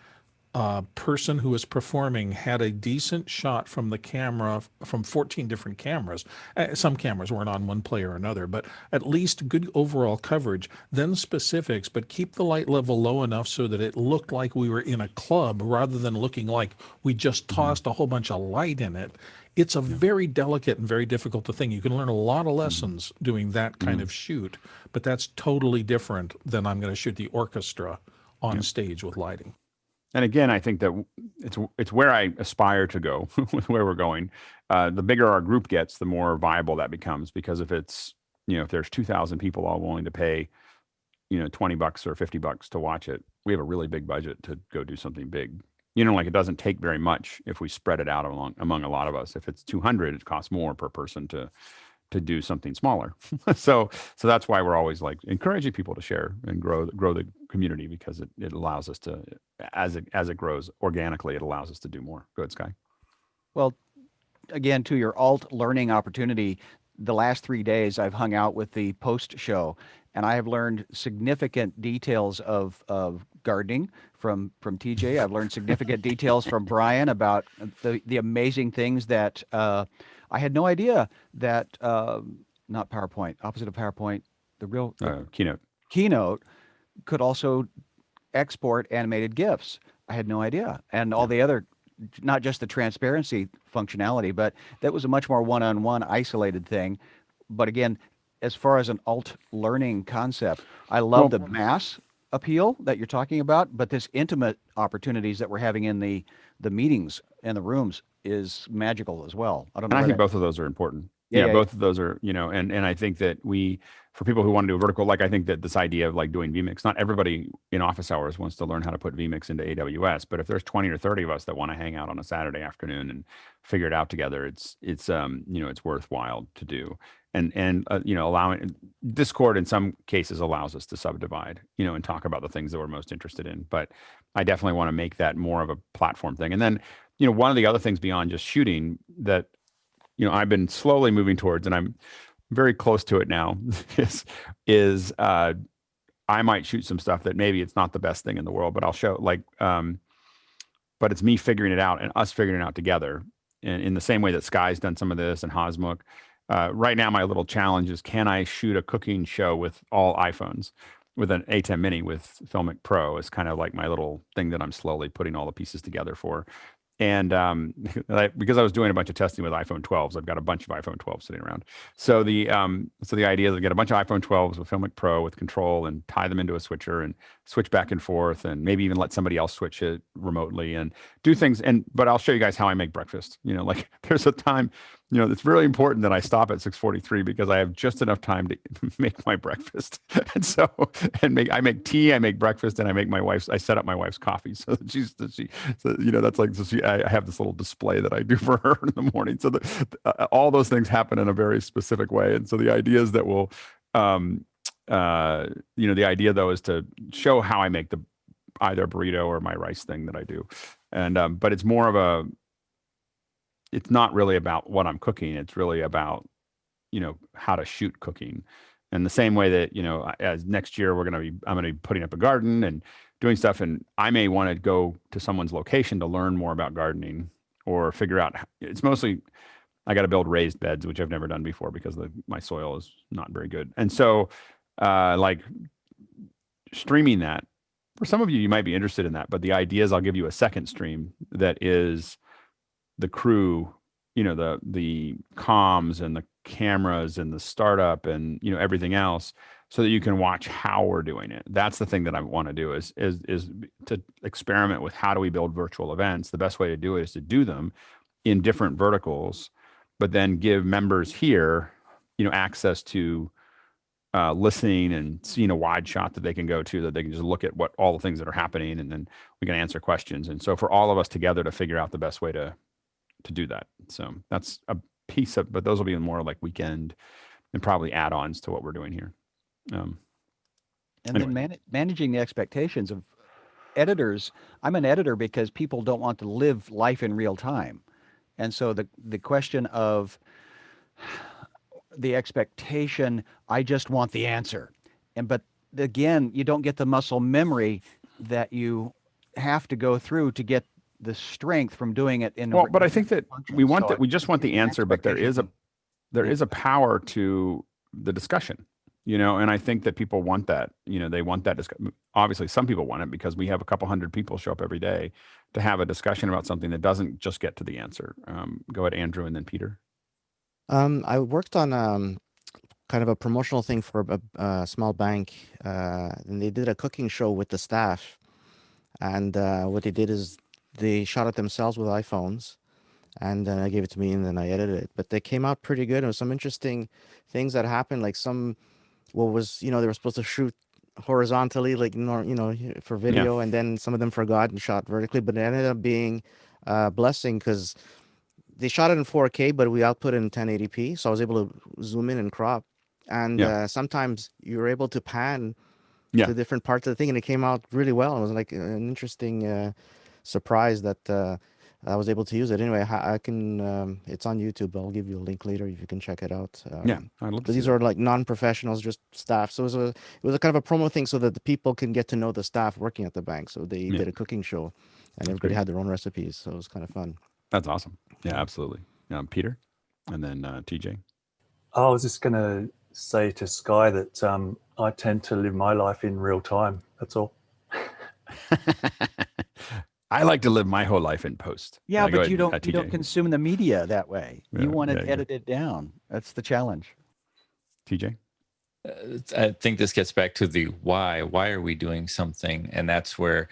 person who was performing had a decent shot from the camera, from 14 different cameras. Some cameras weren't on one player or another, but at least good overall coverage, then specifics, but keep the light level low enough so that it looked like we were in a club rather than looking like we just tossed a whole bunch of light in it. It's a very delicate and very difficult thing. You can learn a lot of lessons doing that kind of shoot, but that's totally different than I'm going to shoot the orchestra on stage with lighting. And again, I think that it's where I aspire to go with where we're going. The bigger our group gets, the more viable that becomes, because if it's, if there's 2,000 people all willing to pay, $20 or $50 to watch it, we have a really big budget to go do something big. It doesn't take very much if we spread it out among a lot of us. If it's 200, it costs more per person to do something smaller. So that's why we're always like encouraging people to share and grow the community, because it allows us to, as it grows organically, it allows us to do more. Go ahead, Sky. Well, again, to your alt learning opportunity, the last 3 days I've hung out with the post show, and I have learned significant details of gardening from TJ. I've learned significant details from Brian about the amazing things that I had no idea that not PowerPoint, opposite of PowerPoint, the real Keynote could also export animated GIFs. I had no idea, and all the other, not just the transparency functionality, but that was a much more one-on-one isolated thing. But again, as far as an alt learning concept, I love the mass appeal that you're talking about, but this intimate opportunities that we're having in the meetings and the rooms is magical as well. I don't know. And I where think that, both of those are important. Yeah, Yeah, yeah, both of those are, and I think that for people who want to do a vertical, like I think that this idea of like doing vMix, not everybody in office hours wants to learn how to put vMix into AWS, but if there's 20 or 30 of us that want to hang out on a Saturday afternoon and figure it out together, it's worthwhile to do. And allowing Discord in some cases allows us to subdivide, and talk about the things that we're most interested in. But I definitely want to make that more of a platform thing. And then, one of the other things beyond just shooting that, I've been slowly moving towards, and I'm very close to it now, is I might shoot some stuff that maybe it's not the best thing in the world, but I'll show but it's me figuring it out and us figuring it out together. And in the same way that Sky's done some of this and Hosmuk. Right now, my little challenge is, can I shoot a cooking show with all iPhones with an A10 Mini with Filmic Pro? Is kind of like my little thing that I'm slowly putting all the pieces together for. And because I was doing a bunch of testing with iPhone 12s, I've got a bunch of iPhone 12s sitting around. So the idea is to get a bunch of iPhone 12s with Filmic Pro with control and tie them into a switcher and switch back and forth, and maybe even let somebody else switch it remotely and do things. But I'll show you guys how I make breakfast. Like there's a time, it's really important that I stop at 6:43 because I have just enough time to make my breakfast. I make tea, I make breakfast, and I set up my wife's coffee so that that's like, I have this little display that I do for her in the morning. So all those things happen in a very specific way. And so the idea is that the idea though is to show how I make either burrito or my rice thing that I do. And, but it's more of it's not really about what I'm cooking. It's really about, how to shoot cooking. And the same way that, as next year I'm going to be putting up a garden and doing stuff, and I may want to go to someone's location to learn more about gardening or figure out. It's mostly I got to build raised beds, which I've never done before because my soil is not very good. And so, like streaming that, for some of you might be interested in that. But the idea is I'll give you a second stream that is the crew, the comms and the cameras and the startup and everything else, so that you can watch how we're doing it. That's the thing that I want to do is to experiment with how do we build virtual events. The best way to do it is to do them in different verticals, but then give members here, access to listening and seeing a wide shot that they can go to, that they can just look at what all the things that are happening, and then we can answer questions. And so for all of us together to figure out the best way to do that. So that's a piece of, but those will be more like weekend and probably add-ons to what we're doing here. Then managing the expectations of editors. I'm an editor because people don't want to live life in real time. And so the question of the expectation, I just want the answer. But again, you don't get the muscle memory that you have to go through to get the strength from doing it in. But I think that we just want the answer, but there is a power to the discussion, and I think that people want that, they want that discussion. Obviously some people want it because we have a couple hundred people show up every day to have a discussion about something that doesn't just get to the answer. Go ahead, Andrew, and then Peter. I worked on kind of a promotional thing for a small bank, and they did a cooking show with the staff. And what they did is they shot it themselves with iPhones, and then I gave it to me, and then I edited it. But they came out pretty good. There was some interesting things that happened, like they were supposed to shoot horizontally, like for video, and then some of them forgot and shot vertically. But it ended up being a blessing because they shot it in 4K, but we output it in 1080p, so I was able to zoom in and crop. And sometimes you're able to pan to different parts of the thing, and it came out really well. It was like an interesting surprise that I was able to use it. Anyway, I can. It's on YouTube. I'll give you a link later if you can check it out. I'd love to. These are like non-professionals, just staff. So it was a kind of a promo thing so that the people can get to know the staff working at the bank. So they did a cooking show, and everybody had their own recipes. So it was kind of fun. That's awesome. Yeah, absolutely. Peter, and then TJ. I was just going to say to Sky that I tend to live my life in real time. That's all. I like to live my whole life in post. Yeah, but you don't consume the media that way. You want to edit it down. That's the challenge. TJ? I think this gets back to the why. Why are we doing something? And that's where,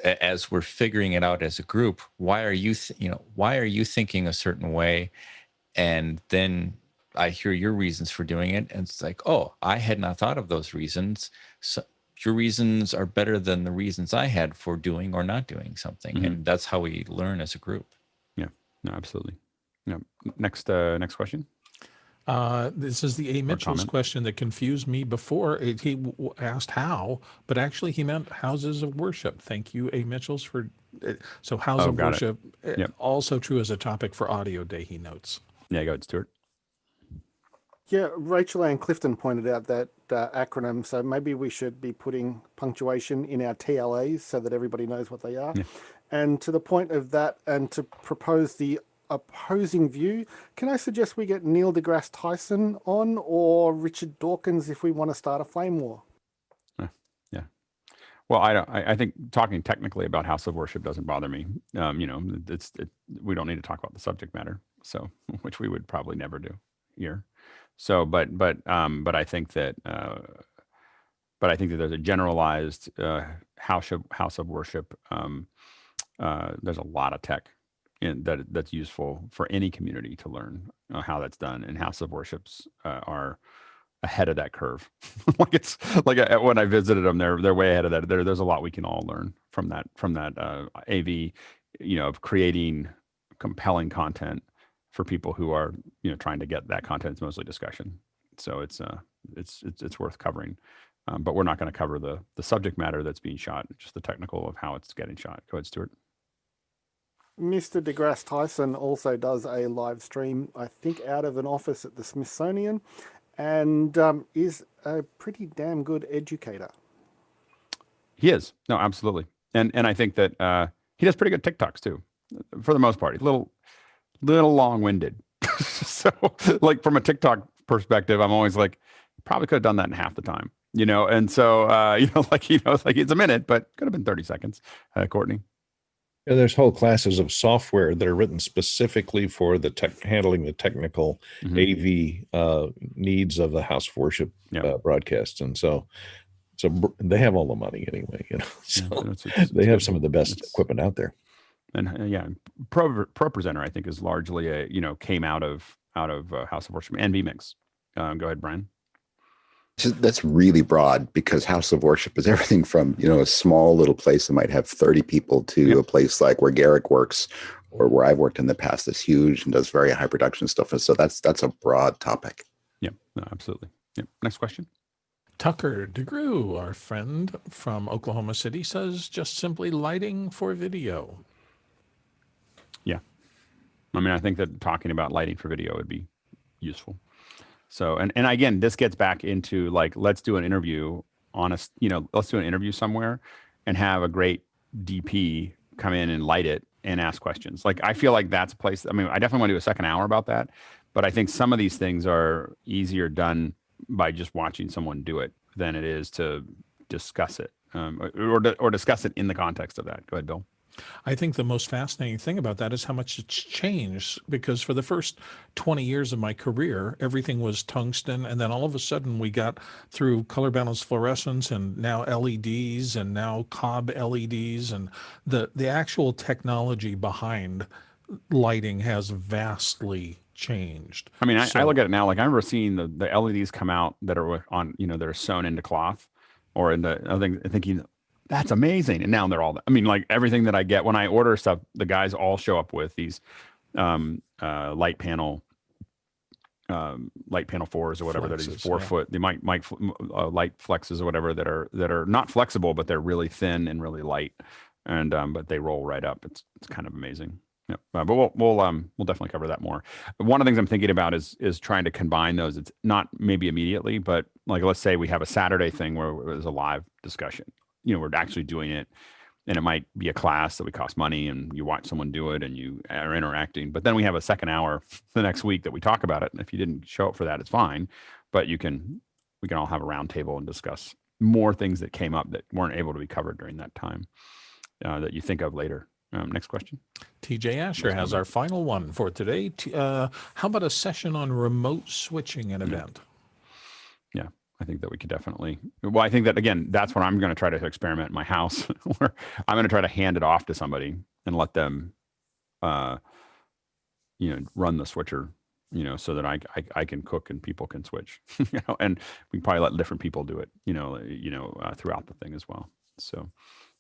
as we're figuring it out as a group, why are you, why are you thinking a certain way? And then I hear your reasons for doing it, and it's like, oh, I had not thought of those reasons. So your reasons are better than the reasons I had for doing or not doing something, and that's how we learn as a group. Yeah, no, absolutely. Yeah. Next question. This is the A. Mitchell's question that confused me before. He asked how, but actually he meant houses of worship. Thank you, A. Mitchell's, for so house of worship. Also true as a topic for Audio Day, he notes. Yeah, go ahead, Stewart. Yeah, Rachel Ann Clifton pointed out that acronym, so maybe we should be putting punctuation in our TLAs so that everybody knows what they are. Yeah. And to the point of that, and to propose the opposing view, can I suggest we get Neil deGrasse Tyson on, or Richard Dawkins if we want to start a flame war? Yeah. Well, I think talking technically about house of worship doesn't bother me. We don't need to talk about the subject matter, so which we would probably never do here. So, but I think that there's a generalized house of worship. There's a lot of tech that's useful for any community to learn how that's done, and house of worships are ahead of that curve. It's like when I visited them, they're way ahead of that. There's a lot we can all learn from that AV, of creating compelling content for people who are trying to get that content. It's mostly discussion, so it's worth covering. But we're not going to cover the subject matter that's being shot, just the technical of how it's getting shot. Go ahead, Stewart. Mr. deGrasse Tyson also does a live stream, I think, out of an office at the Smithsonian, and is a pretty damn good educator. He is. No, absolutely. And I think that he does pretty good TikToks too, for the most part. He's a little long-winded. So like from a TikTok perspective, I'm always like, probably could have done that in half the time, And so, it's like it's a minute, but could have been 30 seconds. Courtney. Yeah, there's whole classes of software that are written specifically for the handling the technical AV needs of the house of worship broadcasts, and so they have all the money anyway. So they have some of the best equipment out there. And Pro Presenter, I think, is largely came out of House of Worship and vMix. Go ahead, Brian. That's really broad, because house of worship is everything from a small little place that might have 30 people to a place like where Garrick works or where I've worked in the past that's huge and does very high production stuff. And so that's a broad topic. Yeah, no, absolutely. Yeah. Next question. Tucker DeGrew, our friend from Oklahoma City, says just simply lighting for video. Yeah. I mean, I think that talking about lighting for video would be useful. So, and again, this gets back into like, let's do an interview let's do an interview somewhere and have a great DP come in and light it and ask questions. Like, I feel like that's a place. I mean, I definitely want to do a second hour about that, but I think some of these things are easier done by just watching someone do it than it is to discuss it or discuss it in the context of that. Go ahead, Bill. I think the most fascinating thing about that is how much it's changed, because for the first 20 years of my career, everything was tungsten. And then all of a sudden we got through color balanced fluorescence and now LEDs and now Cobb LEDs, and the actual technology behind lighting has vastly changed. I mean, I look at it now, like I remember seeing the LEDs come out that are on, that are sewn into cloth or thinking, that's amazing. And now they're all, I mean, like everything that I get when I order stuff, the guys all show up with these light panel 4s or whatever. That is 4 foot. They might light flexes or whatever that are not flexible, but they're really thin and really light, and but they roll right up. It's kind of amazing. Yeah, but we'll definitely cover that more. One of the things I'm thinking about is trying to combine those. It's not maybe immediately, but like let's say we have a Saturday thing where there's a live discussion. We're actually doing it, and it might be a class that would cost money, and you watch someone do it, and you are interacting. But then we have a second hour the next week that we talk about it. And if you didn't show up for that, it's fine. But we can all have a round table and discuss more things that came up that weren't able to be covered during that time that you think of later. Next question. TJ Asher has our final one for today. How about a session on remote switching an event? Yeah. I think that we could definitely, well, I think that again, that's what I'm going to try to experiment in my house where I'm going to try to hand it off to somebody and let them, run the switcher, so that I can cook and people can switch, and we can probably let different people do it, throughout the thing as well. So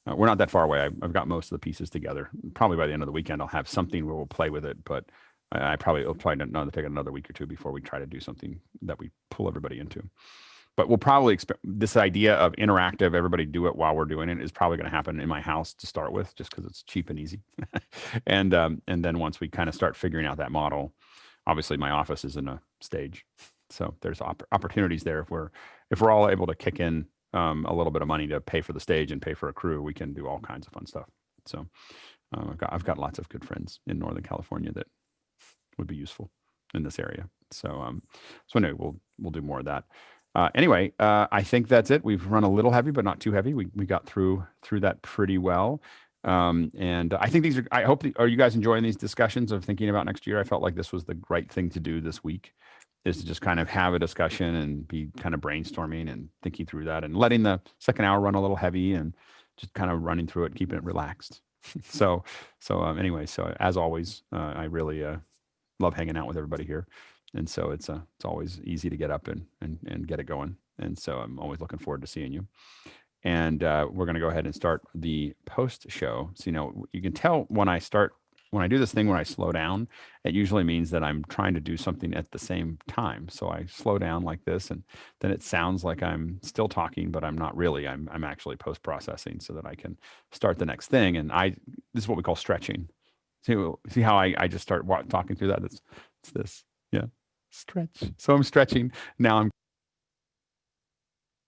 we're not that far away. I've got most of the pieces together. Probably by the end of the weekend, I'll have something where we'll play with it, but it'll probably take another week or two before we try to do something that we pull everybody into. But we'll probably this idea of interactive, everybody do it while we're doing it, is probably going to happen in my house to start with, just because it's cheap and easy. And then once we kind of start figuring out that model, obviously my office is in a stage, so there's opportunities there. If we're all able to kick in a little bit of money to pay for the stage and pay for a crew, we can do all kinds of fun stuff. So I've got lots of good friends in Northern California that would be useful in this area. So anyway, we'll do more of that. Anyway, I think that's it. We've run a little heavy, but not too heavy. We got through that pretty well. And I think are you guys enjoying these discussions of thinking about next year? I felt like this was the right thing to do this week, is to just kind of have a discussion and be kind of brainstorming and thinking through that, and letting the second hour run a little heavy and just kind of running through it, keeping it relaxed. Anyway, as always, I really love hanging out with everybody here. And so it's always easy to get up and get it going. And so I'm always looking forward to seeing you. And we're going to go ahead and start the post show. So, you can tell when I do this thing, when I slow down, it usually means that I'm trying to do something at the same time. So I slow down like this, and then it sounds like I'm still talking, but I'm not really. I'm actually post-processing so that I can start the next thing. And this is what we call stretching. See how I just start talking through that? It's this. Yeah. Stretch. So I'm stretching. Now I'm